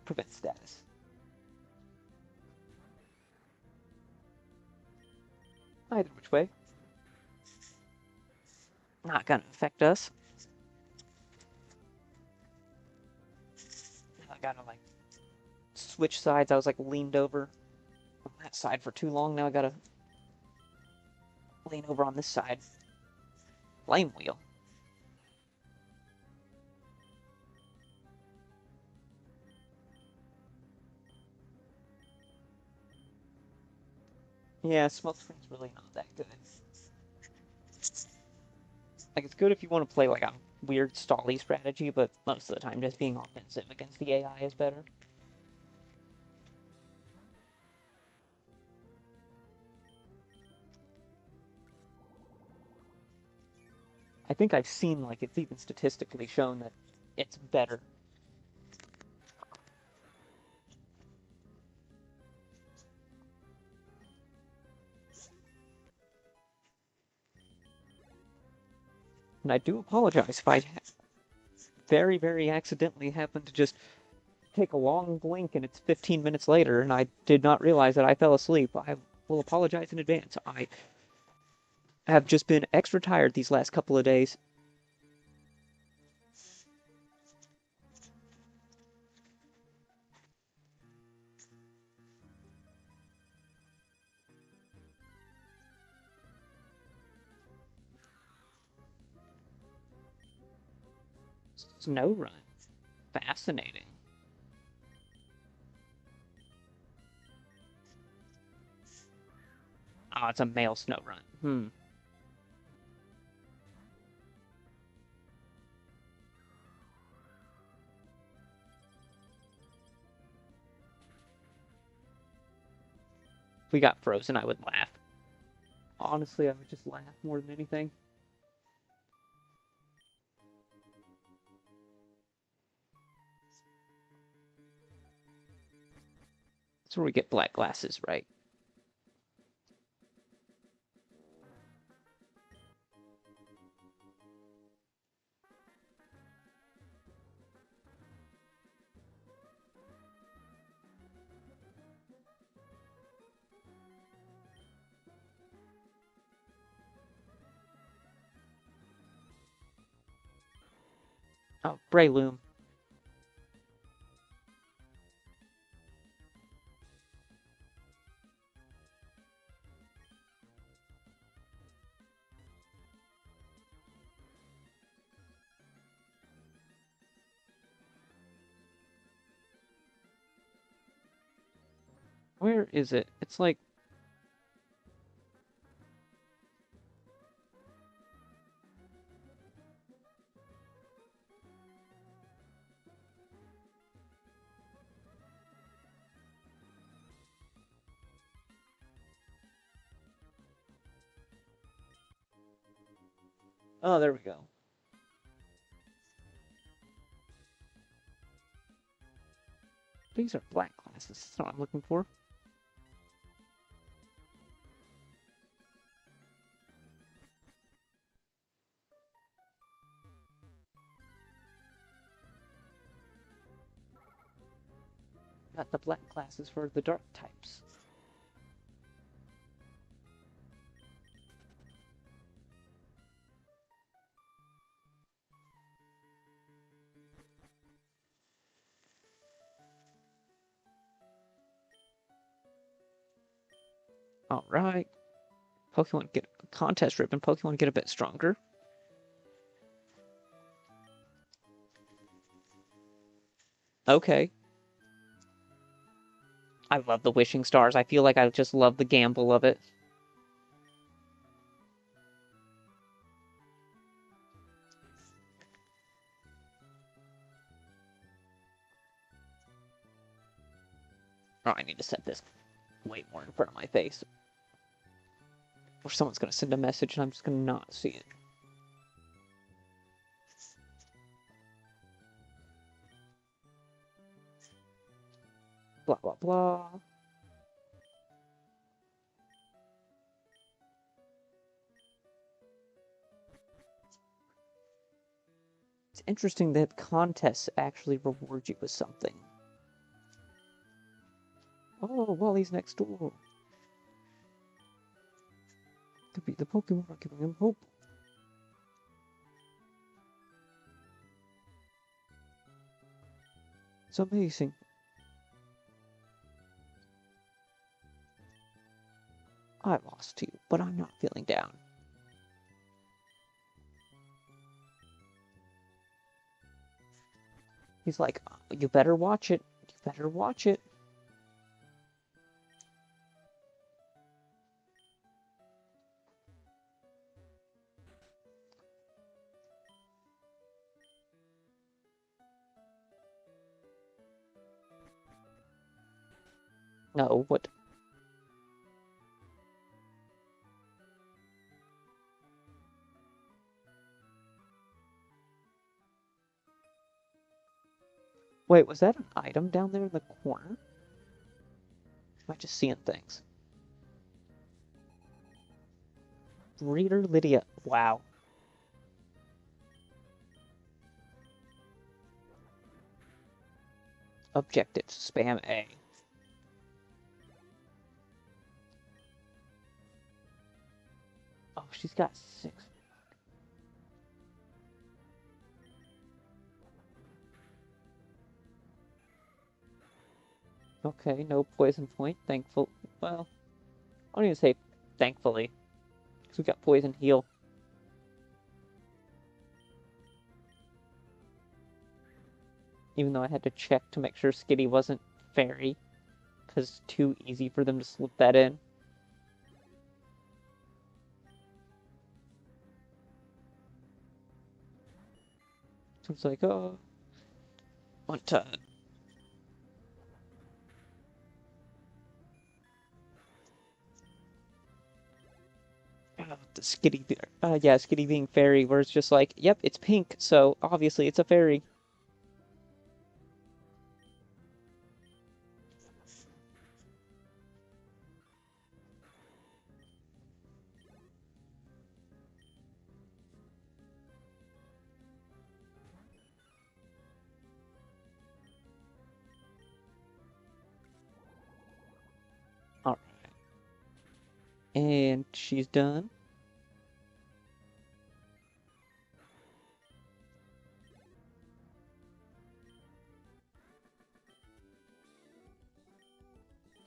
prevents status. Either which way. Not gonna affect us. I gotta, like, switch sides. I was, like, leaned over on that side for too long. Now I gotta lean over on this side. Flame Wheel. Yeah, Smoke Screen's really not that good. Like, it's good if you want to play, like, a weird stally strategy, but most of the time just being offensive against the AI is better. I think I've seen, like, it's even statistically shown that it's better. And I do apologize if I very, very accidentally happened to just take a long blink and it's 15 minutes later and I did not realize that I fell asleep. I will apologize in advance. I have just been extra tired these last couple of days. Snow run. Fascinating. Oh, it's a male snow run. If we got frozen, I would laugh. Honestly, I would just laugh more than anything. That's where we get black glasses, right? Oh, Breloom. Where is it? It's like... Oh, there we go. These are black glasses. That's what I'm looking for. Got the black glasses for the dark types. Alright. Pokemon get contest ribbon. Pokemon get a bit stronger. Okay. I love the wishing stars. I feel like I just love the gamble of it. Oh, I need to set this way more in front of my face. Or someone's gonna send a message and I'm just gonna not see it. Blah, blah, blah. It's interesting that contests actually reward you with something. Oh, Wally's next door. Could be the Pokemon are giving him hope. It's amazing. I lost to you, but I'm not feeling down. He's like, you better watch it. You better watch it. No, what? Wait, was that an item down there in the corner? Am I just seeing things? Reader Lydia. Wow. Objectives. Spam A. Oh, she's got 6. Okay, no poison point. Thankful. Well, I don't even say thankfully. Because we got poison heal. Even though I had to check to make sure Skitty wasn't fairy. Because it's too easy for them to slip that in. So it's like, oh. Want to. The Skitty. Yeah, Skitty being fairy, where it's just like, yep, it's pink, so obviously it's a fairy. Alright. And she's done.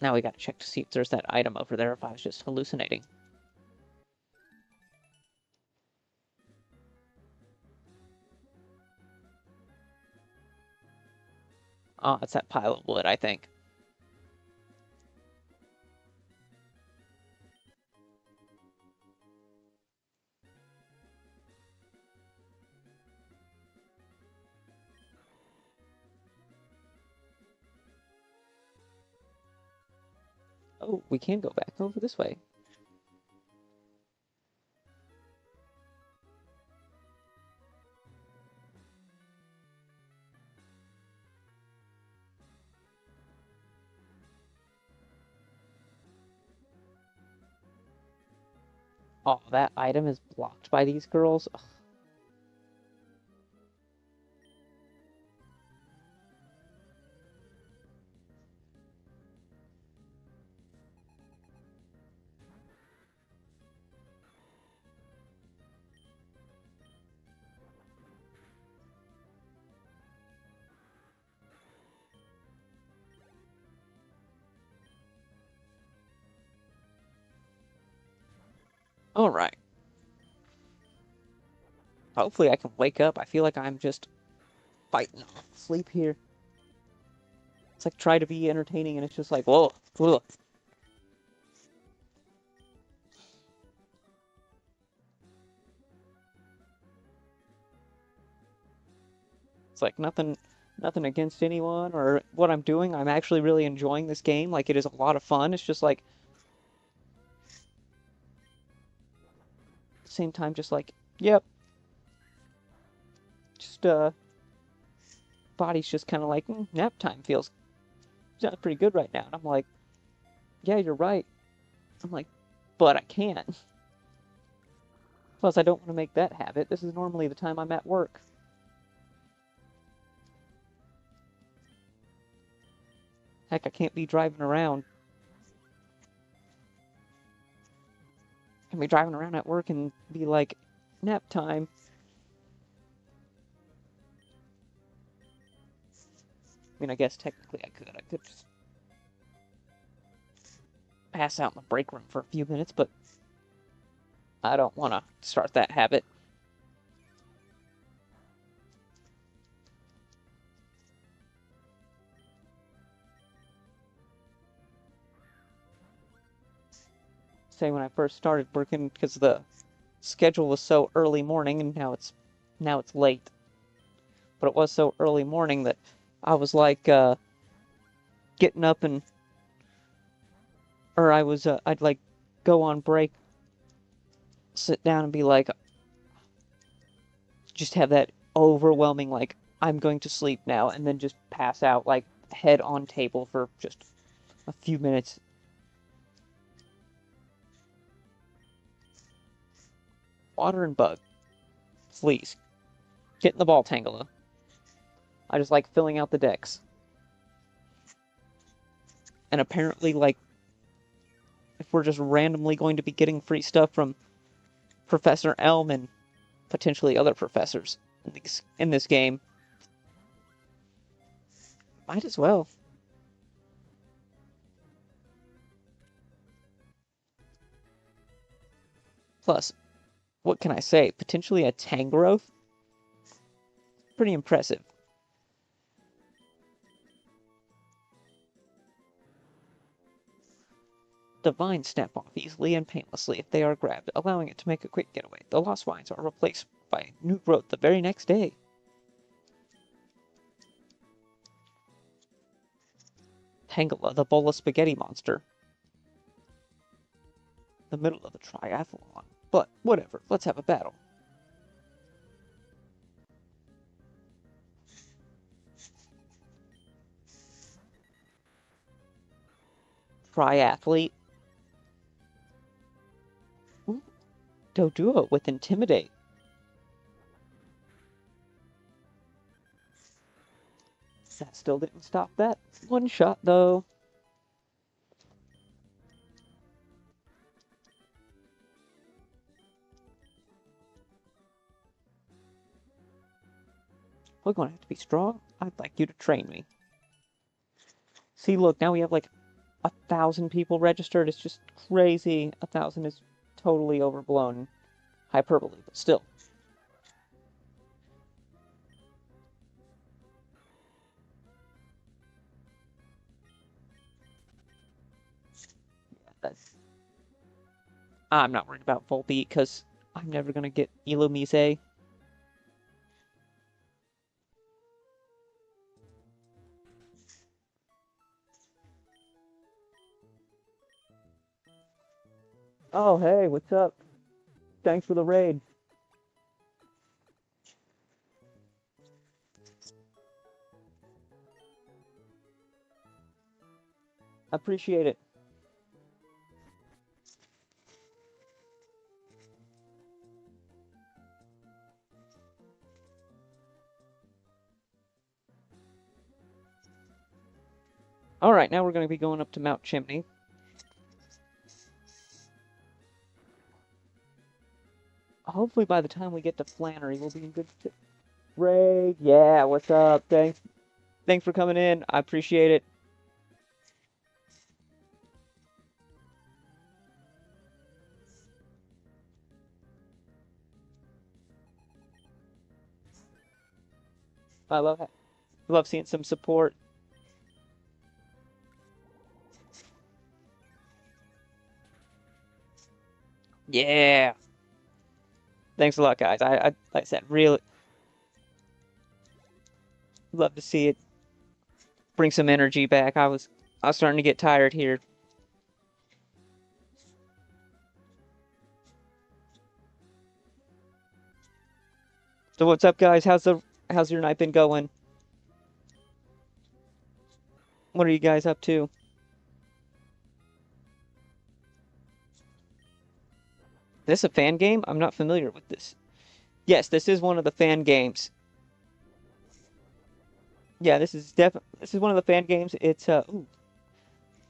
Now we gotta check to see if there's that item over there, if I was just hallucinating. Oh, it's that pile of wood, I think. Oh, we can go back over this way. Oh, that item is blocked by these girls. Ugh. Alright. Hopefully I can wake up. I feel like I'm just fighting off sleep here. It's like try to be entertaining and it's just like, whoa, whoa. It's like nothing against anyone or what I'm doing. I'm actually really enjoying this game. Like it is a lot of fun. It's just like at the same time just like, yep. Just body's just kind of like, nap time feels pretty good right now. And I'm like, yeah, you're right. I'm like, but I can't. Plus, I don't want to make that habit. This is normally the time I'm at work. Heck, I can't be driving around. I can be driving around at work and be like, nap time. I mean, I guess technically I could. I could just pass out in the break room for a few minutes, but I don't want to start that habit. Say when I first started working, because the schedule was so early morning, and now it's late. But it was so early morning that I was like getting up and or I'd like go on break, sit down and be like, just have that overwhelming, like, I'm going to sleep now, and then just pass out, like, head on table for just a few minutes. Water and bug, please. Get in the ball, Tangela. I just like filling out the decks. And apparently, like, if we're just randomly going to be getting free stuff from Professor Elm and potentially other professors in this game, might as well. Plus, what can I say? Potentially a Tangrowth? Pretty impressive. Divine snap off easily and painlessly if they are grabbed, allowing it to make a quick getaway. The lost vines are replaced by new growth the very next day. Tangela, the bowl of spaghetti monster. The middle of the triathlon. But whatever, let's have a battle. Triathlete. Ooh, Doduo with Intimidate. That still didn't stop that one shot, though. We're going to have to be strong. I'd like you to train me. See, look, now we have like 1,000 people registered. It's just crazy. 1,000 is totally overblown hyperbole, but still. That's... I'm not worried about Volbeat because I'm never going to get Illumise. Oh, hey, what's up? Thanks for the raid. Appreciate it. Alright, now we're going to be going up to Mount Chimney. Hopefully by the time we get to Flannery, we'll be in good... Raid, yeah, what's up? Thanks for coming in. I appreciate it. I love seeing some support. Yeah. Thanks a lot, guys. Like I said, really love to see it bring some energy back. I was starting to get tired here. So what's up, guys? How's your night been going? What are you guys up to? This a fan game? I'm not familiar with this. Yes, this is one of the fan games. Yeah, this is one of the fan games. It's ooh,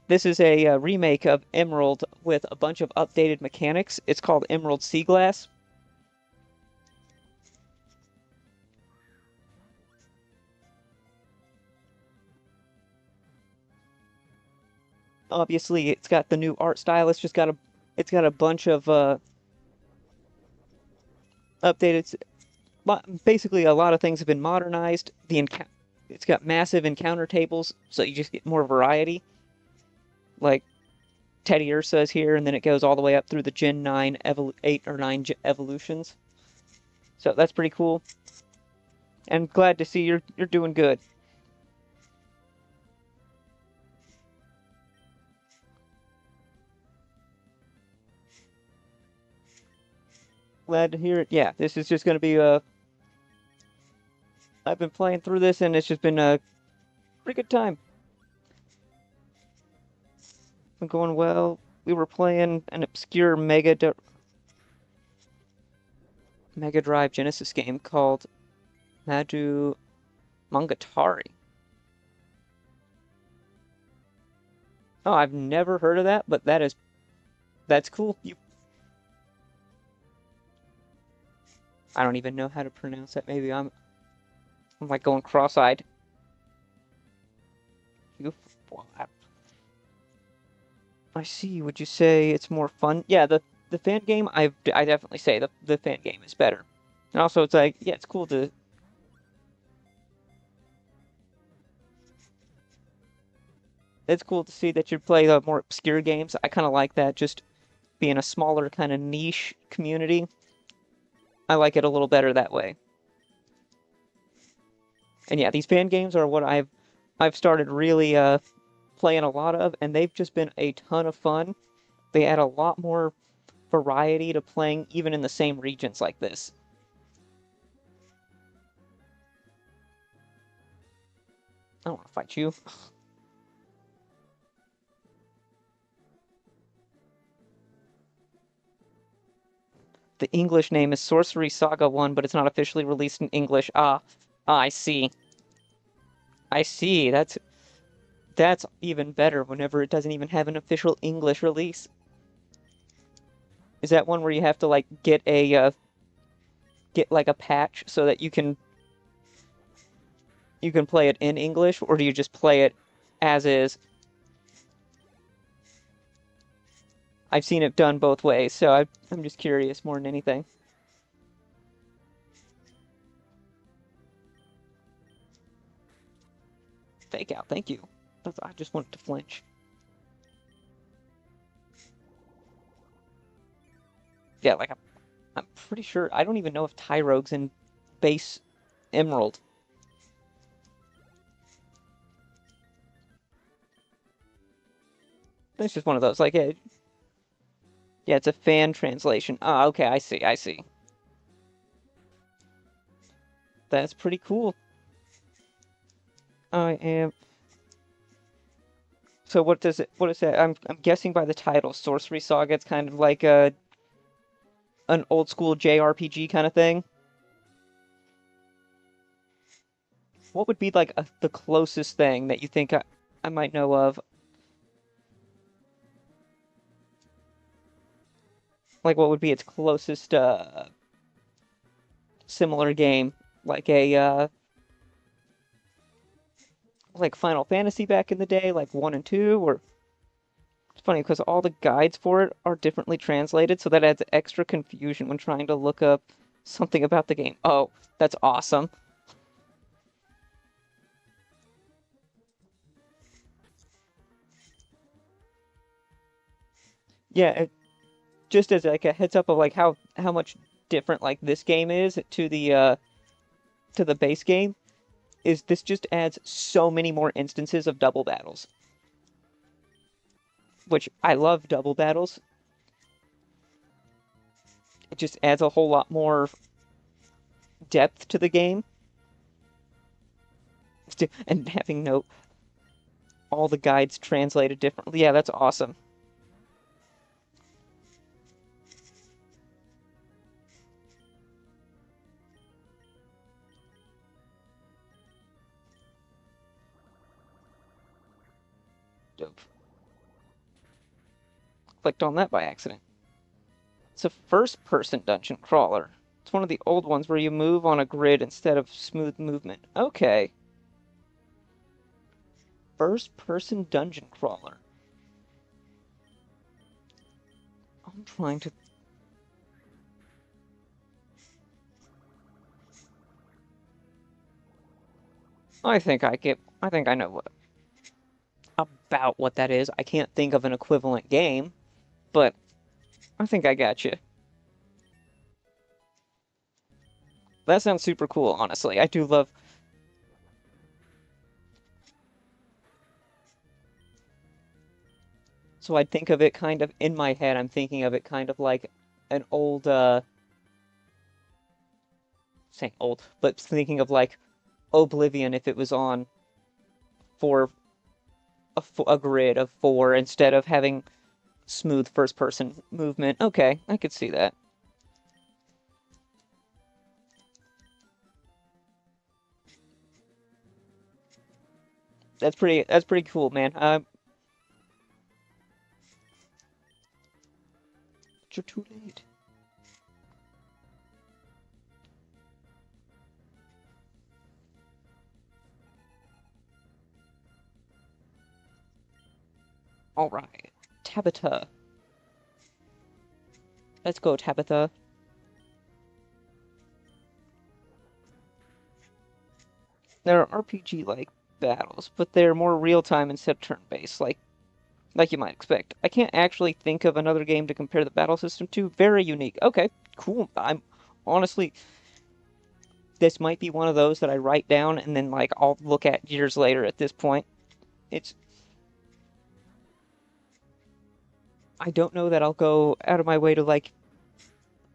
this is a remake of Emerald with a bunch of updated mechanics. It's called Emerald Seaglass. Obviously, it's got the new art style. It's got a bunch of updated. Basically, a lot of things have been modernized. It's got massive encounter tables, so you just get more variety. Like Teddy Ursa is here, and then it goes all the way up through the Gen 9, 8 or 9 evolutions. So that's pretty cool. And glad to see you're doing good. glad to hear it. Yeah, this is just gonna be I've been playing through this and it's just been a pretty good time. Been going well. We were playing an obscure Mega Drive Genesis game called Madu Monogatari. Oh, I've never heard of that, but that's cool. I don't even know how to pronounce that. Maybe I'm like going cross-eyed. You, well, I see. Would you say it's more fun? Yeah, the fan game, I definitely say the fan game is better. And also, it's like, yeah, it's cool to see that you play the more obscure games. I kind of like that, just being a smaller kind of niche community. I like it a little better that way. And yeah, these fan games are what I've started really playing a lot of, and they've just been a ton of fun. They add a lot more variety to playing even in the same regions like this. I don't want to fight you. The English name is Sorcery Saga 1, but it's not officially released in English. I see. I see. That's even better whenever it doesn't even have an official English release. Is that one where you have to like get like a patch so that you can play it in English, or do you just play it as is? I've seen it done both ways, so I'm just curious more than anything. Fake out, thank you. I just wanted to flinch. Yeah, like I'm pretty sure. I don't even know if Tyrogue's in base Emerald. It's just one of those. Like, yeah, it's a fan translation. Ah, okay, I see, I see. That's pretty cool. I am. So what is that? I'm guessing by the title, Sorcery Saga. It's kind of like an old school JRPG kind of thing. What would be like the closest thing that you think I might know of? Like, what would be its closest similar game? Like a like Final Fantasy back in the day, like 1 and 2, or it's funny because all the guides for it are differently translated, so that adds extra confusion when trying to look up something about the game. Oh, that's awesome. Yeah, just as like a heads up of like how much different like this game is to the base game, is this just adds so many more instances of double battles, which I love double battles. It just adds a whole lot more depth to the game. And having no all the guides translated differently. Yeah, that's awesome. Dope. Clicked on that by accident. It's a first-person dungeon crawler. It's one of the old ones where you move on a grid instead of smooth movement. Okay. First-person dungeon crawler. I'm trying to... I think I know about what that is. I can't think of an equivalent game, but I think I got you. That sounds super cool, honestly. I do love... So I'd think of it kind of, in my head, I'm thinking of it kind of like an old, saying old, but thinking of like Oblivion if it was on for a grid of 4 instead of having smooth first-person movement. Okay, I could see that. That's pretty cool, man. You're too late. All right, Tabitha. Let's go, Tabitha. There are RPG-like battles, but they're more real-time instead of turn-based, like you might expect. I can't actually think of another game to compare the battle system to. Very unique. Okay, cool. I'm honestly, this might be one of those that I write down and then like I'll look at years later at this point. It's I don't know that I'll go out of my way to like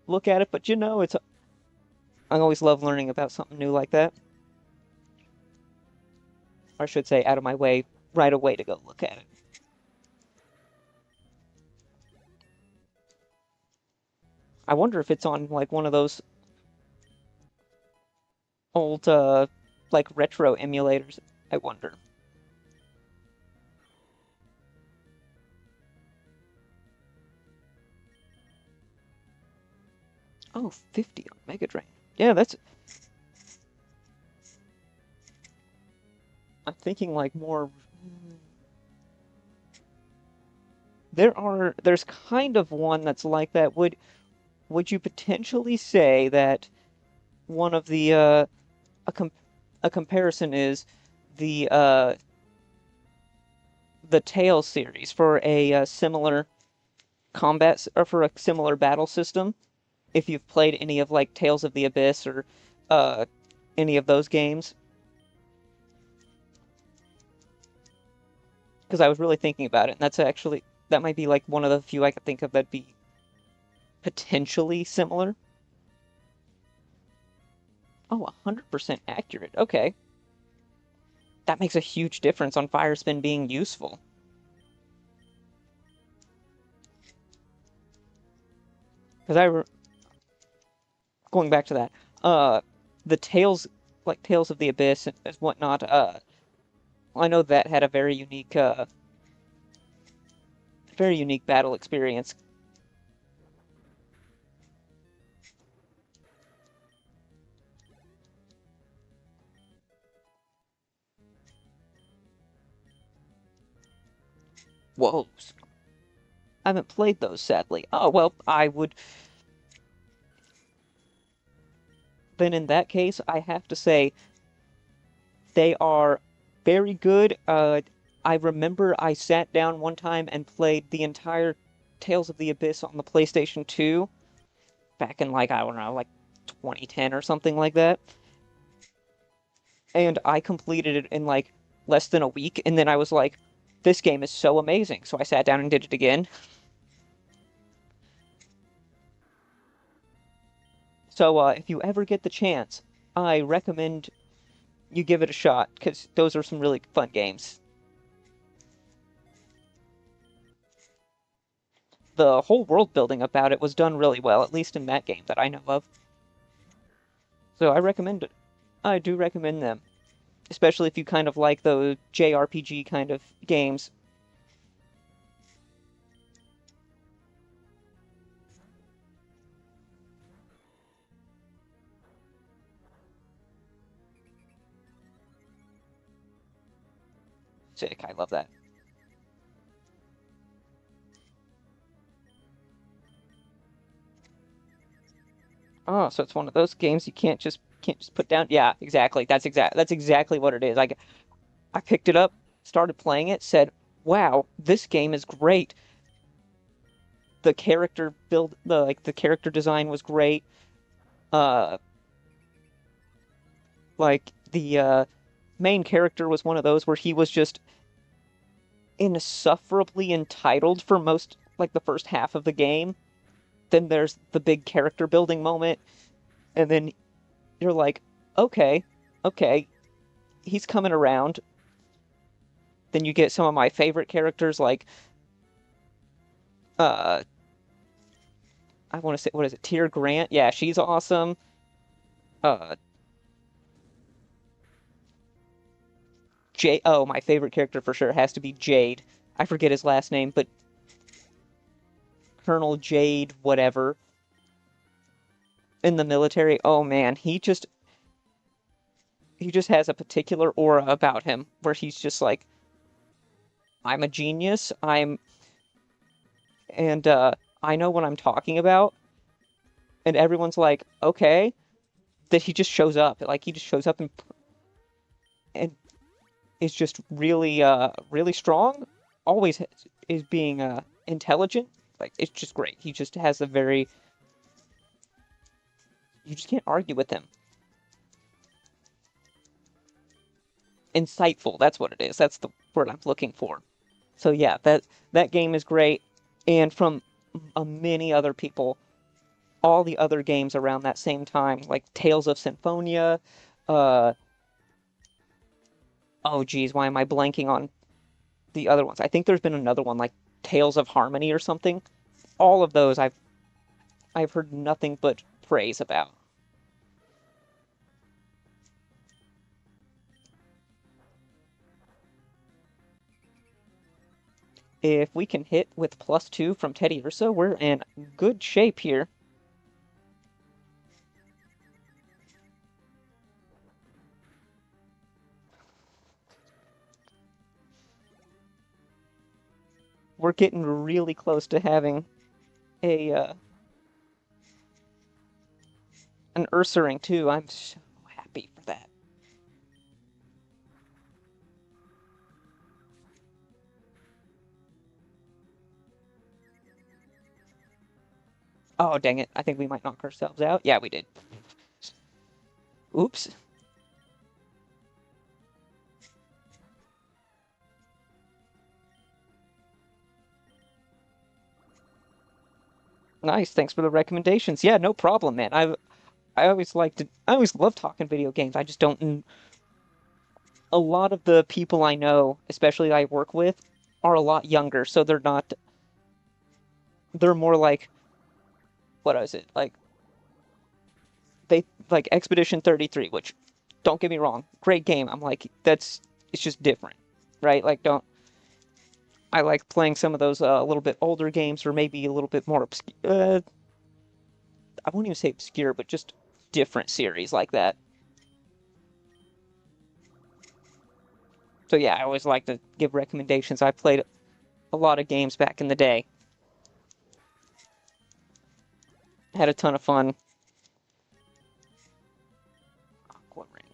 look at it, but it's I always love learning about something new like that. Or I should say out of my way right away to go look at it. I wonder if it's on like one of those old like retro emulators. I wonder. Oh, 50 on Mega Drain. Yeah, that's I'm thinking like more there's kind of one that's like that. Would you potentially say that one of the a com a comparison is the the Tales series for a similar or for a similar battle system? If you've played any of like Tales of the Abyss or uh any of those games, because I was really thinking about it, and that might be like one of the few I could think of that'd be potentially similar. Oh, 100% accurate. Okay. That makes a huge difference on fire spin being useful. Because going back to that, uh, the Tales, like Tales of the Abyss and whatnot, I know that had a very unique battle experience. Whoa, I haven't played those sadly. Oh well, I would. Then in that case, I have to say they are very good. I remember I sat down one time and played the entire Tales of the Abyss on the PlayStation 2 back in like, I don't know, like 2010 or something like that. And I completed it in like less than a week, and then I was like, this game is so amazing. So I sat down and did it again. So if you ever get the chance, I recommend you give it a shot because those are some really fun games. The whole world building about it was done really well, at least in that game that I know of. So I do recommend them, especially if you kind of like the JRPG kind of games. Sick, I love that. Oh, so it's one of those games you can't just put down. Yeah, exactly. That's exactly what it is. I picked it up, started playing it, said, "Wow, this game is great." The character design was great. Uh, like the main character was one of those where he was just insufferably entitled for most like the first half of the game. Then there's the big character building moment, and then you're like, okay, okay, he's coming around. Then you get some of my favorite characters like uh I want to say, what is it, Tyr Grant? Yeah, she's awesome. Uh Jade. Oh, my favorite character for sure has to be Jade. I forget his last name, but Colonel Jade, whatever, in the military. Oh man, he just has a particular aura about him where he's just like, I'm a genius. And I know what I'm talking about. And everyone's like, okay. That he just shows up. Like he just shows up and is just really strong. Always is being intelligent. Like it's just great. He just has a very, you just can't argue with him. Insightful. That's what it is. That's the word I'm looking for. So yeah, that game is great. And from many other people, all the other games around that same time, like Tales of Symphonia. Uh, oh geez, why am I blanking on the other ones? I think there's been another one like Tales of Harmony or something. All of those I've heard nothing but praise about. If we can hit with +2 from Teddy Urso, we're in good shape here. We're getting really close to having a an Ursaring too. I'm so happy for that. Oh, dang it. I think we might knock ourselves out. Yeah, we did. Oops. Nice. Thanks for the recommendations. Yeah, no problem, man. I always love talking video games. I just don't a lot of the people I know, especially I work with, are a lot younger, so they're more like what is it? Like they like Expedition 33, which don't get me wrong, great game. I'm like it's just different, right? Like don't I like playing some of those a little bit older games or maybe a little bit more I won't even say obscure, but just different series like that. So yeah, I always like to give recommendations. I played a lot of games back in the day. Had a ton of fun. Aquamarine.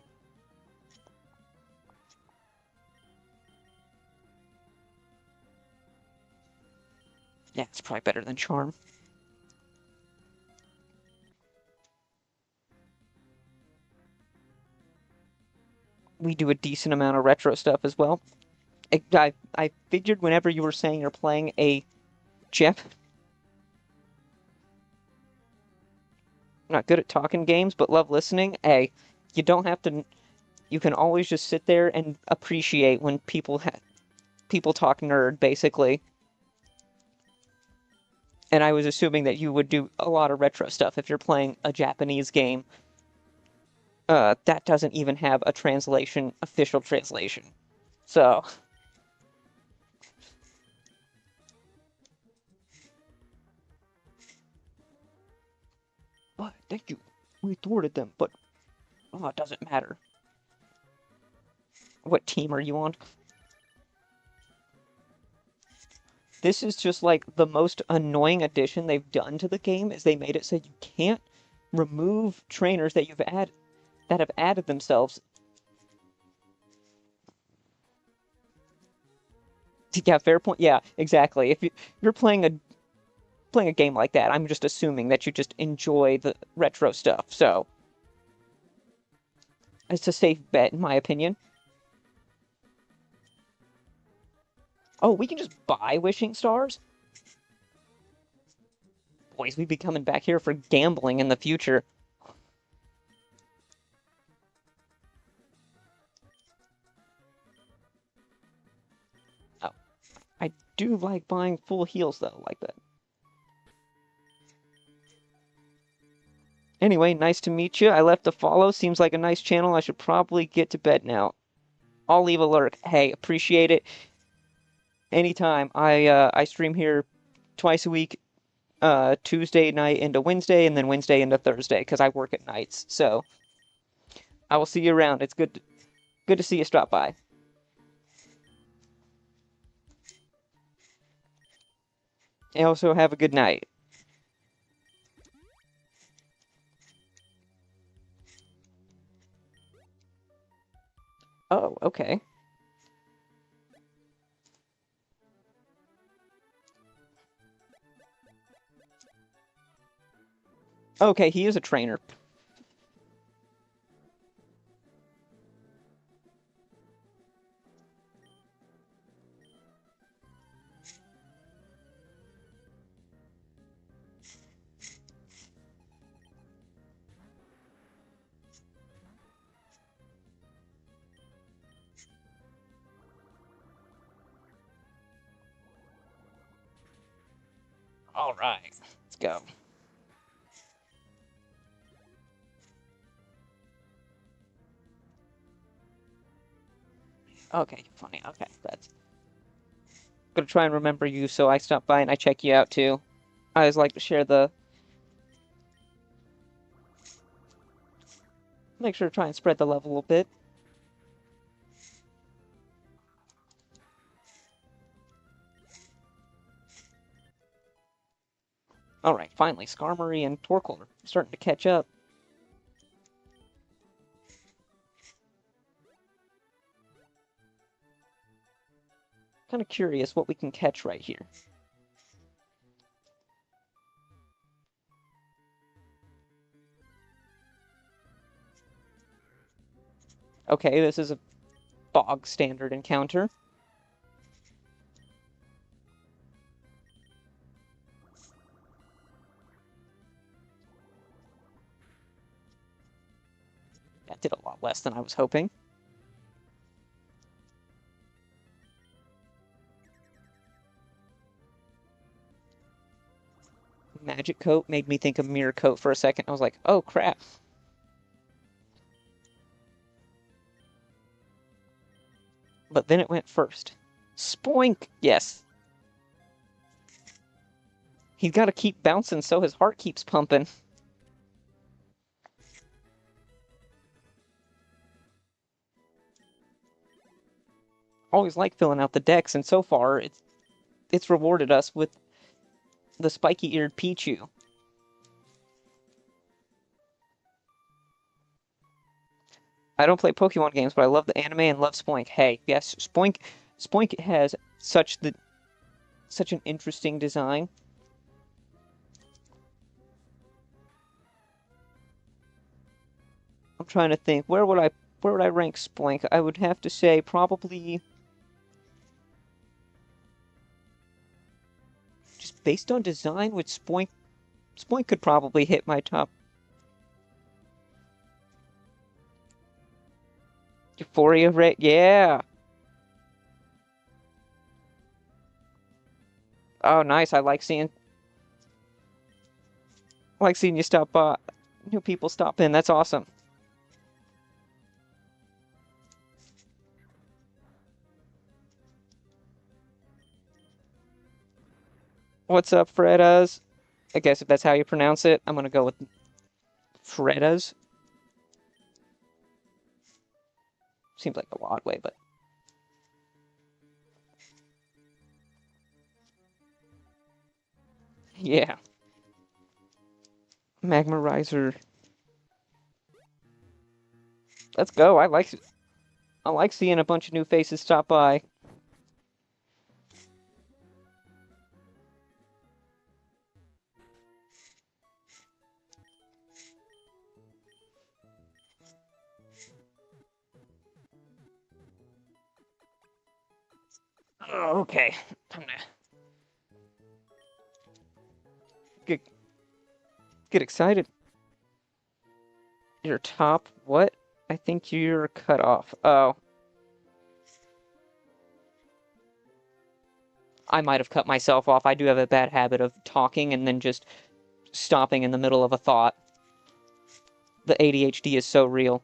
Yeah, it's probably better than Charm. We do a decent amount of retro stuff as well. I figured whenever you were saying you're playing a Jap, not good at talking games, but love listening. Hey, you don't have to. You can always just sit there and appreciate when people talk nerd, basically. And I was assuming that you would do a lot of retro stuff if you're playing a Japanese game. That doesn't even have a translation, official translation. So, but thank you. We thwarted them, but oh, it doesn't matter. What team are you on? This is just like the most annoying addition they've done to the game is they made it so you can't remove trainers that have added themselves. Yeah, fair point. Yeah, exactly. If you're playing a game like that, I'm just assuming that you just enjoy the retro stuff. So it's a safe bet, in my opinion. Oh, we can just buy wishing stars? Boys, we be coming back here for gambling in the future. do like buying full heals, though, like that. Anyway, nice to meet you. I left a follow. Seems like a nice channel. I should probably get to bed now. I'll leave a lurk. Hey, appreciate it. Anytime. I stream here twice a week, Tuesday night into Wednesday, and then Wednesday into Thursday, because I work at nights. So I will see you around. It's good to see you stop by. And also have a good night. Oh, okay. Okay, he is a trainer. All right, let's go. Okay, funny. Okay, that's gonna try and remember you, so I stop by and I check you out too. I always like to share the. Make sure to try and spread the love a little bit. All right, finally, Skarmory and Torkoal are starting to catch up. Kind of curious what we can catch right here. Okay, this is a bog standard encounter. That did a lot less than I was hoping. Magic Coat made me think of Mirror Coat for a second. I was like, oh crap. But then it went first. Spoink! Yes. He's got to keep bouncing so his heart keeps pumping. Always like filling out the decks, and so far it's rewarded us with the spiky-eared Pichu. I don't play Pokemon games, but I love the anime and love Spoink. Hey, yes, Spoink has such an interesting design. I'm trying to think, where would I rank Spoink? I would have to say probably just based on design with Spoink could probably hit my top. Euphoria rate, yeah. Oh, nice. I like seeing you stop new people stop in. That's awesome. What's up, Fredas? I guess if that's how you pronounce it, I'm gonna go with Fredas. Seems like a odd way, but yeah. Magma Riser. Let's go. I like seeing a bunch of new faces stop by. Oh, okay. Time to get get excited. Your top what? I think you're cut off. Oh. I might have cut myself off. I do have a bad habit of talking and then just stopping in the middle of a thought. The ADHD is so real.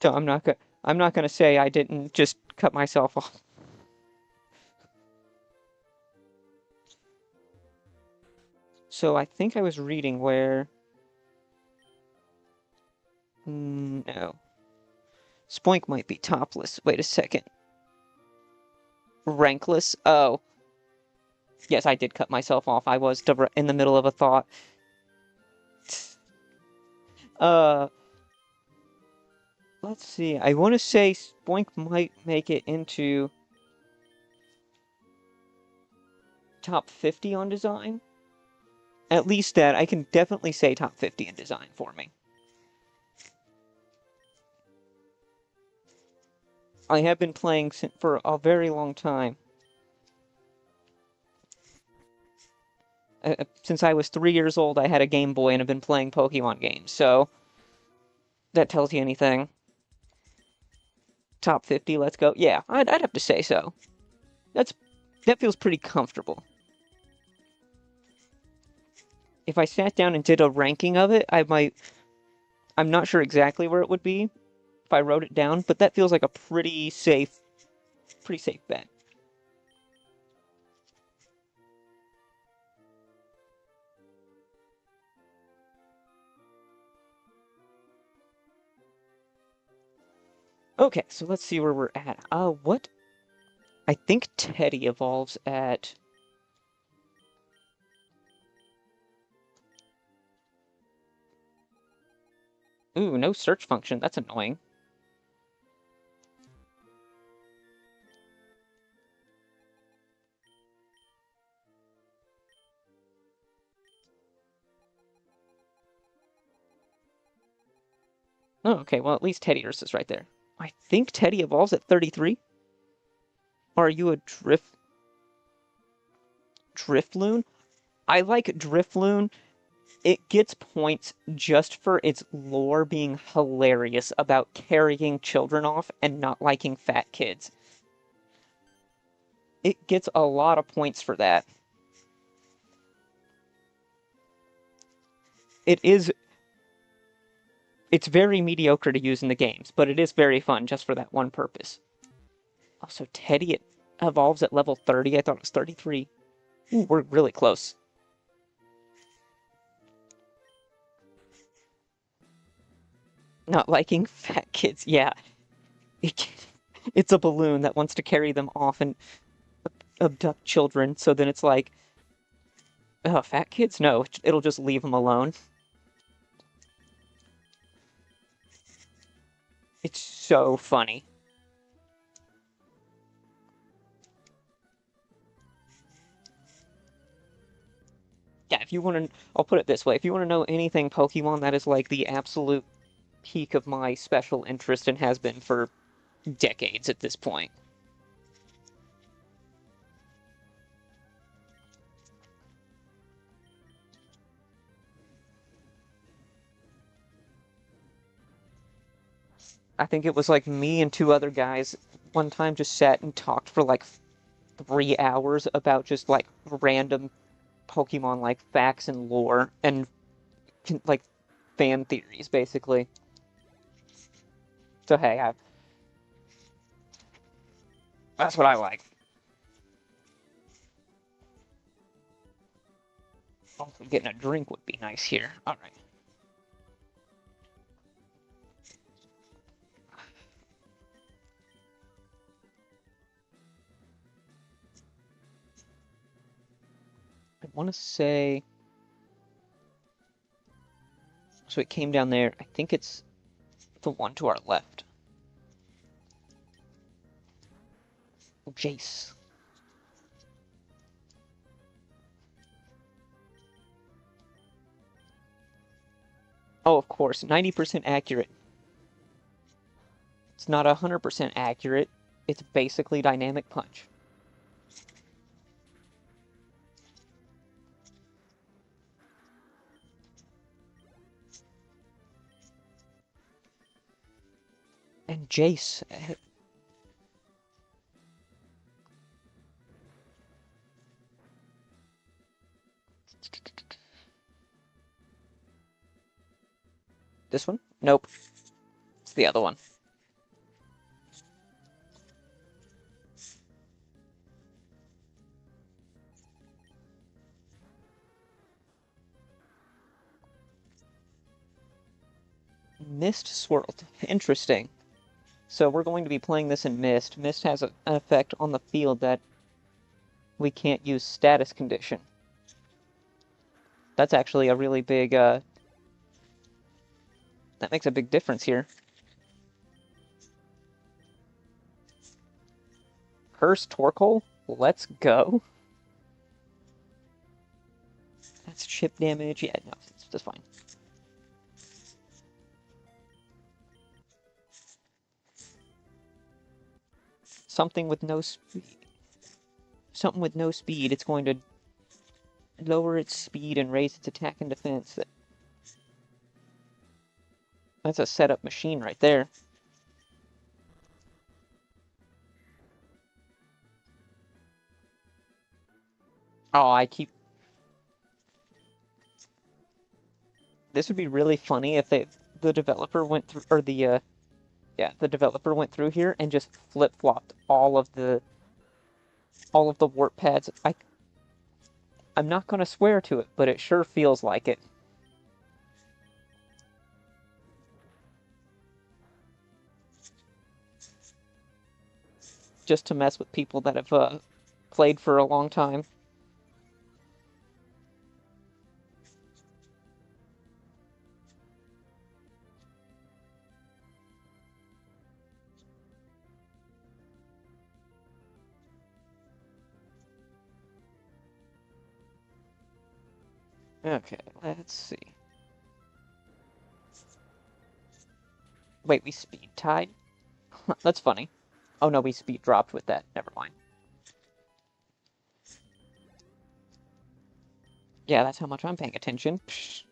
So I'm not gonna say I didn't just cut myself off. So I think I was reading where no. Spoink might be topless. Wait a second. Rankless? Oh. Yes, I did cut myself off. I was in the middle of a thought. Uh, let's see. I want to say Spoink might make it into top 50 on design. At least that. I can definitely say top 50 in design for me. I have been playing for a very long time. Since I was 3 years old, I had a Game Boy and have been playing Pokemon games, so that tells you anything. Top 50, let's go. Yeah, I'd have to say so. That feels pretty comfortable. If I sat down and did a ranking of it, I'm not sure exactly where it would be if I wrote it down, but that feels like a pretty safe bet. Okay, so let's see where we're at. What? I think Teddy evolves at... Ooh, no search function. That's annoying. Oh, okay, well, at least Teddy is right there. I think Teddy evolves at 33. Or are you a Drifloon? I like Drifloon. It gets points just for its lore being hilarious about carrying children off and not liking fat kids. It gets a lot of points for that. It is it's very mediocre to use in the games, but it is very fun just for that one purpose. Also, Teddy it evolves at level 30. I thought it was 33. Ooh, we're really close. Not liking fat kids. Yeah. It's a balloon that wants to carry them off and abduct children, so then it's like, oh, fat kids? No, it'll just leave them alone. It's so funny. Yeah, if you want to, I'll put it this way. If you want to know anything Pokemon, that is like the absolute peak of my special interest and has been for decades at this point. I think it was like me and two other guys one time just sat and talked for like 3 hours about just like random Pokemon like facts and lore and like fan theories, basically. So hey, that's what I like. Also, getting a drink would be nice here. All right. I want to say... So it came down there. I think it's the one to our left. Jace. Oh, of course, 90% accurate. It's not 100% accurate. It's basically Dynamic Punch. And Jace. This one? Nope. It's the other one. Mist swirled. Interesting. So we're going to be playing this in Mist. Mist has an effect on the field that we can't use status condition. That's actually a really big, that makes a big difference here. Curse Torkoal? Let's go. That's chip damage. Yeah, no, it's just fine. Something with no speed. Something with no speed, it's going to lower its speed and raise its attack and defense. That's a setup machine right there. Oh, I keep... This would be really funny if the developer went through, or the developer went through here and just flip-flopped all of the warp pads. I'm not gonna swear to it, but it sure feels like it. Just to mess with people that have played for a long time. Okay, let's see. Wait, we speed tied? That's funny. Oh no, we speed dropped with that. Never mind. Yeah, that's how much I'm paying attention. Psh.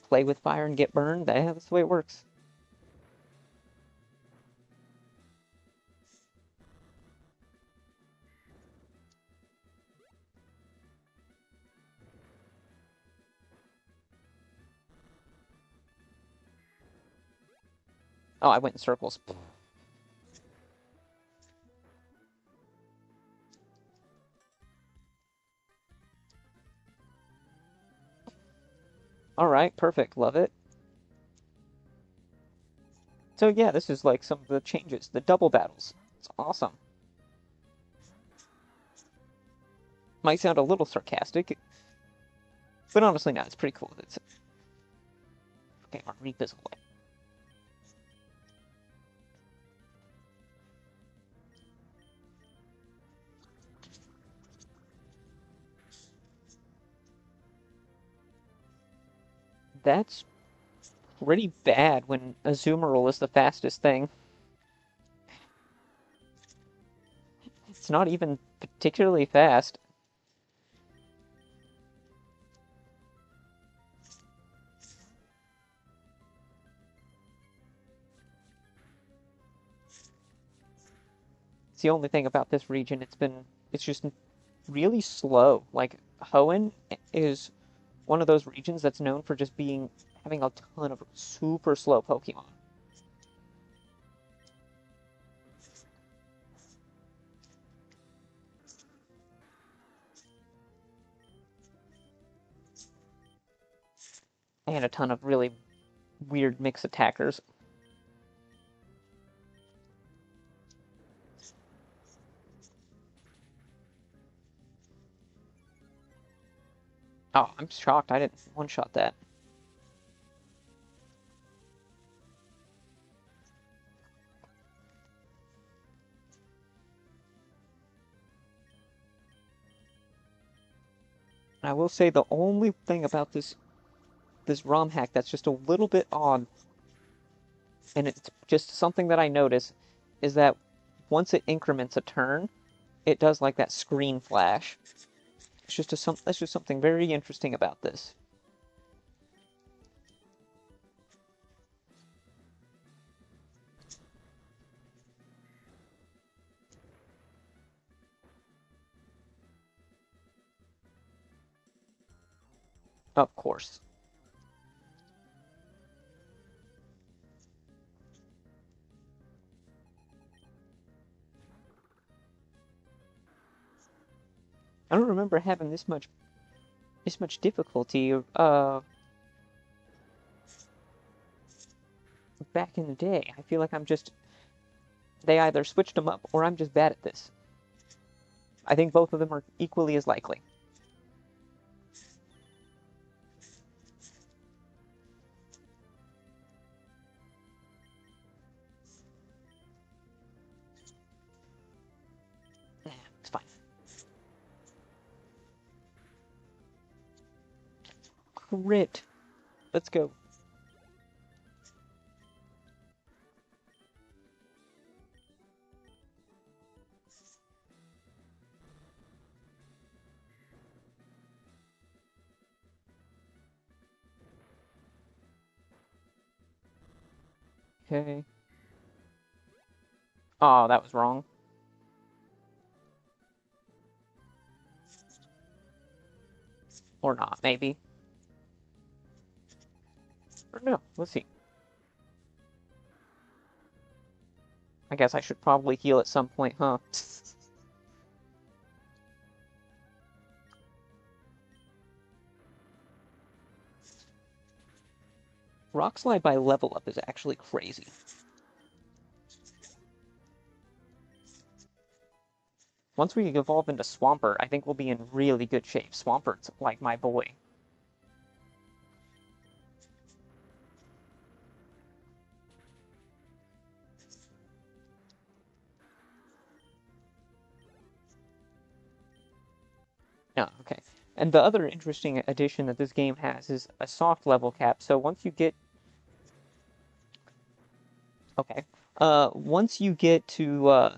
Play with fire and get burned. That's the way it works. Oh, I went in circles. Alright, perfect. Love it. So yeah, this is like some of the changes. The double battles. It's awesome. Might sound a little sarcastic, but honestly, no, it's pretty cool. It's... Okay, our reap is away. That's pretty bad when Azumarill is the fastest thing. It's not even particularly fast. It's the only thing about this region. It's just really slow. Like, Hoenn is one of those regions that's known for just having a ton of super slow Pokemon. And a ton of really weird mix attackers. Oh, I'm shocked I didn't one-shot that. I will say the only thing about this ROM hack that's just a little bit odd, and it's just something that I notice, is that once it increments a turn, it does like that screen flash. That's just something very interesting about this. Of course. I don't remember having this much difficulty back in the day. I feel like they either switched them up or I'm just bad at this. I think both of them are equally as likely. It's fine. Crit. Let's go. Okay. Oh, that was wrong. Or not, maybe. Or no, let's see. I guess I should probably heal at some point, huh? Rock Slide by level up is actually crazy. Once we evolve into Swampert, I think we'll be in really good shape. Swampert's like my boy. Oh, okay. And the other interesting addition that this game has is a soft level cap. So once you get... Okay. Once you get to,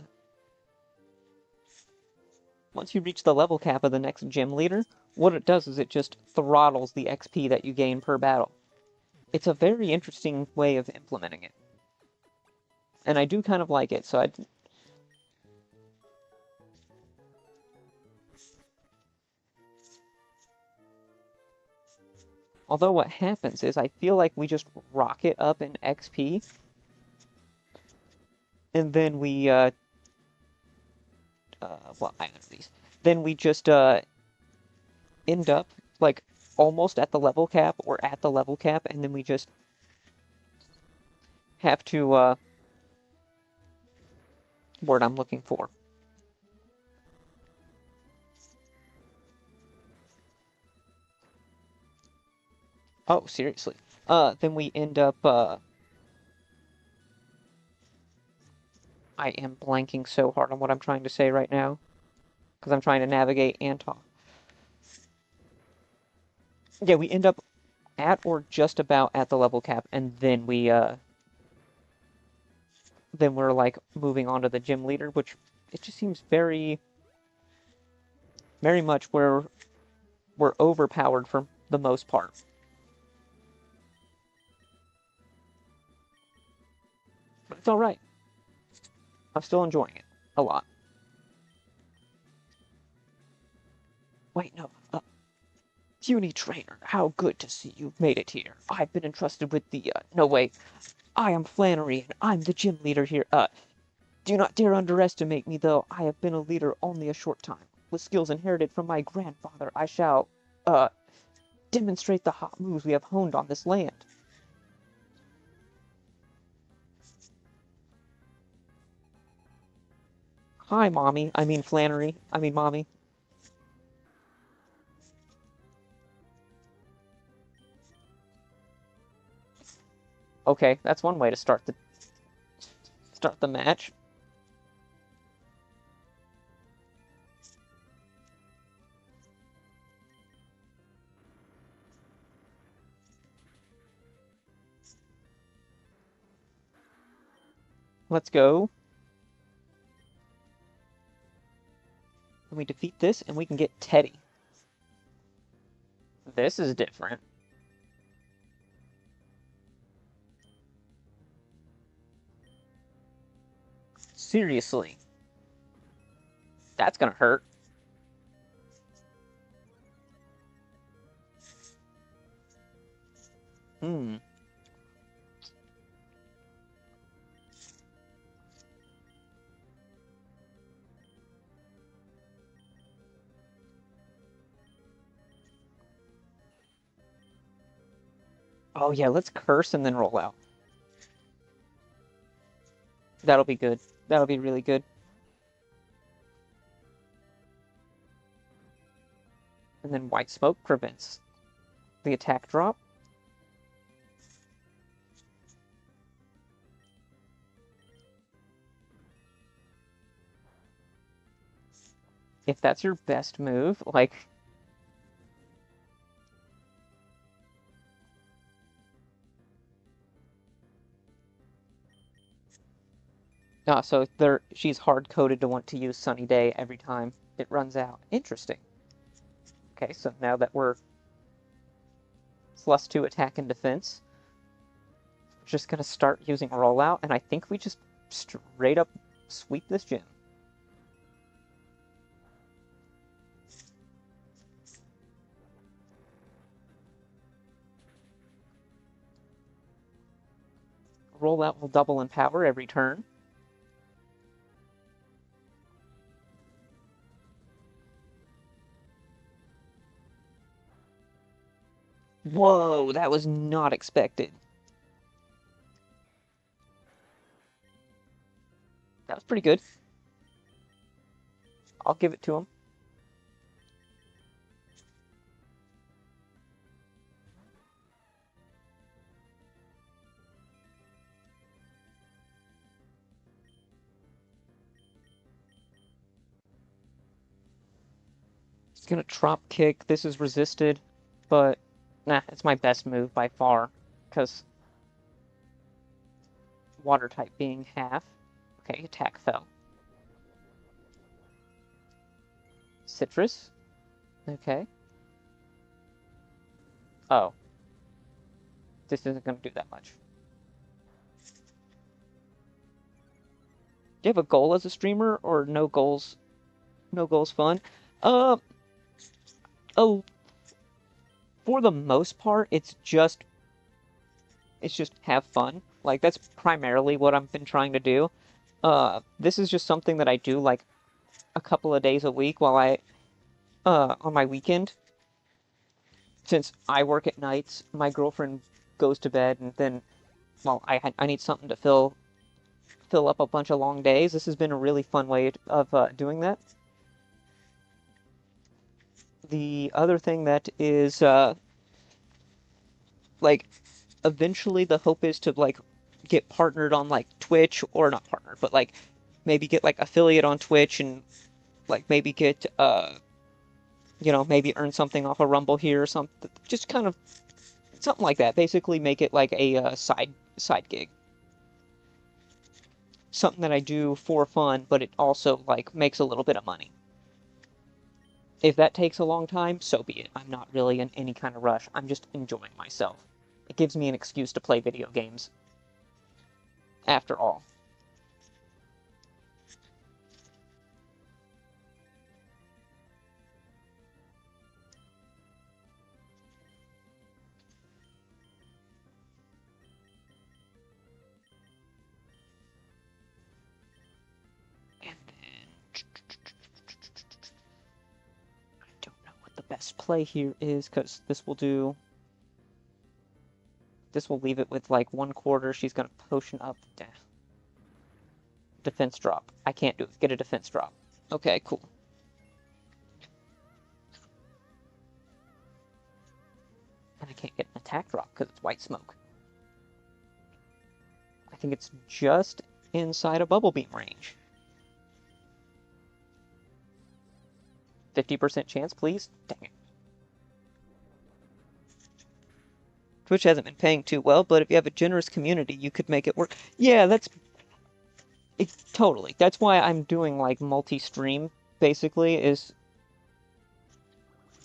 once you reach the level cap of the next gym leader, what it does is it just throttles the XP that you gain per battle. It's a very interesting way of implementing it. And I do kind of like it, so I... Although what happens is I feel like we just rocket up in XP, and then we, well, either of these. Then we just, end up, like, almost at the level cap, or at the level cap, and then we just have to, word I'm looking for. Oh, seriously. Then we end up, I am blanking so hard on what I'm trying to say right now, because I'm trying to navigate and talk. Yeah, we end up at or just about at the level cap, and then then we're, like, moving on to the gym leader, which, it just seems very, very much where we're overpowered for the most part. But it's alright. I'm still enjoying it. A lot. Wait, no. Puny trainer, how good to see you've made it here. I've been entrusted with the, no wait. I am Flannery, and I'm the gym leader here. Do not dare underestimate me, though. I have been a leader only a short time. With skills inherited from my grandfather, I shall, demonstrate the hot moves we have honed on this land. Hi, Mommy. I mean Flannery. I mean Mommy. Okay, that's one way to start the match. Let's go. And we defeat this, and we can get Teddy. This is different. Seriously. That's gonna hurt. Hmm. Oh yeah, let's curse and then roll out. That'll be good. That'll be really good. And then white smoke prevents the attack drop. If that's your best move, like... so she's hard-coded to want to use Sunny Day every time it runs out. Interesting. Okay, so now that we're +2 attack and defense, we're just gonna start using rollout, and I think we just straight up sweep this gym. Rollout will double in power every turn. Whoa, that was not expected. That was pretty good. I'll give it to him. He's gonna drop kick. This is resisted, but nah, it's my best move by far, because water type being half. Okay, attack fell. Citrus. Okay. Oh. This isn't gonna do that much. Do you have a goal as a streamer, or no goals? No goals fun? Uh, oh, for the most part, it's just have fun. Like, that's primarily what I've been trying to do. This is just something that I do, like, a couple of days a week while on my weekend. Since I work at nights, my girlfriend goes to bed, and then, well, I need something to fill up a bunch of long days. This has been a really fun way of doing that. The other thing that is, like, eventually the hope is to, like, get partnered on, like, Twitch, or not partnered, but, like, maybe get, like, affiliate on Twitch, and, like, maybe get, maybe earn something off a Rumble here or something. Just kind of something like that. Basically make it like a side gig. Something that I do for fun, but it also, like, makes a little bit of money. If that takes a long time, so be it. I'm not really in any kind of rush. I'm just enjoying myself. It gives me an excuse to play video games. After all. And then... I don't know what the best play here is, because this will leave it with, like, 1/4. She's gonna potion up. Defense drop. I can't do it. Get a defense drop. Okay, cool. And I can't get an attack drop because it's white smoke. I think it's just inside a bubble beam range. 50% chance, please? Dang it. Twitch hasn't been paying too well, but if you have a generous community, you could make it work. Yeah, totally. That's why I'm doing, like, multi-stream, basically, is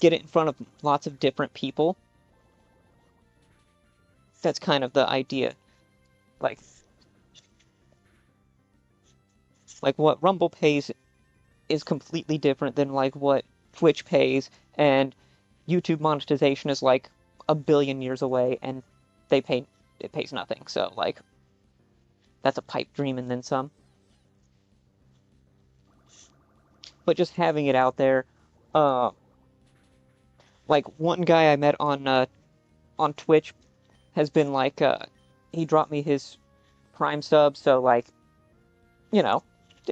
get it in front of lots of different people. That's kind of the idea. Like what Rumble pays is completely different than, like, what Twitch pays, and YouTube monetization is, like, a billion years away, and it pays nothing. So like that's a pipe dream and then some. But just having it out there, uh, like one guy I met on Twitch has been like he dropped me his Prime sub, so like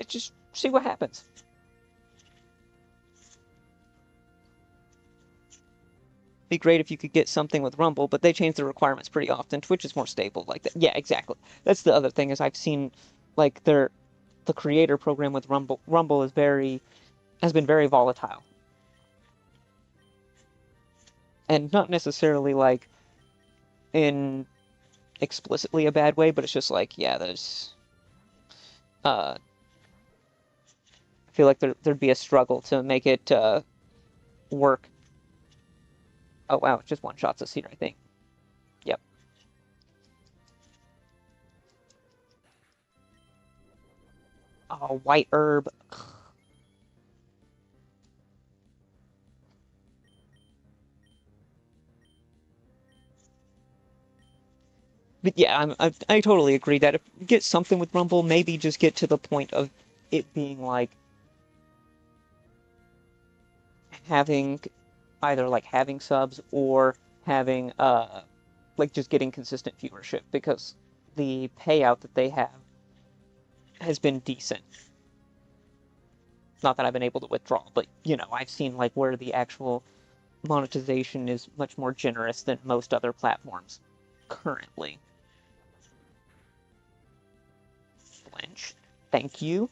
just see what happens. Be great if you could get something with Rumble, but they change the requirements pretty often. Twitch is more stable like that. Yeah, exactly. That's the other thing is I've seen like the creator program with Rumble has been very volatile. And not necessarily like in explicitly a bad way, but it's just like, yeah, there's I feel like there'd be a struggle to make it work. Oh wow, it's just one shots us here, I think. Yep. Oh, white herb. But yeah, I totally agree that if you get something with Rumble, maybe just get to the point of it being like having either like having subs or having like just getting consistent viewership because the payout that they have has been decent. Not that I've been able to withdraw, but I've seen like where the actual monetization is much more generous than most other platforms currently. Flinch. Thank you.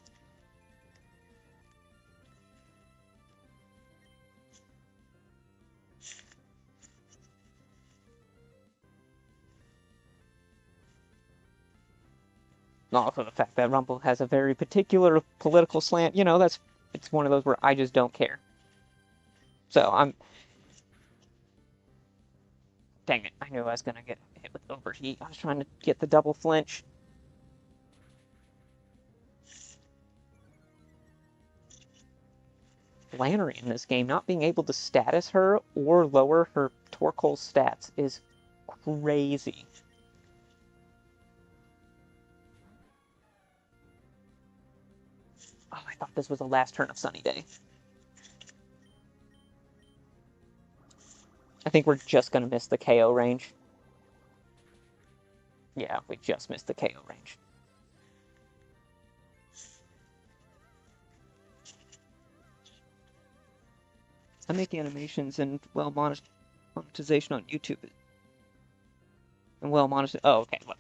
Also the fact that Rumble has a very particular political slant, it's one of those where I just don't care. So dang it, I knew I was gonna get hit with overheat. I was trying to get the double flinch. Flannery in this game, not being able to status her or lower her Torkoal stats is crazy. Oh, I thought this was the last turn of Sunny Day. I think we're just going to miss the KO range. Yeah, we just missed the KO range. I make animations and monetization on YouTube. And monetization. Oh, okay. Look.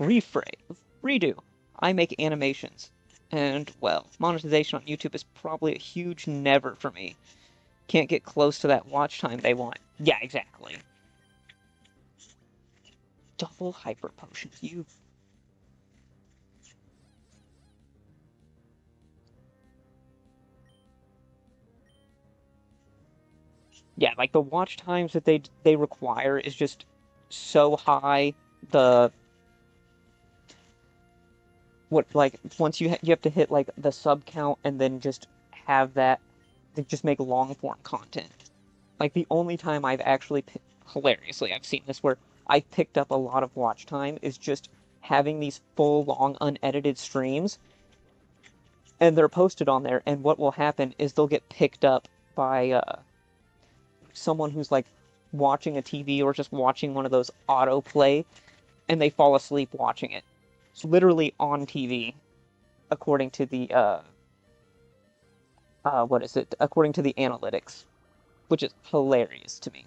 Rephrase. Redo. I make animations. And, monetization on YouTube is probably a huge never for me. Can't get close to that watch time they want. Yeah, exactly. Double hyper potions. You. Yeah, like the watch times that they require is just so high. Once you have to hit like the sub count and then just have that, they just make long form content. Like the only time I've actually hilariously I've seen this where I picked up a lot of watch time is just having these full long unedited streams, and they're posted on there. And what will happen is they'll get picked up by someone who's like watching a TV or just watching one of those autoplay, and they fall asleep watching it. It's literally on TV, according to the what is it? According to the analytics, which is hilarious to me.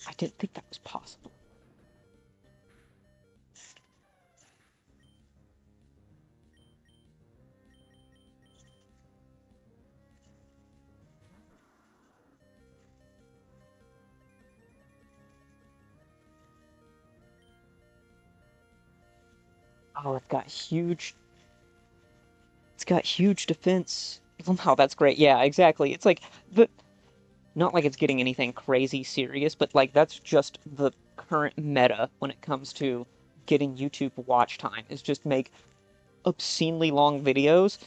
I didn't think that was possible. Oh, it's got huge. It's got huge defense. Wow, that's great. Yeah, exactly. It's like the not like it's getting anything crazy serious, but like that's just the current meta when it comes to getting YouTube watch time is just make obscenely long videos.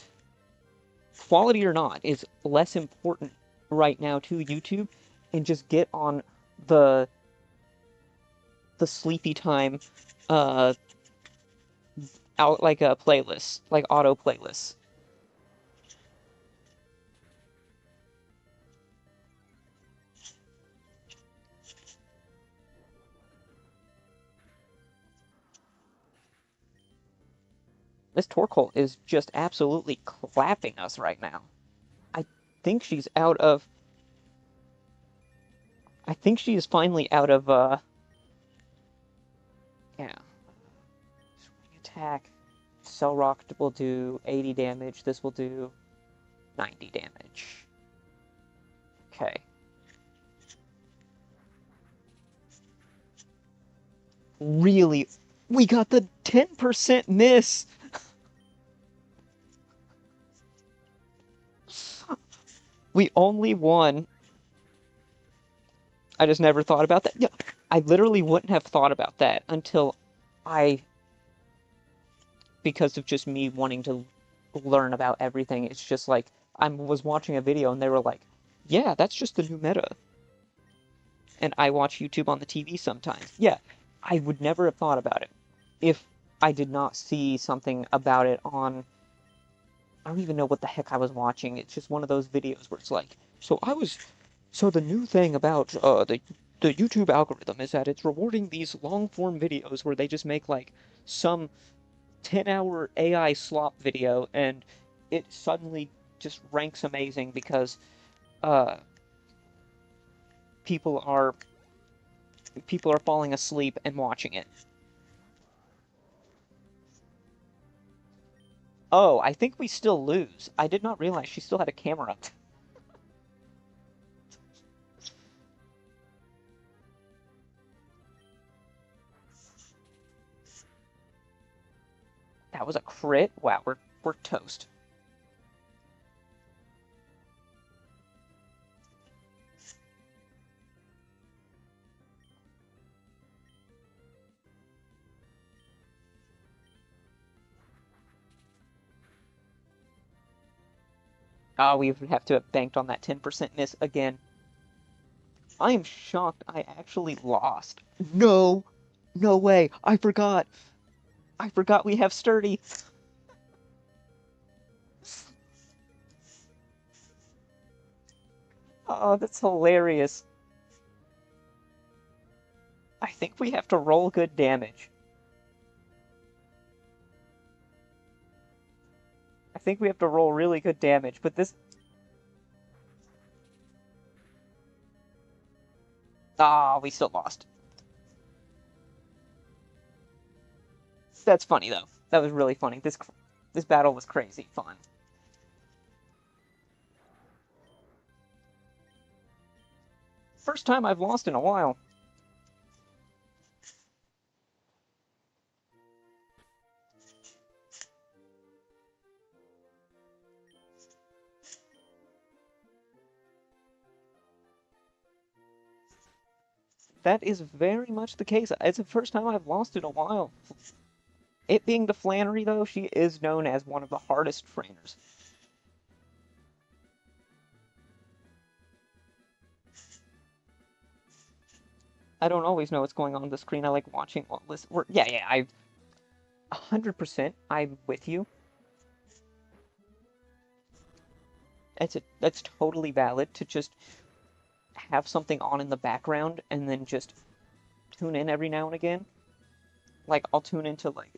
Quality or not is less important right now to YouTube and just get on the sleepy time uh out like a playlist, like auto playlists. This Torkoal is just absolutely clapping us right now. I think she's out of I think she is finally out of yeah. Attack. Cell Rock will do 80 damage. This will do 90 damage. Okay. Really? We got the 10% miss! We only won. I just never thought about that. Yeah, I literally wouldn't have thought about that until I, because of just me wanting to learn about everything. It's just like, I was watching a video and they were like, yeah, that's just the new meta. And I watch YouTube on the TV sometimes. Yeah, I would never have thought about it if I did not see something about it on. I don't even know what the heck I was watching. It's just one of those videos where it's like, so the new thing about the YouTube algorithm is that it's rewarding these long form videos where they just make like some 10-hour AI slop video and it suddenly just ranks amazing because uh people are falling asleep and watching it. Oh, I think we still lose. I did not realize she still had a camera up. That was a crit? Wow, we're toast. Ah, we would have to have banked on that 10% miss again. I am shocked I actually lost. No! No way! I forgot! I forgot we have sturdy! Oh, that's hilarious. I think we have to roll good damage. I think we have to roll really good damage, but this... Ah, we still lost. That's funny, though. That was really funny. This battle was crazy fun. First time I've lost in a while. That is very much the case. It's the first time I've lost in a while. It being the Flannery, though, she is known as one of the hardest trainers. I don't always know what's going on the screen. I like watching what list. Yeah, 100%. I'm with you. That's totally valid to just have something on in the background and then just tune in every now and again. Like I'll tune into like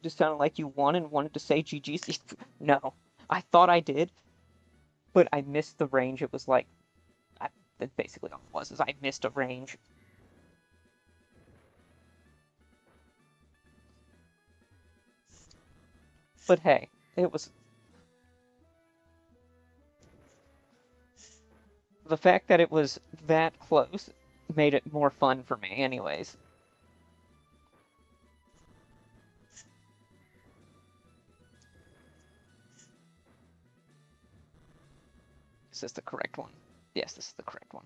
just sounded like you won and wanted to say GG. No, I thought I did, but I missed the range. It was like that's basically all it was. Is I missed a range. But hey, it was the fact that it was that close made it more fun for me, anyways. Is this the correct one? Yes, this is the correct one.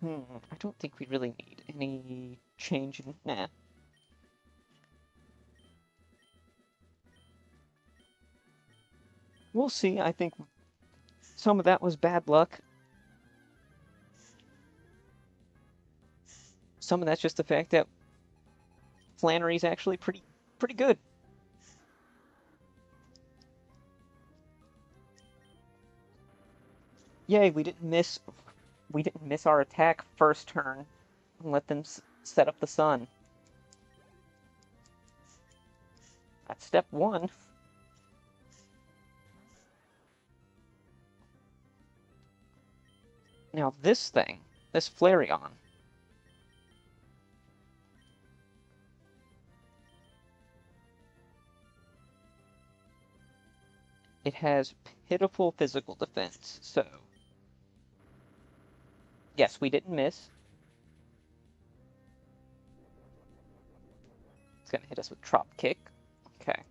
I don't think we really need any change in... Nah. We'll see. I think some of that was bad luck. Some of that's just the fact that Flannery's actually pretty good. Yay, we didn't miss our attack first turn and let them set up the sun. That's step one. Now this thing, this Flareon, it has pitiful physical defense, so... Yes, we didn't miss. It's gonna hit us with Trop Kick. Okay.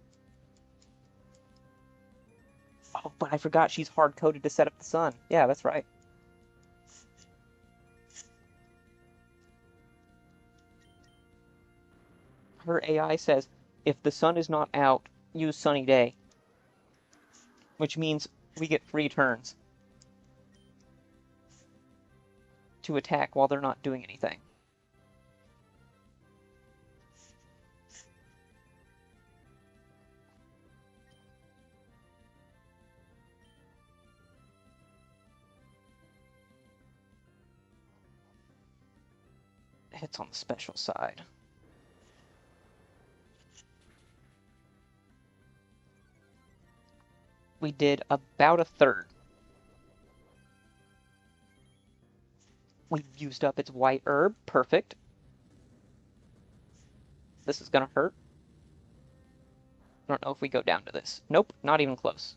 Oh, but I forgot she's hard-coded to set up the sun. Yeah, that's right. Her AI says, if the sun is not out, use Sunny Day. Which means we get 3 turns to attack while they're not doing anything. Hits on the special side. We did about a third. We've used up its white herb. Perfect. This is gonna hurt. I don't know if we go down to this. Nope, not even close.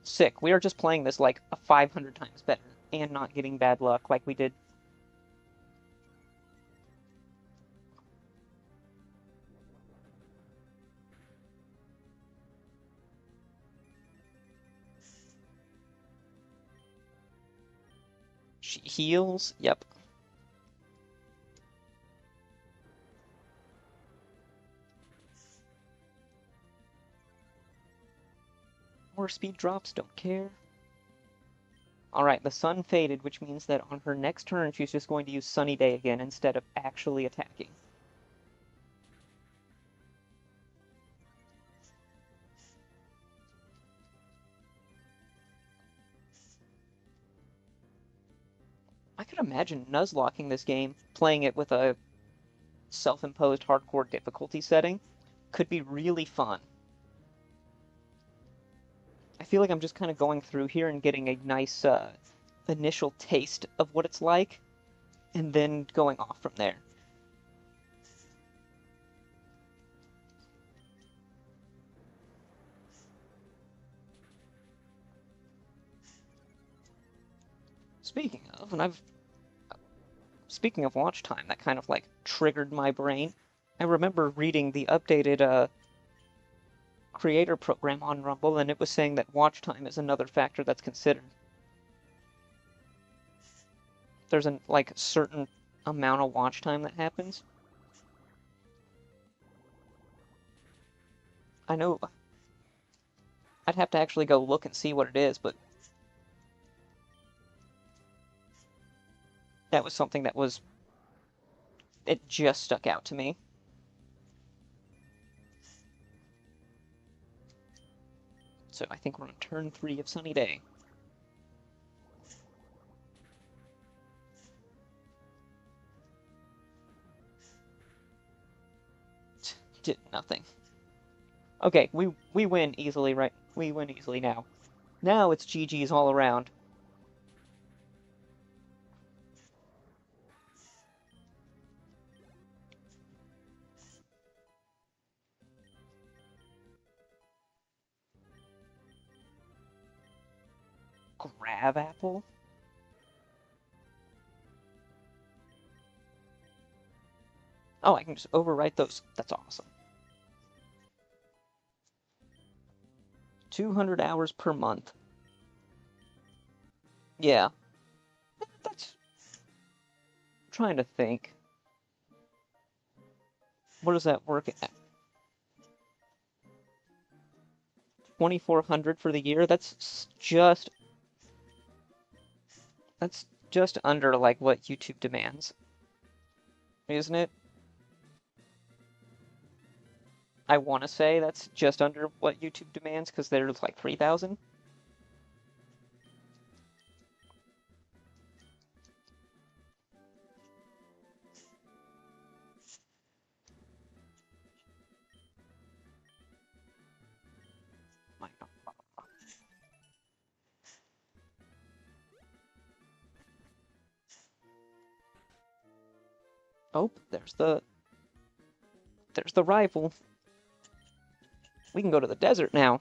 Sick. We are just playing this like 500 times better and not getting bad luck like we did. She heals. Yep. More speed drops, don't care. Alright, the sun faded, which means that on her next turn she's just going to use Sunny Day again instead of actually attacking. I could imagine Nuzlocking this game, playing it with a self-imposed hardcore difficulty setting, could be really fun. I feel like I'm just kind of going through here and getting a nice initial taste of what it's like, and then going off from there. Speaking of watch time, that kind of like triggered my brain. I remember reading the updated creator program on Rumble, and it was saying that watch time is another factor that's considered. There's a like certain amount of watch time that happens. I know I'd have to actually go look and see what it is, but that was something that was... It just stuck out to me. So I think we're on turn 3 of Sunny Day. Did nothing. Okay, we win easily, right? We win easily now. Now it's GG's all around. Grab apple? Oh, I can just overwrite those. That's awesome. 200 hours per month. Yeah. That's... I'm trying to think. What does that work at? 2,400 for the year? That's just under, like, what YouTube demands. Isn't it? I want to say that's just under what YouTube demands, because there's, like, 3,000. Oh, there's the rival. We can go to the desert now.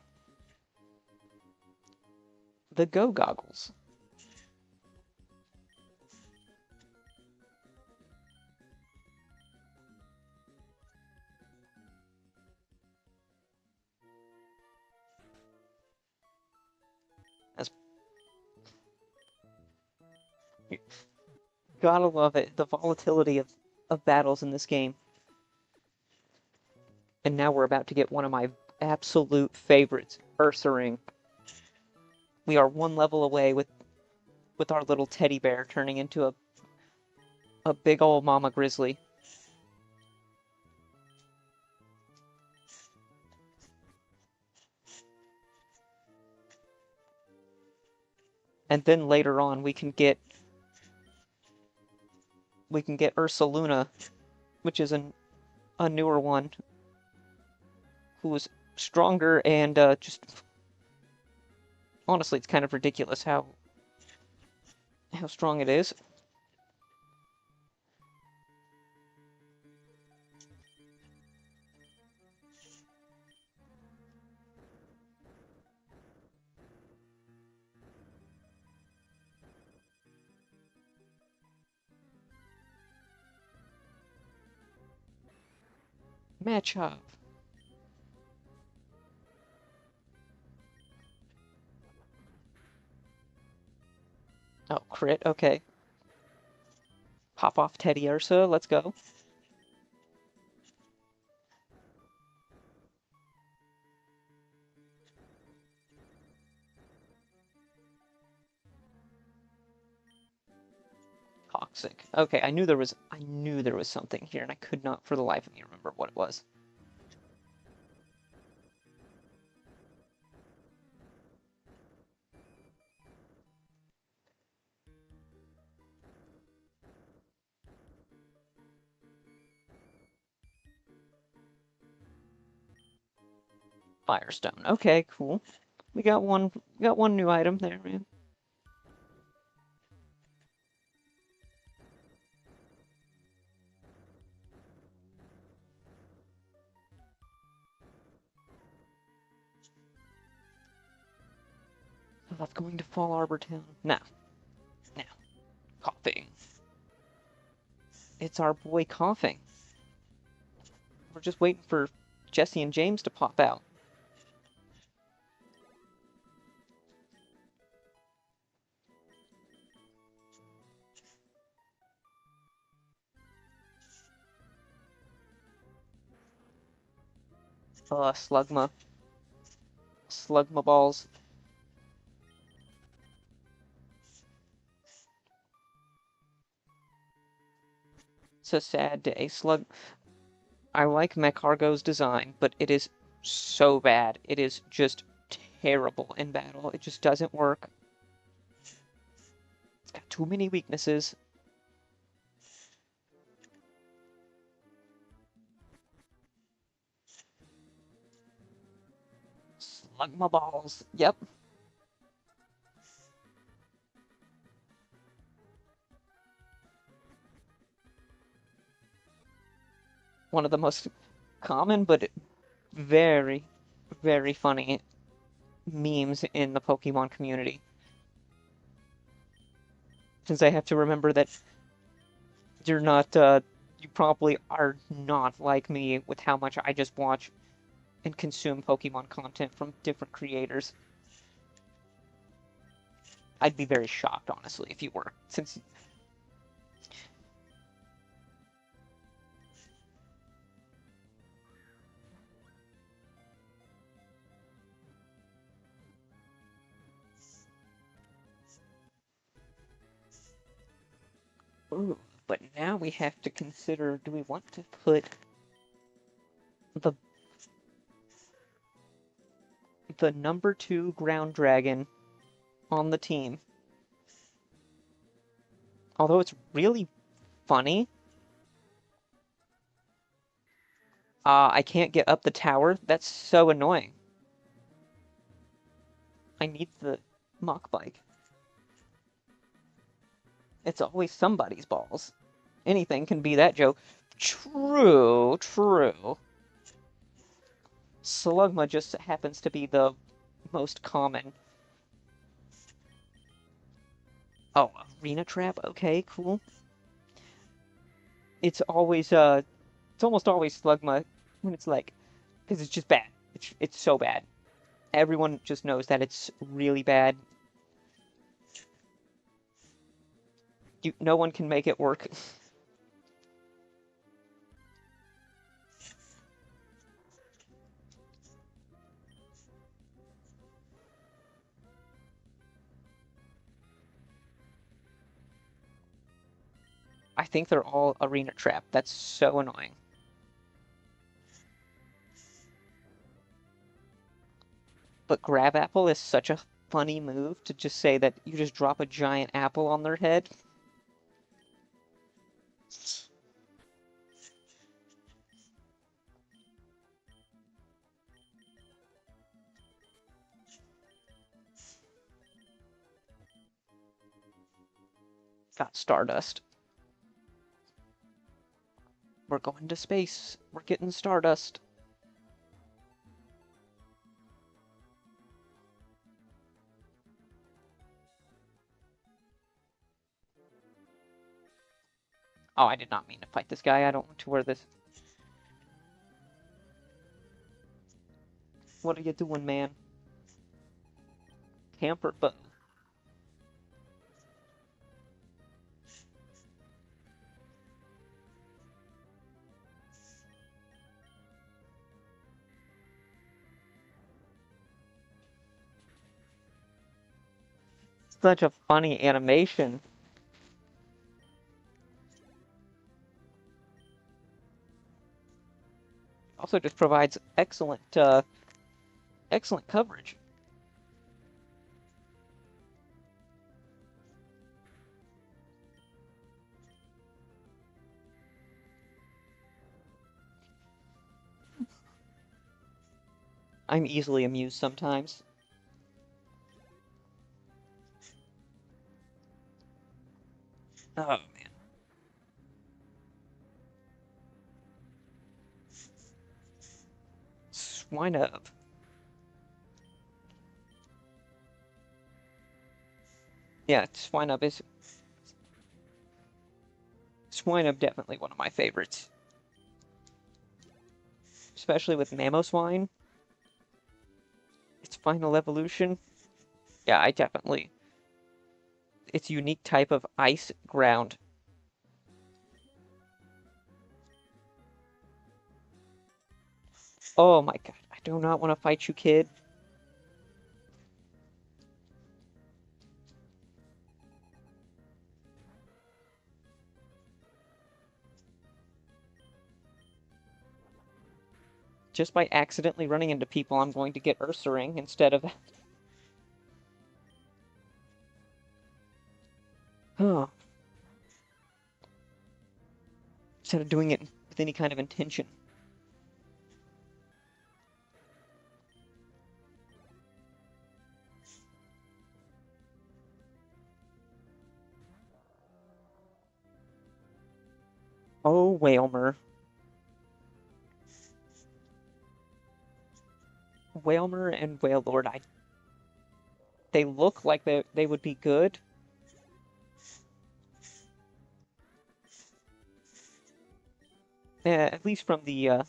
The Go Goggles. As Gotta love it, the volatility of battles in this game. And now we're about to get one of my absolute favorites, Ursaring. We are one level away with our little teddy bear turning into a big old mama grizzly. And then later on we can get Ursaluna, which is a newer one, who is stronger and just honestly, it's kind of ridiculous how strong it is. Match up. Oh, crit, okay. Pop off Teddy Ursa, let's go. Toxic. Okay, I knew there was something here, and I could not for the life of me remember what it was. Firestone. Okay, cool. We got one new item there, man. I love going to Fall Arbor Town. Now. Coughing. It's our boy Coughing. We're just waiting for Jesse and James to pop out. Slugma. Slugma balls. It's a sad day. I like Mekargo's design, but it is so bad. It is just terrible in battle. It just doesn't work. It's got too many weaknesses. Slugma balls. Yep. One of the most common, but very, very funny memes in the Pokemon community. Since I have to remember that you're not, you probably are not like me with how much I just watch and consume Pokemon content from different creators. I'd be very shocked, honestly, if you were, since... Ooh, but now we have to consider, do we want to put the number 2 ground dragon on the team? Although it's really funny, I can't get up the tower. That's so annoying. I need the Mach Bike. It's always somebody's balls. Anything can be that joke. True, true. Slugma just happens to be the most common. Oh, Arena Trap? Okay, cool. It's always, it's almost always Slugma when it's like, because it's just bad. It's so bad. Everyone just knows that it's really bad. No one can make it work. I think they're all Arena Trap. That's so annoying. But Grab Apple is such a funny move to just say that you just drop a giant apple on their head. Got Stardust. We're going to space. We're getting Stardust. Oh, I did not mean to fight this guy. I don't want to wear this. What are you doing, man? Camper bow. Such a funny animation. Also just provides excellent, excellent coverage. I'm easily amused sometimes. Oh, man. Swinub. Yeah, Swinub is... Swinub definitely one of my favorites. Especially with Mamoswine. Its final evolution. Yeah, I definitely... Its unique type of ice ground. Oh my god, I do not want to fight you, kid. Just by accidentally running into people, I'm going to get Ursaring instead of... Oh. Instead of doing it with any kind of intention. Oh, Wailmer. Wailmer and Wailord, they look like they would be good. At least from the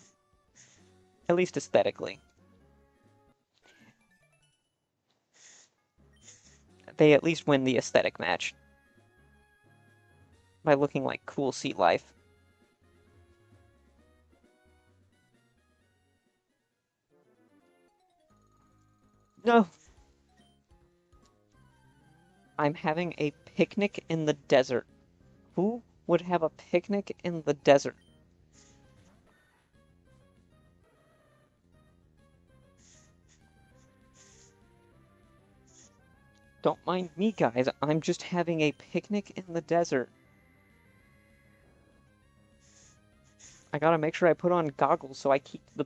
At least aesthetically. They at least win the aesthetic match by looking like cool sea life. No, I'm having a picnic in the desert. Who would have a picnic in the desert? Don't mind me, guys. I'm just having a picnic in the desert. I gotta make sure I put on goggles so I keep the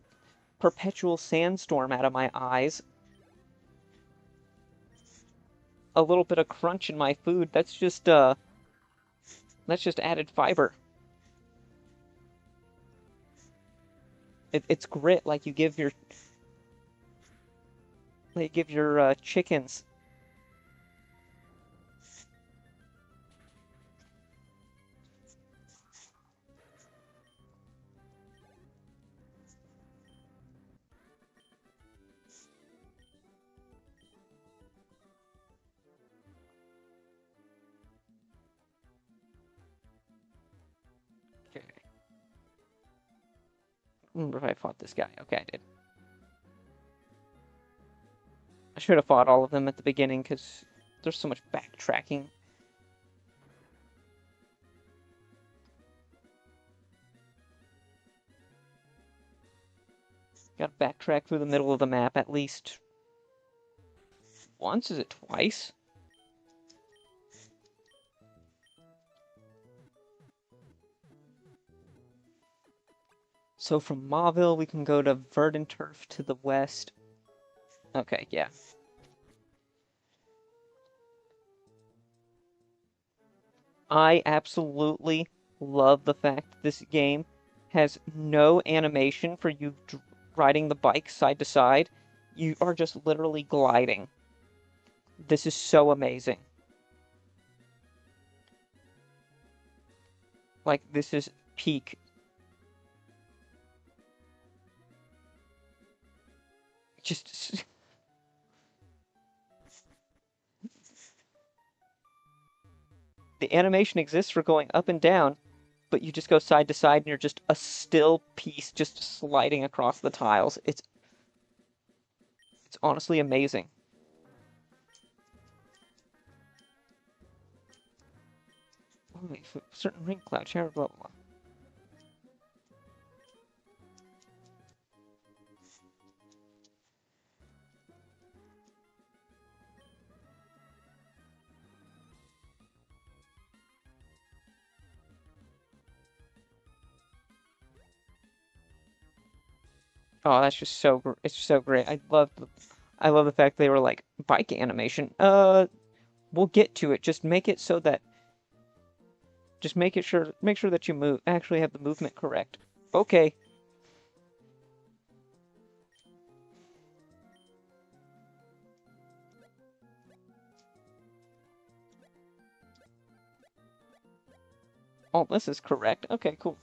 perpetual sandstorm out of my eyes. A little bit of crunch in my food. That's just added fiber. It's grit like you give your chickens. Okay. Remember if I fought this guy? Okay, I did. I should have fought all of them at the beginning because there's so much backtracking. Gotta backtrack through the middle of the map at least once? Is it twice? So from Mauville, we can go to Verdanturf to the west. Okay, yeah. I absolutely love the fact this game has no animation for you riding the bike side to side. You are just literally gliding. This is so amazing. Like, this is peak. Just the animation exists for going up and down, but you just go side to side and you're just a still piece just sliding across the tiles. It's honestly amazing. Wait, certain ring cloud, share, blah, blah, blah. Oh, that's just it's so great. I love the fact they were like bike animation. We'll get to it. Just make sure that you actually have the movement correct. Okay. Oh, this is correct. Okay, cool.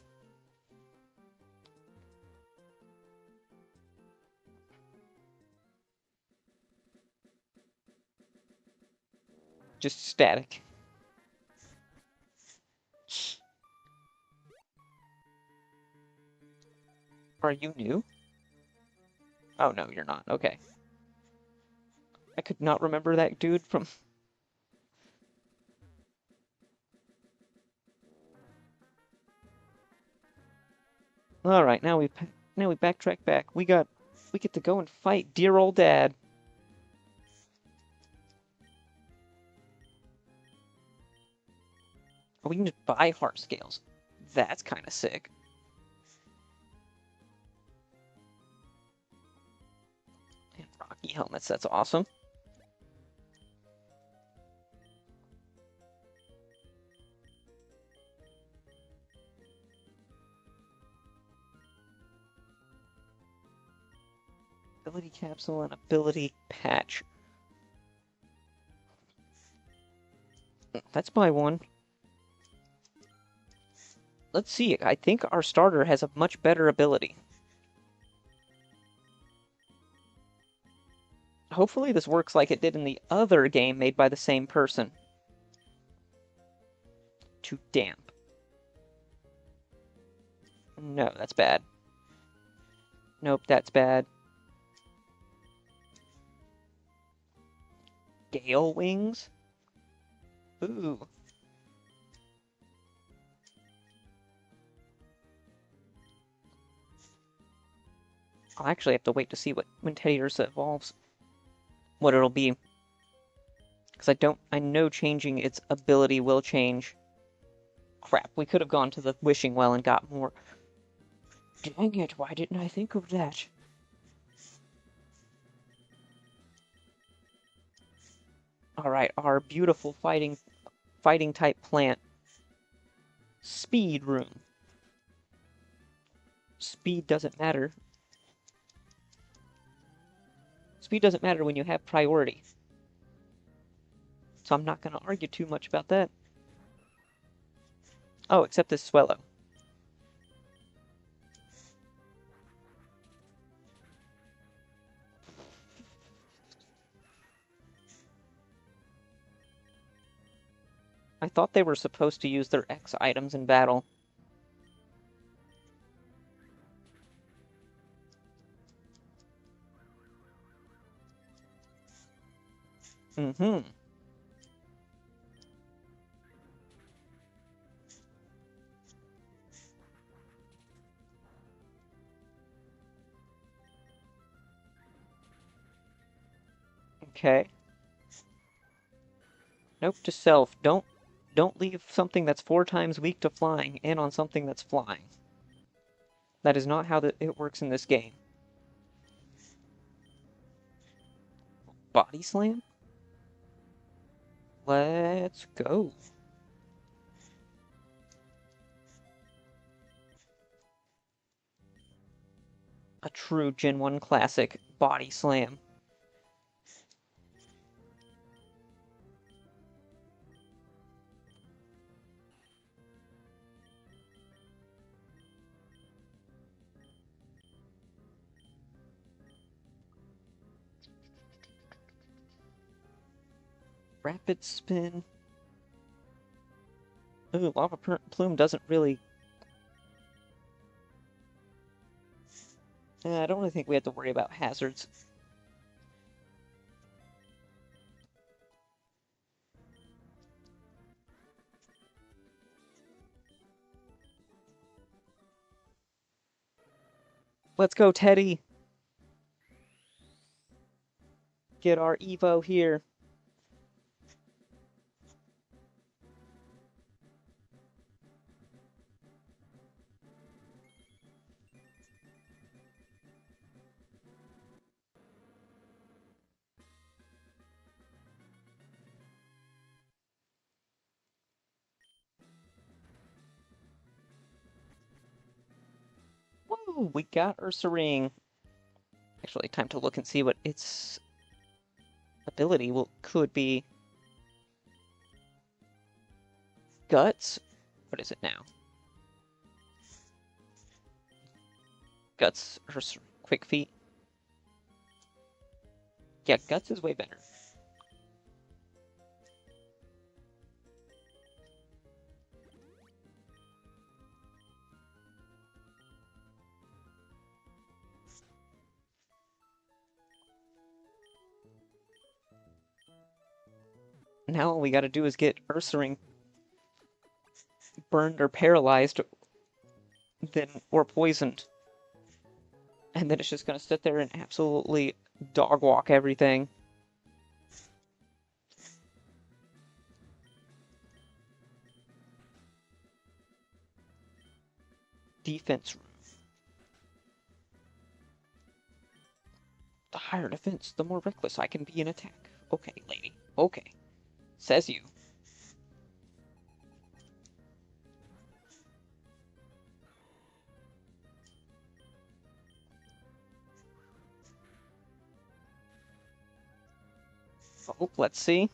Just static. Are you new? Oh no, you're not. Okay. I could not remember that dude from. All right, now we backtrack back. We get to go and fight dear old dad. Oh, we can just buy heart scales. That's kind of sick. And Rocky helmets. That's awesome. Ability capsule and ability patch. Let's buy one. Let's see. I think our starter has a much better ability. Hopefully this works like it did in the other game made by the same person. Too damp. No, that's bad. Nope, that's bad. Gale wings? Ooh. I'll actually have to wait to see when Teddy Ursa evolves, what it'll be. Because I know changing its ability will change. Crap, we could have gone to the wishing well and got more. Dang it, why didn't I think of that? Alright, our beautiful fighting type plant. Speed room. Speed doesn't matter. Speed doesn't matter when you have priority. So I'm not going to argue too much about that. Oh, except this Swellow. I thought they were supposed to use their X items in battle. Mm-hmm. Okay. Nope to self. Don't leave something that's 4 times weak to flying in on something that's flying. That is not how it works in this game. Body slam? Let's go. A true Gen 1 classic, body slam. Rapid spin. Ooh, Lava Plume doesn't really... I don't really think we have to worry about hazards. Let's go, Teddy! Get our Evo here. Woo! We got Ursa Ring. Actually, time to look and see what its ability could be. Guts? What is it now? Guts, Ursa, Quick Feet. Yeah, Guts is way better. Now all we gotta do is get Ursaring burned or paralyzed, or poisoned. And then it's just gonna sit there and absolutely dog walk everything. Defense room. The higher defense, the more reckless I can be in attack. Okay, lady. Okay. Says you. Oh, let's see.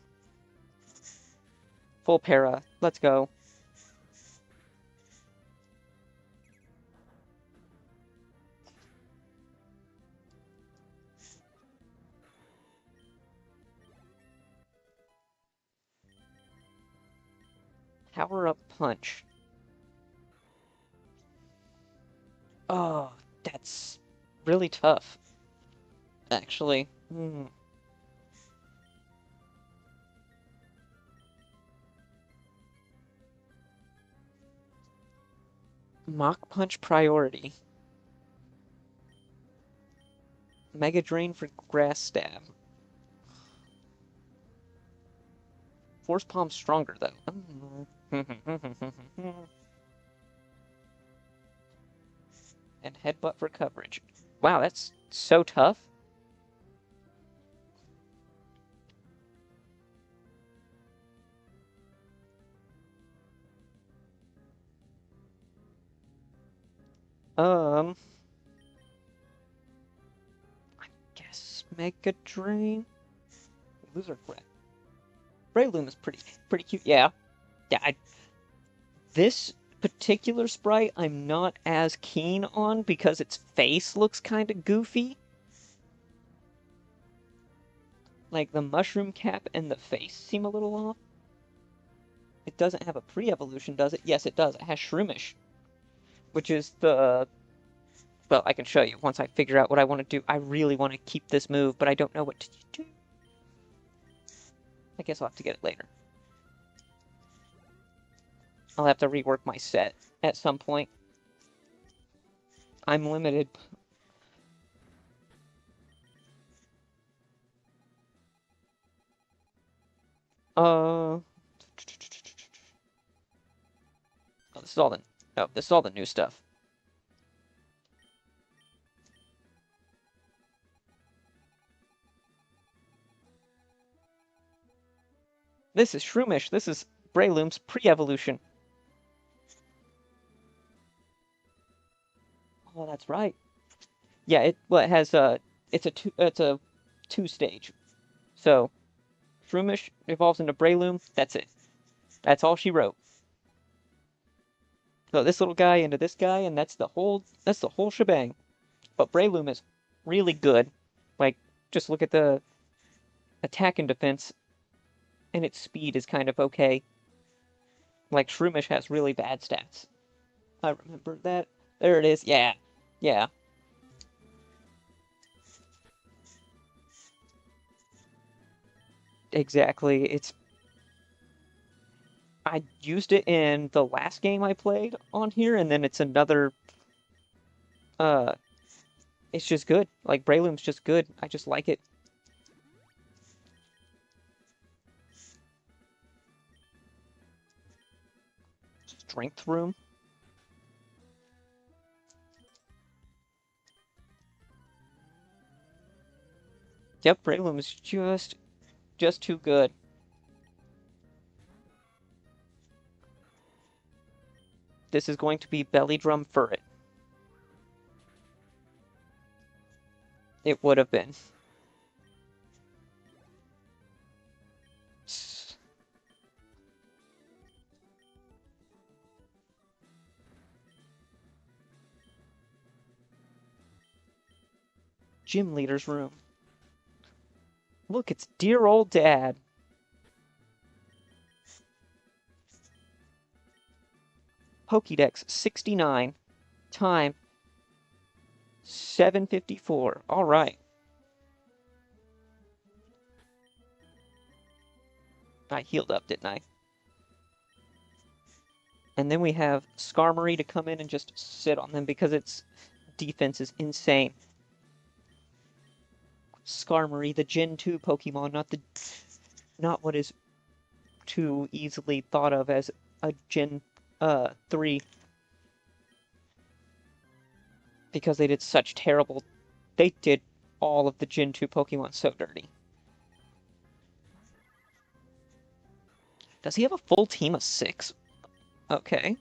Full para. Let's go. Power up punch. Oh, that's really tough, actually. Mach punch priority. Mega drain for grass stab. Force palm stronger though. And headbutt for coverage. Wow, that's so tough. I guess Mega Drain. Loser Threat. Breloom is pretty cute. Yeah, yeah. This particular sprite I'm not as keen on because its face looks kind of goofy. Like the mushroom cap and the face seem a little off. It doesn't have a pre-evolution, does it? Yes, it does. It has Shroomish, which is the... Well, I can show you once I figure out what I want to do. I really want to keep this move, but I don't know what to do. I guess I'll have to get it later. I'll have to rework my set at some point. I'm limited. Oh, this is all the... Oh, this is all the new stuff. This is Shroomish. This is Breloom's pre-evolution. Oh, that's right. Yeah, it has it's a two stage. So Shroomish evolves into Breloom. That's it. That's all she wrote. So this little guy into this guy, and that's the whole shebang. But Breloom is really good. Like, just look at the attack and defense, and its speed is kind of okay. Like Shroomish has really bad stats. I remember that. There it is. Yeah, yeah. Exactly. I used it in the last game I played on here, and then it's another. Uh, it's just good. Like Breloom's just good. I just like it. Strength room. Yep, Breloom is just too good. This is going to be Belly Drum Furret. It would have been. Gym leader's room. Look, it's dear old dad. Pokédex 69. Time 7:54. All right. I healed up, didn't I? And then we have Skarmory to come in and just sit on them because its defense is insane. Skarmory, the Gen 2 Pokemon, not what is too easily thought of as a Gen 3. Because they did such terrible... They did all of the Gen 2 Pokemon so dirty. Does he have a full team of 6? Okay.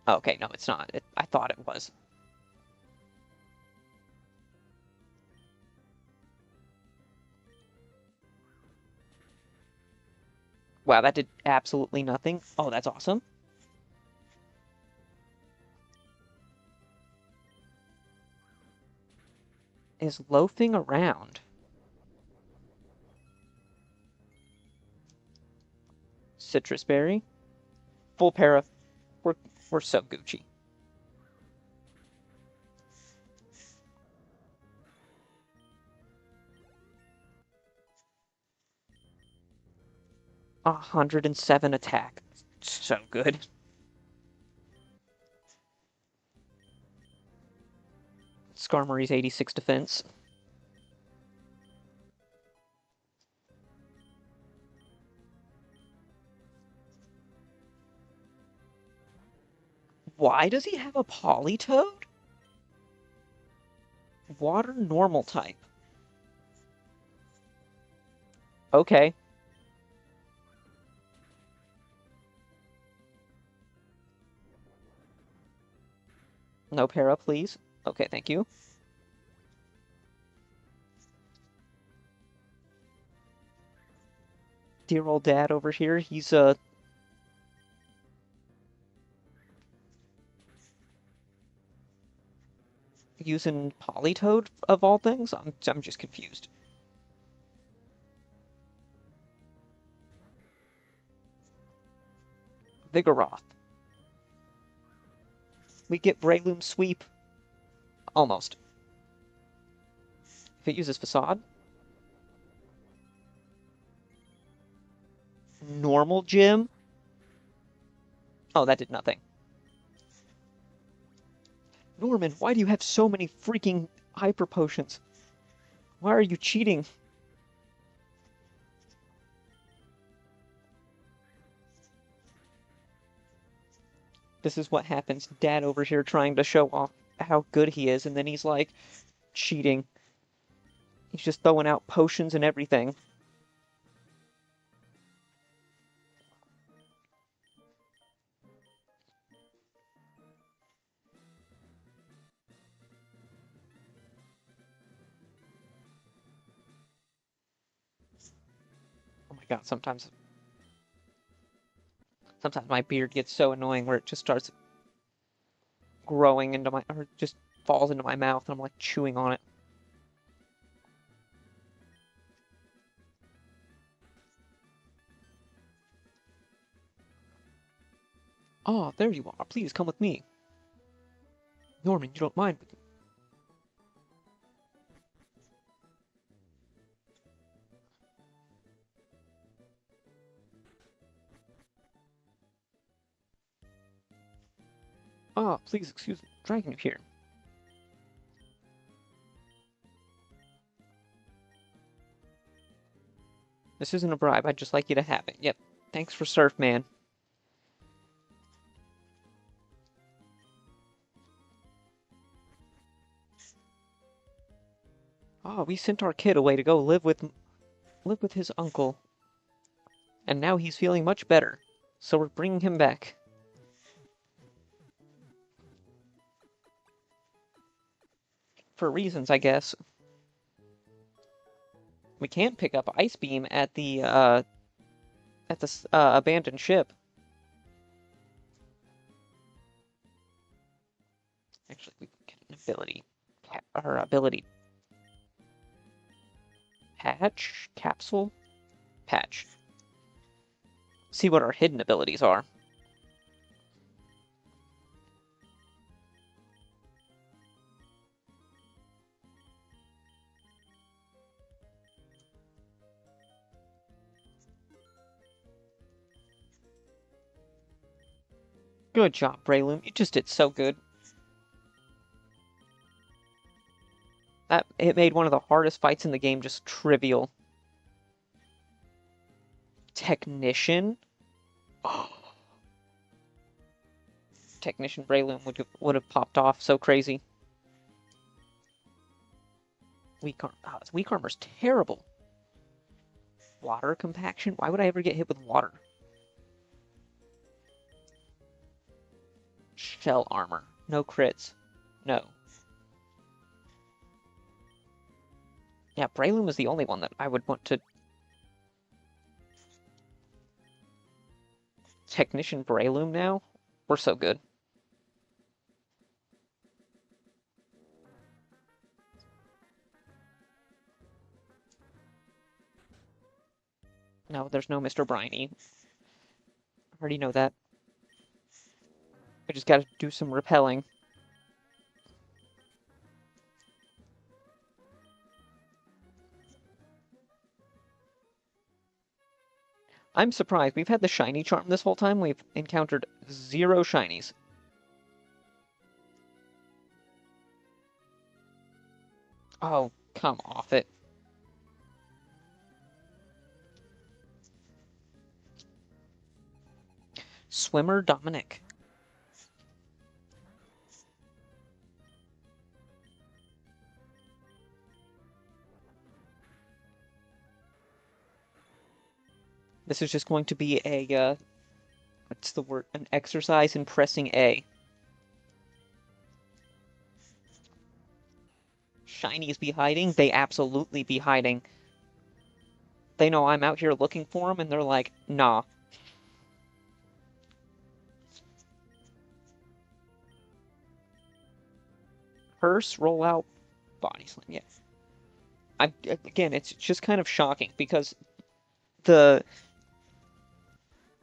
Okay, no, it's not. I thought it was. Wow, that did absolutely nothing. Oh, that's awesome. is loafing around? Citrus berry. Full para. We're, we're so Gucci. A 107 attack. So good. Skarmory's 86 defense. Why does he have a Politoed? Water normal type. Okay. No para, please. Okay, thank you. Dear old dad over here, he's using Politoed of all things. I'm just confused. Vigoroth. We get Breloom Sweep. Almost. If it uses Facade. Normal Gym. Oh, that did nothing. Norman, why do you have so many freaking Hyper Potions? Why are you cheating? This is what happens. Dad over here trying to show off how good he is, and then he's like, cheating. He's just throwing out potions and everything. Oh my god, sometimes my beard gets so annoying where it just starts growing into my, or just falls into my mouth, and I'm like chewing on it. Oh, there you are. Please come with me. Norman, you don't mind. Ah, please excuse me. Dragging you here. This isn't a bribe. I'd just like you to have it. Yep. Thanks for Surf, man. Oh, we sent our kid away to go live with his uncle. And now he's feeling much better. So we're bringing him back. For reasons, I guess. We can't pick up Ice Beam at the abandoned ship. Actually, we can get an ability. Or ability. Patch? Capsule? Patch. See what our hidden abilities are. Good job, Breloom. You just did so good. It made one of the hardest fights in the game just trivial. Technician? Technician Breloom would have popped off so crazy. Weak armor's terrible. Water compaction? Why would I ever get hit with water? Shell armor. No crits. No. Yeah, Breloom is the only one that I would want to... Technician Breloom now? We're so good. there's no Mr. Briny. I already know that. I just gotta do some repelling. I'm surprised. We've had the shiny charm this whole time. We've encountered 0 shinies. Oh, come off it. Swimmer Dominic. This is just going to be a, what's the word? An exercise in pressing A. Shinies be hiding? They absolutely be hiding. They know I'm out here looking for them, and they're like, nah. Curse, roll out, body slam, yeah. Again, it's just kind of shocking, because the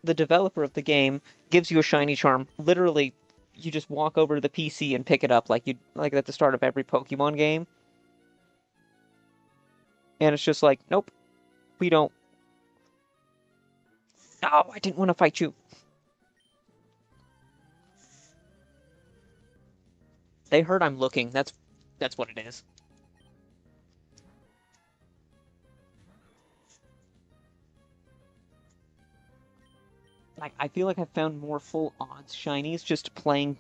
developer of the game gives you a shiny charm. Literally, you just walk over to the PC and pick it up like at the start of every Pokemon game. And it's just like, nope, we don't. Oh, I didn't want to fight you. They heard I'm looking. That's what it is. Like, I feel like I've found more full odds shinies just playing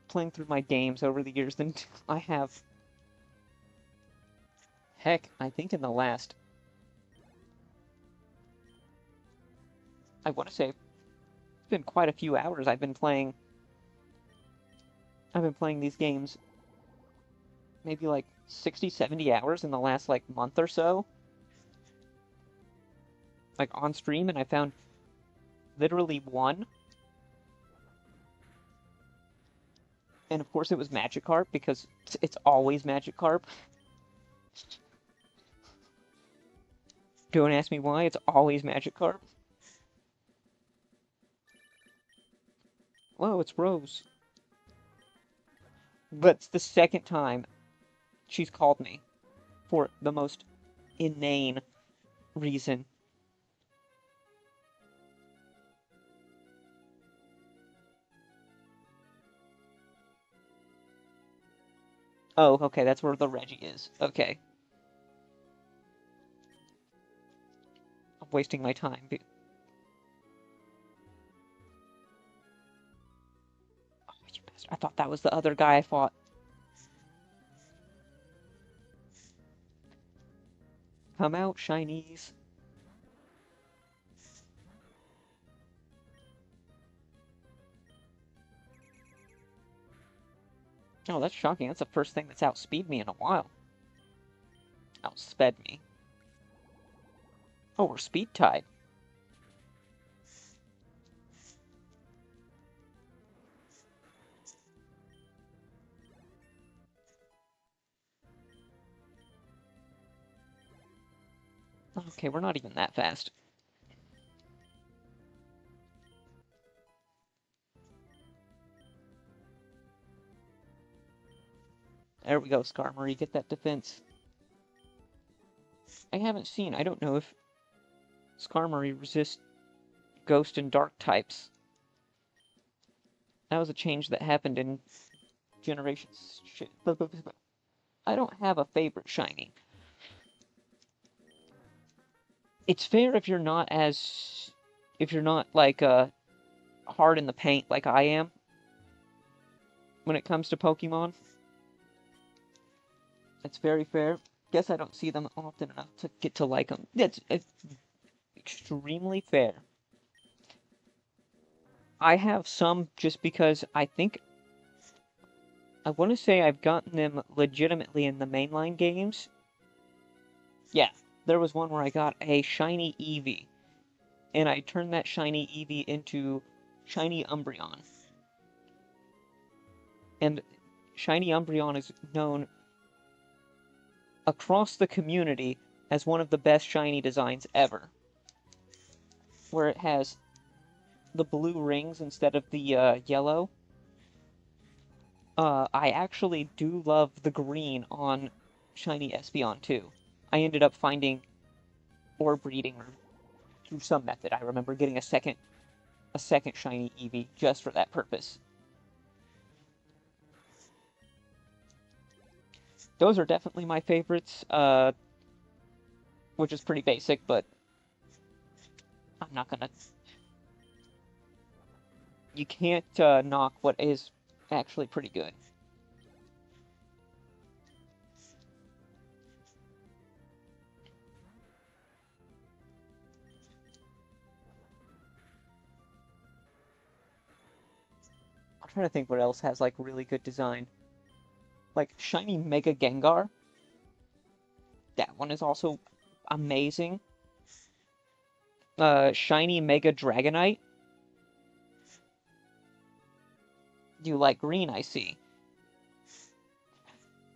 through my games over the years than I have. Heck, I think in the last, I want to say, it's been quite a few hours I've been playing these games. Maybe like 60, 70 hours in the last like month or so. Like on stream, and I found literally one. And of course it was Magikarp, because it's always Magikarp. Don't ask me why, it's always Magikarp. Whoa, it's Rose. But it's the second time she's called me for the most inane reason. Oh, okay, that's where the Reggie is. Okay. I'm wasting my time. Oh, you bastard. I thought that was the other guy I fought. Come out, shinies. Oh, that's shocking. That's the first thing that's outspeed me in a while. Outsped me. Oh, we're speed tied. Okay, we're not even that fast. There we go, Skarmory. Get that defense. I haven't seen. I don't know if Skarmory resists Ghost and Dark types. That was a change that happened in Generations. I don't have a favorite shiny. It's fair if you're not like hard in the paint like I am when it comes to Pokemon. It's very fair. Guess I don't see them often enough to get to like them. It's extremely fair. I have some just because I want to say I've gotten them legitimately in the mainline games. Yeah, there was one where I got a shiny Eevee, and I turned that shiny Eevee into shiny Umbreon. And shiny Umbreon is known across the community as one of the best shiny designs ever. where it has the blue rings instead of the yellow. I actually do love the green on shiny Espeon too. I ended up finding or breeding or through some method. I remember getting a second shiny Eevee just for that purpose. Those are definitely my favorites, which is pretty basic, but I'm not gonna. You can't knock what is actually pretty good. I'm trying to think what else has like really good design. Like shiny Mega Gengar. That one is also amazing. Shiny Mega Dragonite. You like green, I see.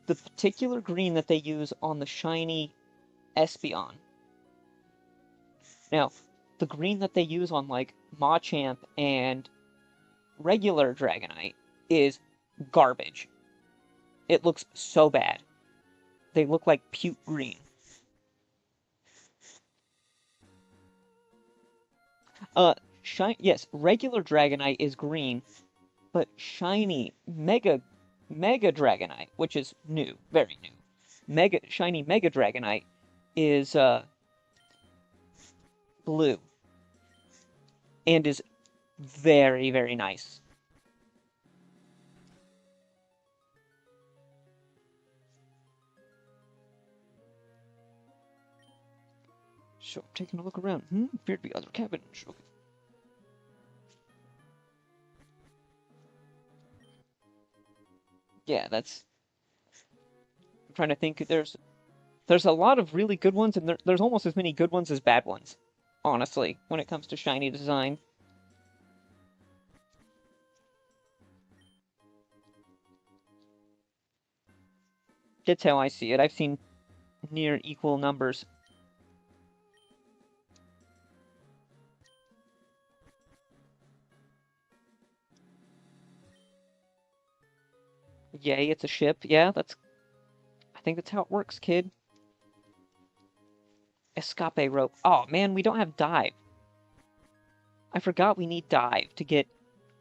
The particular green that they use on the shiny Espeon. Now, the green that they use on like Machamp and regular Dragonite is garbage. It looks so bad. They look like puke green. Yes, regular Dragonite is green, but shiny Mega Dragonite, which is new, very new. Shiny Mega Dragonite is blue and is very, very nice. So I'm taking a look around. Appear to be other cabins. Okay. Yeah, that's. I'm trying to think. There's a lot of really good ones, and there's almost as many good ones as bad ones. Honestly, when it comes to shiny design. That's how I see it. I've seen near equal numbers. Yay, it's a ship. Yeah, I think that's how it works, kid. Escape rope. Oh man, we don't have dive. I forgot we need dive to get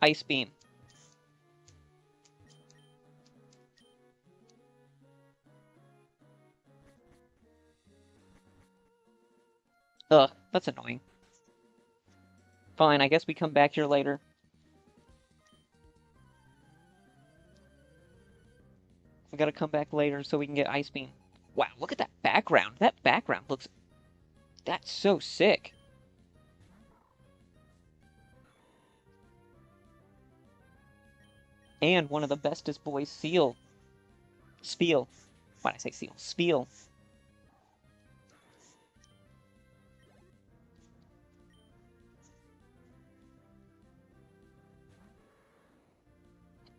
ice beam. Ugh, that's annoying. Fine, I guess we come back here later. We gotta come back later so we can get ice beam. Wow, look at that background. That background looks... That's so sick. And one of the bestest boys, Seal. Spiel. Why'd I say Seal? Spiel.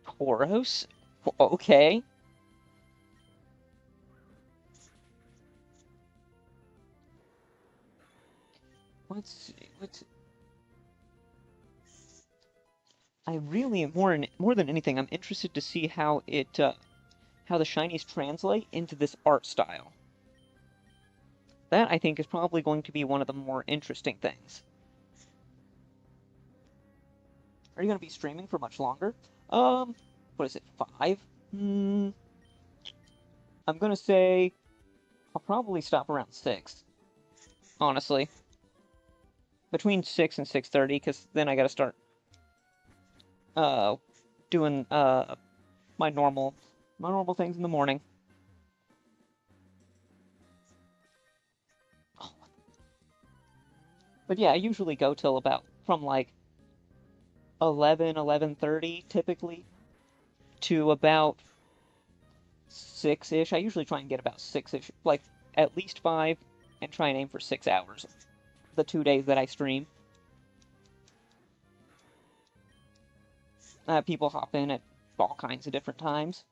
Poros? Okay. Let's see. I really, more than anything, I'm interested to see how how the shinies translate into this art style. That, I think, is probably going to be one of the more interesting things. Are you going to be streaming for much longer? What is it, 5? I'm going to say I'll probably stop around 6, honestly. Between 6 and 6:30, because then I got to start uh, doing my normal things in the morning. But yeah, I usually go till about from like 11:30 typically to about 6-ish. I usually try and get about 6-ish, like at least 5, and try and aim for 6 hours the 2 days that I stream. People hop in at all kinds of different times.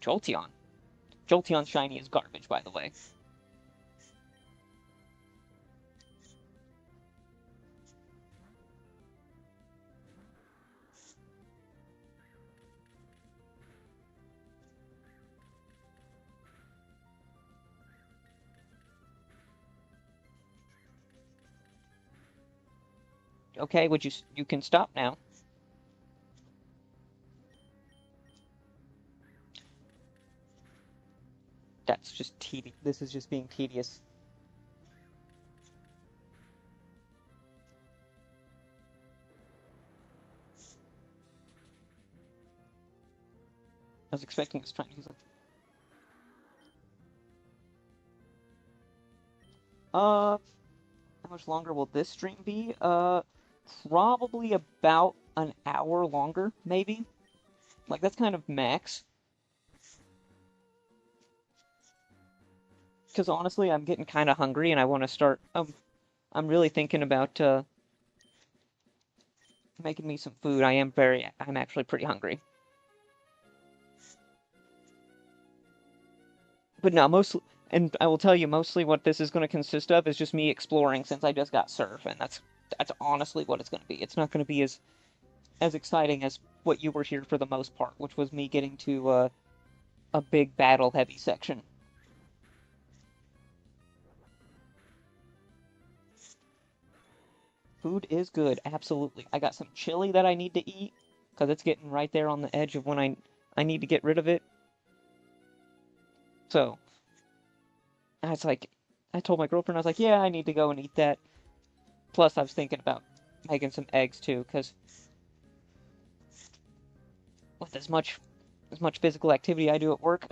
Jolteon. Jolteon Shiny is garbage, by the way. Okay, you can stop now. That's just tedious. This is just being tedious. I was expecting us trying to use it. How much longer will this stream be? Probably about an hour longer, maybe. Like, that's kind of max. Because honestly, I'm getting kind of hungry and I want to start. I'm really thinking about making me some food. I'm actually pretty hungry. But no, mostly, and I will tell you, mostly what this is going to consist of is just me exploring since I just got surf, and that's honestly what it's going to be. It's not going to be as exciting as what you were here for the most part, which was me getting to a big battle heavy section. Food is good, absolutely. I got some chili that I need to eat because it's getting right there on the edge of when I need to get rid of it. So I was like, I told my girlfriend, I was like, yeah, I need to go and eat that. Plus, I was thinking about making some eggs too, because with as much physical activity I do at work,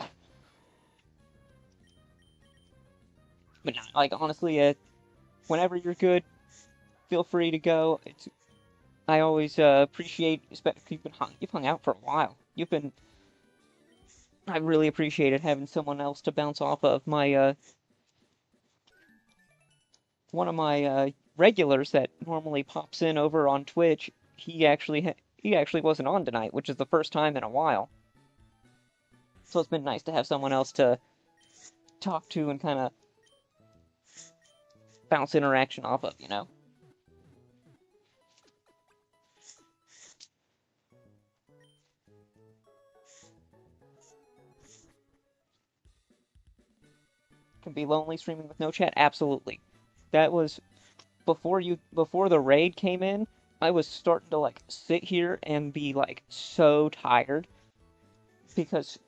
but not like honestly, whenever you're good, feel free to go. I always appreciate you've hung out for a while. I really appreciated having someone else to bounce off of. My one of my regulars that normally pops in over on Twitch, he actually wasn't on tonight, which is the first time in a while. So it's been nice to have someone else to talk to and kind of bounce interaction off of, you know? Can be lonely streaming with no chat? Absolutely. That was before the raid came in, I was starting to like sit here and be like so tired because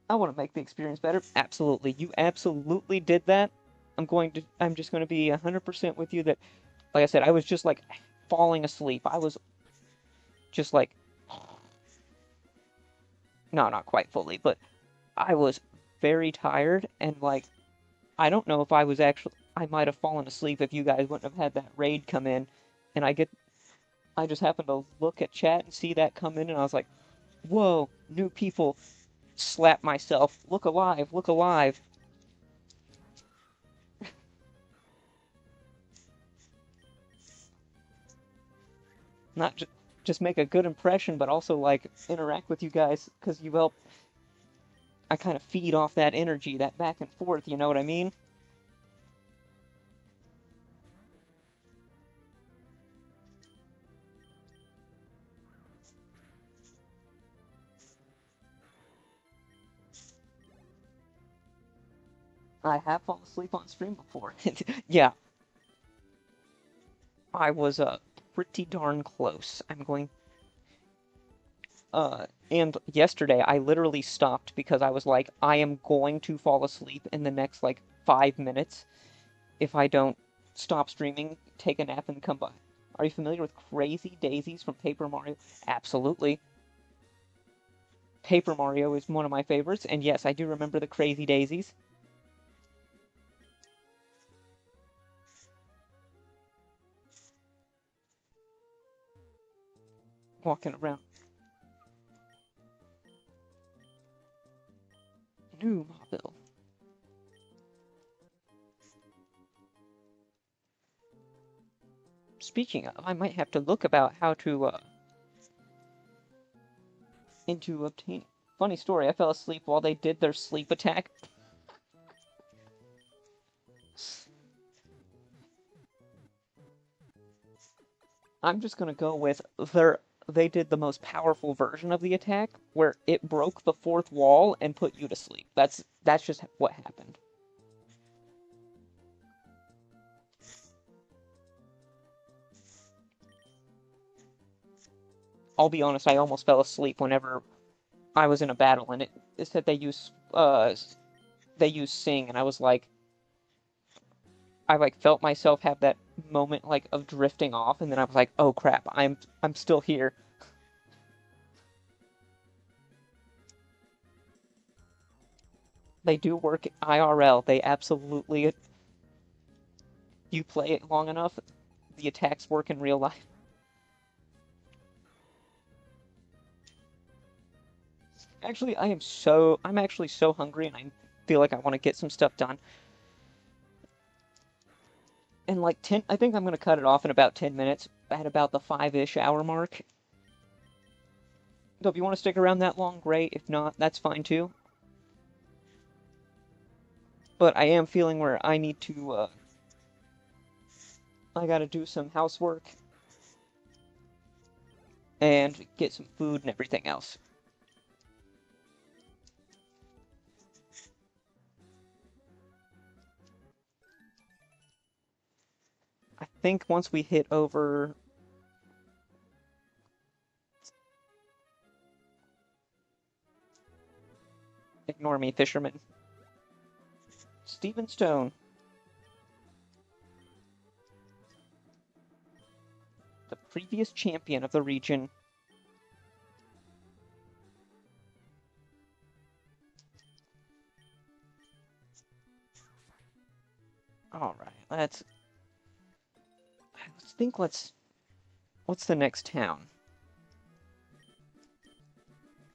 I want to make the experience better. Absolutely. You absolutely did that. I'm just going to be 100% with you that, like I said, I was just like falling asleep. I was just like, no, not quite fully, but I was very tired and like, I don't know if I might have fallen asleep if you guys wouldn't have had that raid come in. And I just happened to look at chat and see that come in and I was like, whoa, new people. Slap myself. Look alive, look alive. Not just make a good impression, but also like interact with you guys because you help. I kind of feed off that energy, that back and forth. You know what I mean? I have fallen asleep on stream before. Yeah, I was pretty darn close. And yesterday I literally stopped because I was like, I am going to fall asleep in the next like 5 minutes if I don't stop streaming, take a nap, and come by. Are you familiar with Crazy Daisies from Paper Mario? Absolutely. Paper Mario is one of my favorites, and yes, I do remember the Crazy Daisies. Walking around. New Mobile. Speaking of, I might have to look about how to into obtain. Funny story, I fell asleep while they did their sleep attack. I'm just gonna go with they did the most powerful version of the attack, where it broke the fourth wall and put you to sleep. That's just what happened. I'll be honest, I almost fell asleep whenever I was in a battle, and it said they use sing, and I was like, I like felt myself have that moment like of drifting off, and then I was like, oh crap, I'm still here. They do work IRL. They absolutely, you play it long enough, the attacks work in real life. Actually, I'm actually so hungry, and I feel like I want to get some stuff done. And like 10, I think I'm gonna cut it off in about 10 minutes, at about the 5-ish hour mark. So if you want to stick around that long, great. If not, that's fine too. But I am feeling where I need to, I gotta do some housework and get some food and everything else. I think once we hit over... Ignore me, fisherman. Stephen Stone, the previous champion of the region. Alright, let's... What's the next town?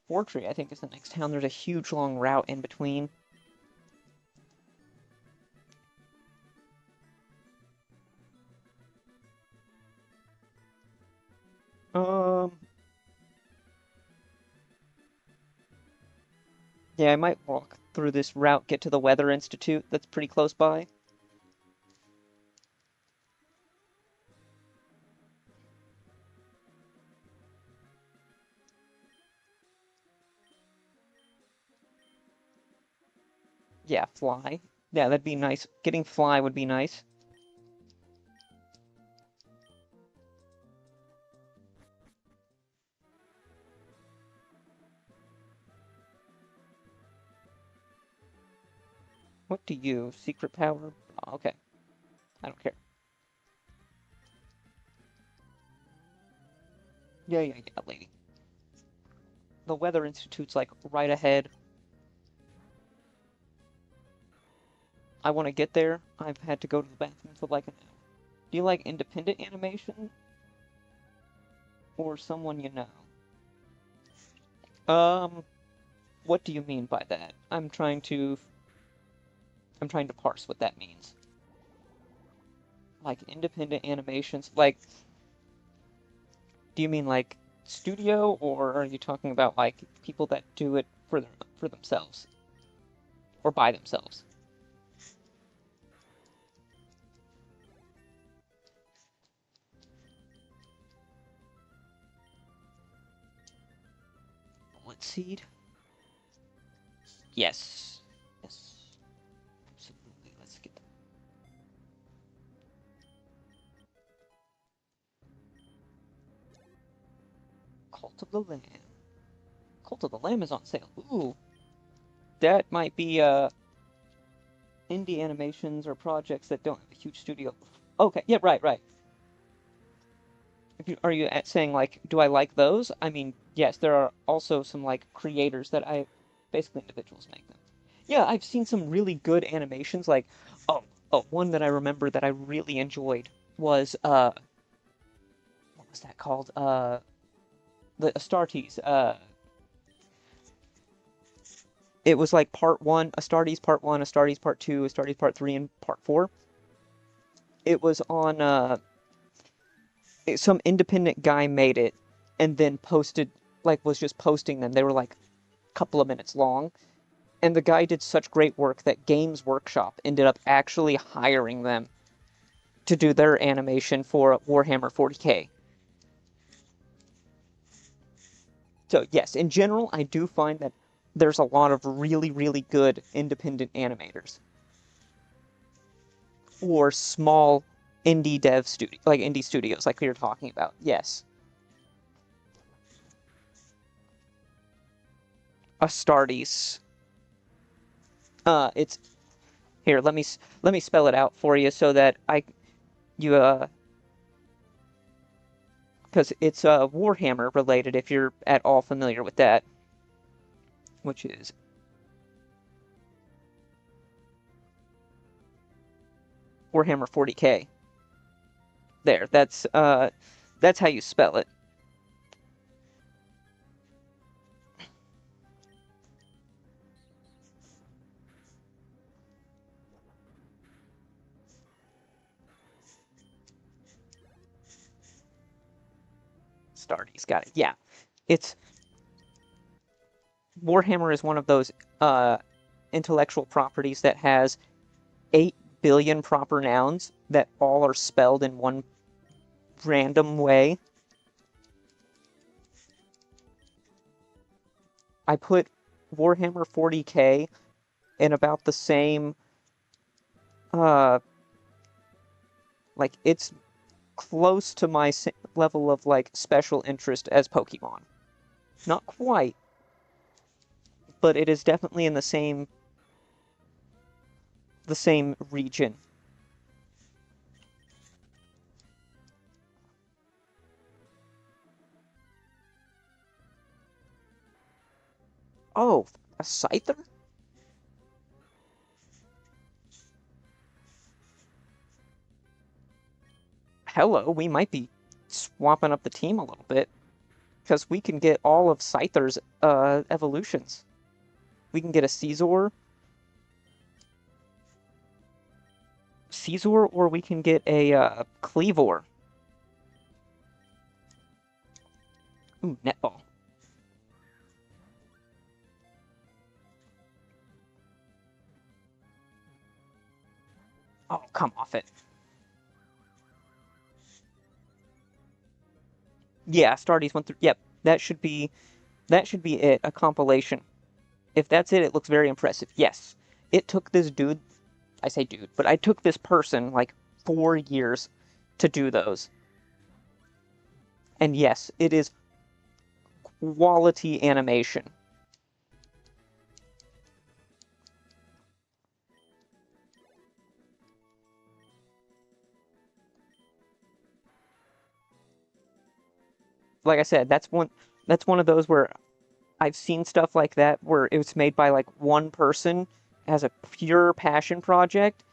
Fortree, I think, is the next town. There's a huge long route in between. Um... Yeah, I might walk through this route, get to the Weather Institute that's pretty close by. Yeah, fly. Yeah, that'd be nice. Getting fly would be nice. What do you? Secret power? Oh, okay. I don't care. Yeah, lady. The Weather Institute's like right ahead. I want to get there. I've had to go to the bathroom for like an hour. Do you like independent animation or someone you know? What do you mean by that? I'm trying to parse what that means. Like independent animations, like do you mean like studio, or are you talking about like people that do it for themselves or by themselves? Bullet seed? Yes. Yes. Absolutely. Let's get the Cult of the Lamb. Cult of the Lamb is on sale. Ooh, that might be indie animations or projects that don't have a huge studio. Okay, yeah, right. Are you saying like, do I like those? I mean, yes, there are also some like creators that basically individuals make them. Yeah, I've seen some really good animations. Like, one that I remember that I really enjoyed was what was that called? The Astartes. It was like part one, Astartes part one, Astartes part two, Astartes part three, and part four. It was on some independent guy made it and then posted, like, was just posting them. They were like couple of minutes long. And the guy did such great work that Games Workshop ended up actually hiring them to do their animation for Warhammer 40K. So yes, in general, I do find that there's a lot of really, really good independent animators. Or small indie dev studio, like indie studios, like we were talking about. Yes. Astartes. It's here. Let me spell it out for you so that because it's Warhammer related. If you're at all familiar with that, which is Warhammer 40K. There, that's how you spell it. Astartes, got it. Yeah, it's Warhammer is one of those intellectual properties that has 8 billion proper nouns that all are spelled in one random way. I put Warhammer 40K in about the same, like, it's close to my level of, like, special interest as Pokemon. Not quite, but it is definitely in the same region. Oh, a Scyther? Hello, we might be swapping up the team a little bit. Because we can get all of Scyther's evolutions. We can get a Caesar, or we can get a Cleavor. Ooh, Netball. Oh, come off it. Yeah, Stardies went through. Yep, that should be it. A compilation. If that's it, it looks very impressive. Yes, it took this dude. I say dude, but I took this person like 4 years to do those. And yes, it is quality animation. Like I said, that's one of those where I've seen stuff like that where it was made by like one person as a pure passion project,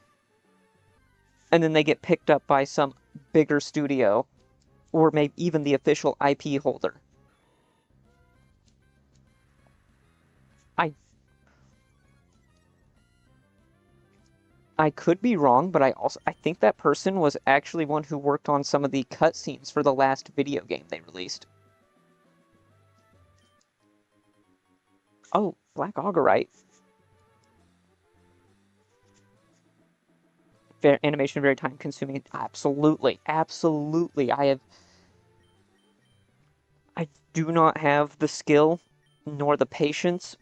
and then they get picked up by some bigger studio, or maybe even the official IP holder. I I could be wrong, but I think that person was actually one who worked on some of the cutscenes for the last video game they released. Oh, Black Augerite. Animation very time consuming. Absolutely, absolutely. I do not have the skill nor the patience,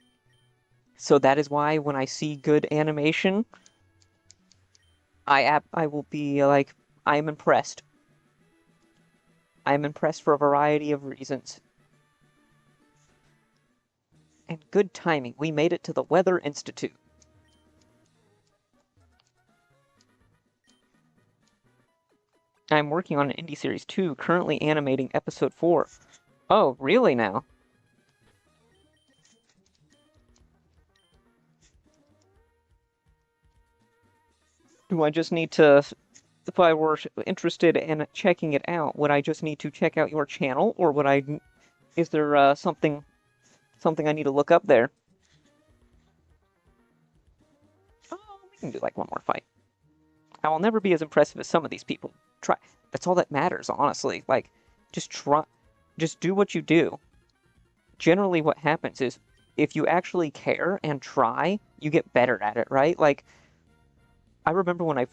so that is why when I see good animation, I will be like, I am impressed. I am impressed for a variety of reasons. And good timing. We made it to the Weather Institute. I'm working on an indie series 2, currently animating episode 4. Oh, really now? Do I just need to, if I were interested in checking it out, would I just need to check out your channel, or is there something I need to look up there? Oh, we can do like one more fight. I will never be as impressive as some of these people. Try. That's all that matters, honestly. Like, just try. Just do what you do. Generally, what happens is if you actually care and try, you get better at it, right? Like, I remember when I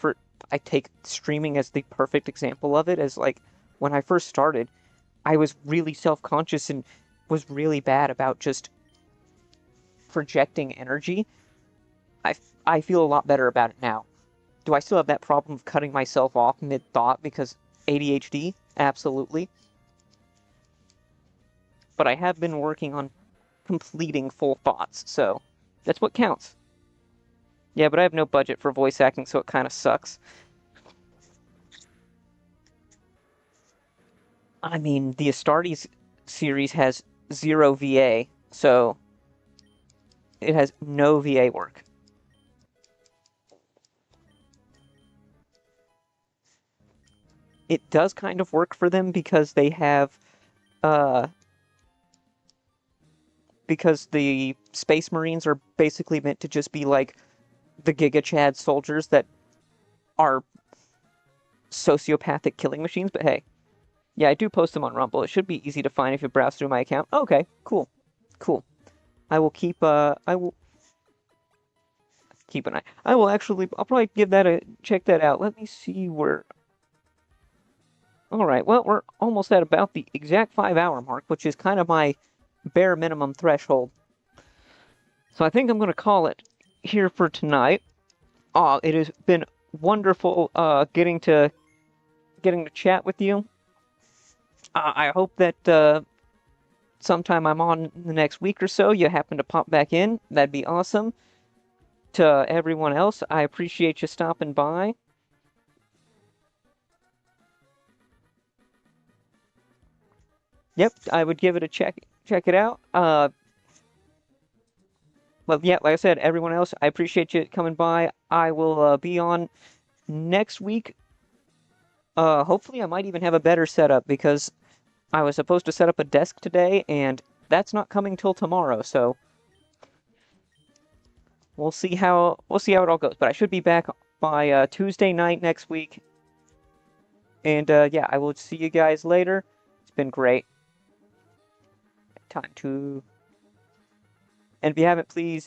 take streaming as the perfect example of it, as like, when I first started, I was really self-conscious and was really bad about just projecting energy. I, I feel a lot better about it now. Do I still have that problem of cutting myself off mid-thought because ADHD? Absolutely. But I have been working on completing full thoughts, so that's what counts. Yeah, but I have no budget for voice acting, so it kind of sucks. I mean, the Astartes series has zero VA, so it has no VA work. It does kind of work for them because they have, uh, because the Space Marines are basically meant to just be like the Giga Chad soldiers that are sociopathic killing machines, but hey. Yeah, I do post them on Rumble. It should be easy to find if you browse through my account. Okay, cool. Cool. I will keep an eye. I'll probably give that check that out. Let me see where. Alright, well, we're almost at about the exact 5-hour mark, which is kind of my bare minimum threshold. So I think I'm going to call it here for tonight. It has been wonderful getting to chat with you. I hope that sometime I'm on the next week or so, you happen to pop back in. That'd be awesome. To everyone else, I appreciate you stopping by. Yep, I would give it a check it out. Well, yeah, like I said, everyone else, I appreciate you coming by. I will be on next week. Hopefully I might even have a better setup because I was supposed to set up a desk today, and that's not coming till tomorrow, so we'll see how it all goes. But I should be back by Tuesday night next week. And yeah, I will see you guys later. It's been great. Time to. And if you haven't, please